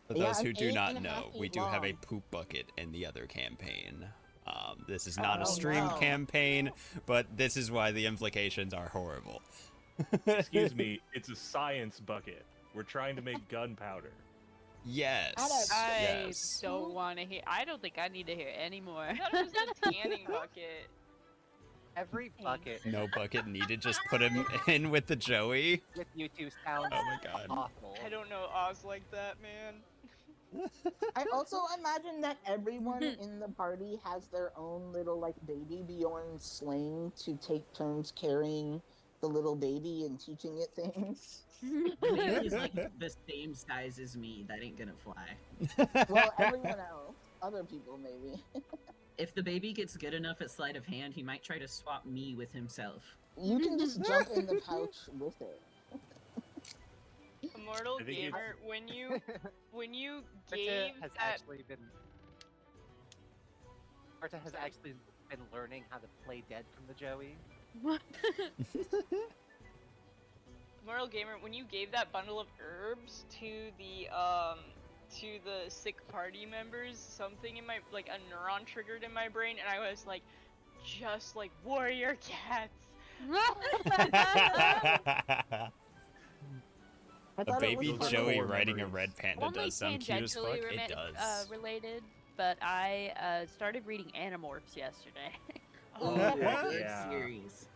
For Yeah, those who I'm do 8 not and a know, half we feet do have a long. poop bucket in the other campaign. This is not a Oh, streamed no. campaign, but this is why the implications are horrible. Excuse me, it's a science bucket. We're trying to make gunpowder. Yes. I Yes. don't want to hear. I don't think I need to hear anymore. I thought it was the tanning bucket. Every bucket No bucket needed. Just put him in with the Joey. with you two sounds Oh my god. awful. I don't know Oz like that, man. I also imagine that everyone in the party has their own little like baby Bjorn sling to take turns carrying the little baby and teaching it things. The baby is like the same size as me. That ain't gonna fly. Well, everyone else, other people maybe. If the baby gets good enough at sleight of hand, he might try to swap me with himself. You can just jump in the pouch with it. Immortal I think it's- Gamer, when you Marta gave has that actually been. Marta has actually been learning how to play dead from the Joey. Immortal Gamer, when you gave that bundle of herbs to the sick party members, something in my like a neuron triggered in my brain, and I was like, just like warrior cats. I A thought it was baby fun. Joey War riding a memories. red panda Only does sound cute as fuck. tangentially It does. related, but I started reading Animorphs yesterday. Oh, Yeah. good Yeah. series.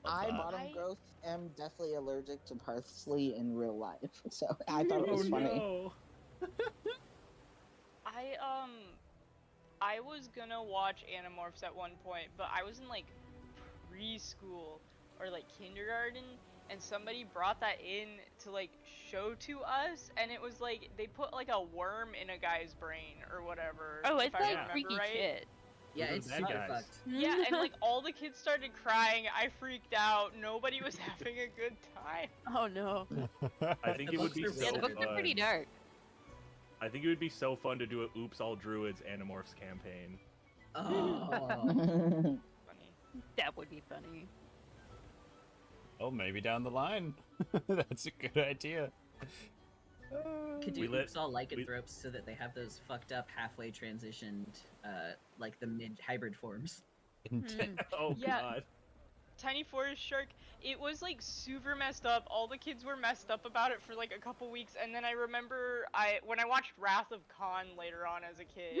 I, Love bottom I- growth, am deathly allergic to parsley in real life, so I thought it was funny. no. I was gonna watch Animorphs at one point, but I was in like preschool or like kindergarten, and somebody brought that in to like show to us, and it was like they put like a worm in a guy's brain or whatever. Oh, if it's I like remember freaky right. shit. Yeah, Those are it's bad super guys. fucked. Yeah, and like all the kids started crying. I freaked out. Nobody was having a good time. Oh no. I think it would be books are so Yeah, the books are pretty fun. dark. I think it would be so fun to do a Oops All Druids Animorphs campaign. Oh. Funny. That would be funny. Oh, maybe down the line. That's a good idea. Could do We let- oops all lycanthropes so that they have those fucked up halfway transitioned, like the mid hybrid forms. Oh Yeah. god. Tiny Forest Shark, it was like super messed up. All the kids were messed up about it for like a couple weeks, and then I remember when I watched Wrath of Khan later on as a kid,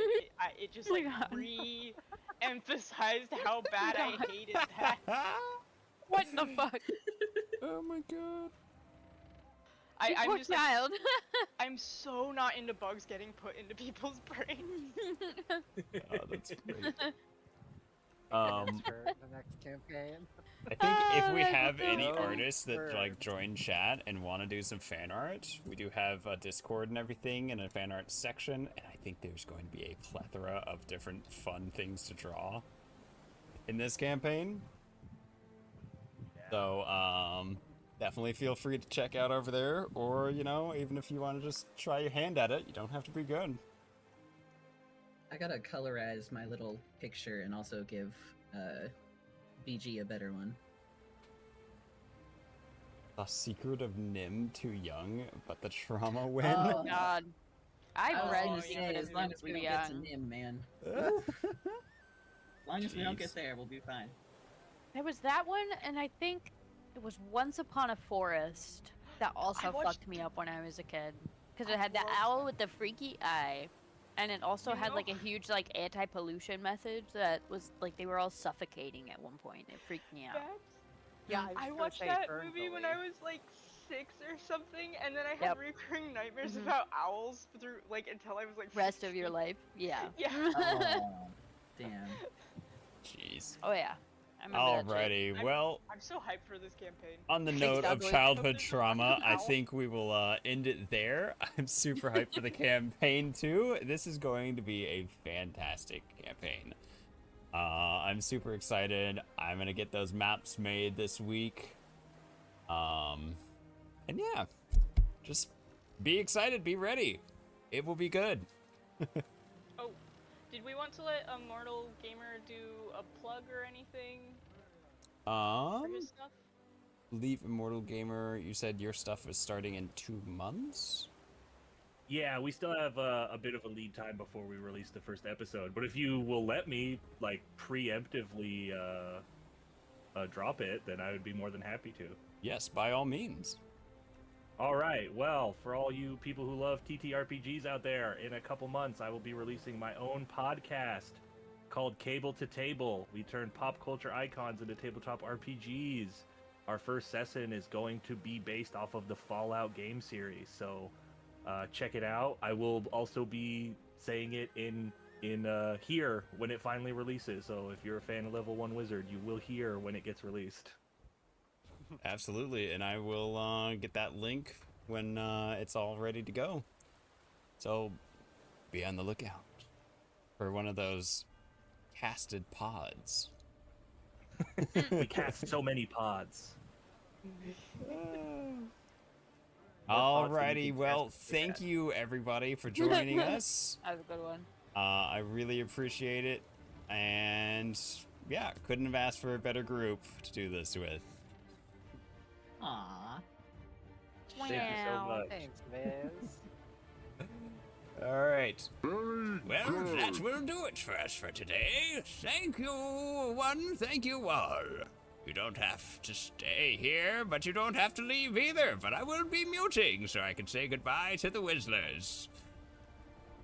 it just Oh my like God. re-emphasized how bad I God. hated that. What the fuck? Oh my god. I'm Poor just like, child. I'm so not into bugs getting put into people's brains. Oh, that's great. That's for the next campaign. I think if we that's have so any funny. artists that like Bird. join chat and want to do some fan art, we do have a Discord and everything and a fan art section, and I think there's going to be a plethora of different fun things to draw in this campaign. So, definitely feel free to check out over there, or even if you want to just try your hand at it, you don't have to be good. I gotta colorize my little picture and also give BG a better one. The secret of Nim too young, but the trauma win. Oh. God. I I've was read gonna this say, as long as we don't get to Nim, man. As long as we don't get Jeez. there, we'll be fine. There was that one, and I think it was Once Upon a Forest that also watched- fucked me up when I was a kid. Because it I had the love owl with the freaky eye, and it also You had know- like a huge like anti-pollution message that was like they were all suffocating at one point. It freaked me out. Yeah, I was watched gonna say that Fern movie when Gully. I was like 6 or something, and then I had Yep. recurring nightmares Mhm. about owls through like until I was like Rest of 16. your life, yeah. Yeah. Oh, damn. Jeez. Oh yeah. I remember that shit. Alrighty, well, I'm so hyped for this campaign. on the Thanks, note of Cowboy. childhood trauma, I Ow. think we will end it there. I'm super hyped for the campaign too. This is going to be a fantastic campaign. I'm super excited. I'm gonna get those maps made this week. And yeah, just be excited, be ready. It will be good. Oh, did we want to let a mortal gamer do a plug or anything for his stuff? Leave Immortal Gamer, you said your stuff is starting in 2 months? Yeah, we still have a bit of a lead time before we release the first episode, but if you will let me, like, preemptively drop it, then I would be more than happy to. Yes, by all means. Alright, well, for all you people who love TTRPGs out there, in a couple months I will be releasing my own podcast called Cable to Table. We turn pop culture icons into tabletop RPGs. Our first session is going to be based off of the Fallout game series, so check it out. I will also be saying it in here when it finally releases, so if you're a fan of ALvl1Wizard, you will hear when it gets released. Absolutely, and I will get that link when it's all ready to go. So be on the lookout for one of those casted pods. We cast so many pods. Alrighty, well, thank you everybody for joining us. That was a good one. I really appreciate it, and yeah, couldn't have asked for a better group to do this with. Aww. Thank you so much. Thanks, Viz. Alright. Well, that will do it for us for today. Thank you, one, thank you all. You don't have to stay here, but you don't have to leave either, but I will be muting so I can say goodbye to the Wizlers.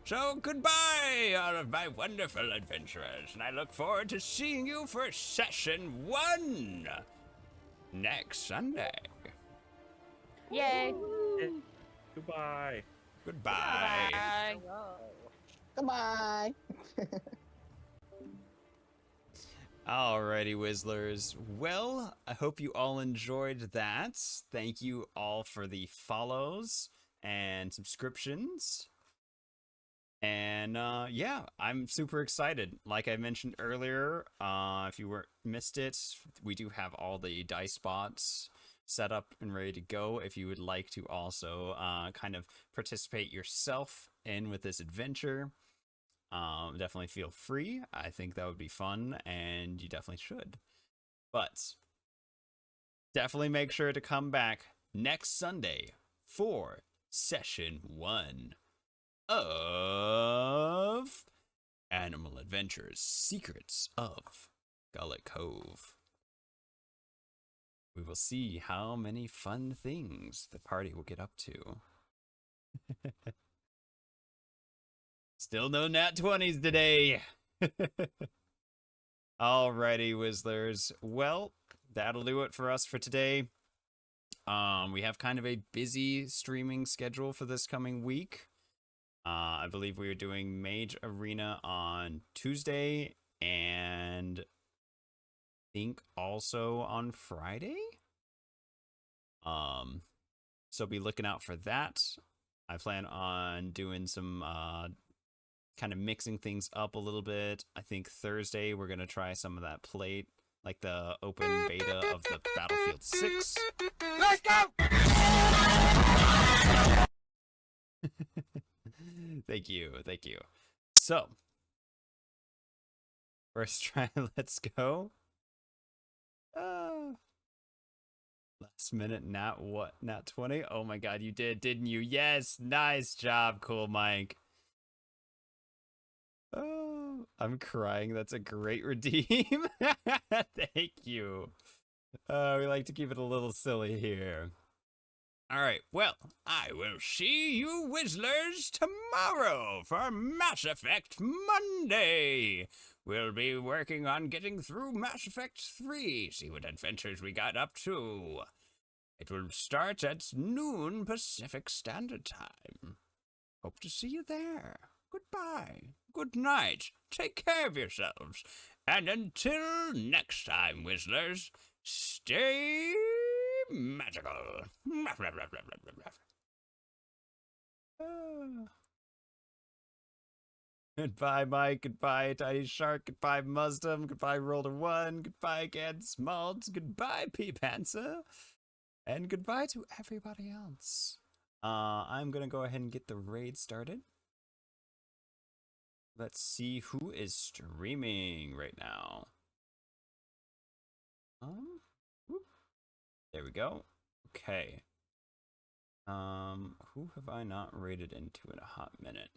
So goodbye, all of my wonderful adventurers, and I look forward to seeing you for session 1 next Sunday. Yay. Goodbye. Goodbye. Bye. Goodbye. Alrighty, Wizlers. Well, I hope you all enjoyed that. Thank you all for the follows and subscriptions. And yeah, I'm super excited. Like I mentioned earlier, if you missed it, we do have all the dice bots set up and ready to go. If you would like to also kind of participate yourself in with this adventure, definitely feel free. I think that would be fun, and you definitely should. But definitely make sure to come back next Sunday for session 1 of Animal Adventures: Secrets of Gullet Cove. We will see how many fun things the party will get up to. Still no nat 20s today. Alrighty, Wizlers. Well, that'll do it for us for today. We have kind of a busy streaming schedule for this coming week. I believe we are doing Mage Arena on Tuesday, and I think also on Friday. So be looking out for that. I plan on doing some kind of mixing things up a little bit. I think Thursday we're gonna try some of that plate, like the open beta of the Battlefield 6. Let's go! Thank you. So, first try, let's go. Last minute, not 20? Oh my god, you did, didn't you? Yes, nice job, Cool Mike. Oh, I'm crying. That's a great redeem. Thank you. We like to keep it a little silly here. Alright, well, I will see you Wizlers tomorrow for Mass Effect Monday. We'll be working on getting through Mass Effect 3, see what adventures we got up to. It will start at noon Pacific Standard Time. Hope to see you there. Goodbye. Good night. Take care of yourselves. And until next time, Wizarders, stay magical. Goodbye, Mike. Goodbye, Tiny Shark. Goodbye, Musdom. Goodbye, Roller1. Goodbye, again, Smalt. Goodbye, Peepanther. And goodbye to everybody else. I'm gonna go ahead and get the raid started. Let's see who is streaming right now. Whoop. There we go. Okay. Who have I not raided into in a hot minute?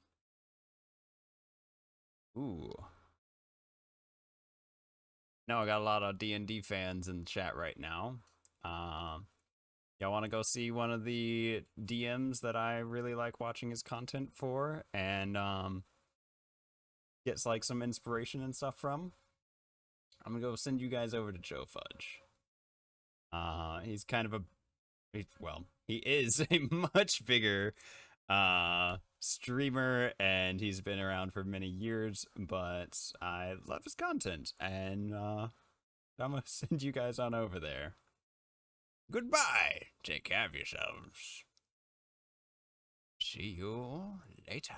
Ooh. No, I got a lot of D&D fans in the chat right now. Y'all want to go see one of the DMs that I really like watching his content for, and gets like some inspiration and stuff from? I'm gonna go send you guys over to Joe Fudge. He's kind of he is a much bigger streamer, and he's been around for many years, but I love his content, and I'm gonna send you guys on over there. Goodbye. Take care of yourselves. See you later.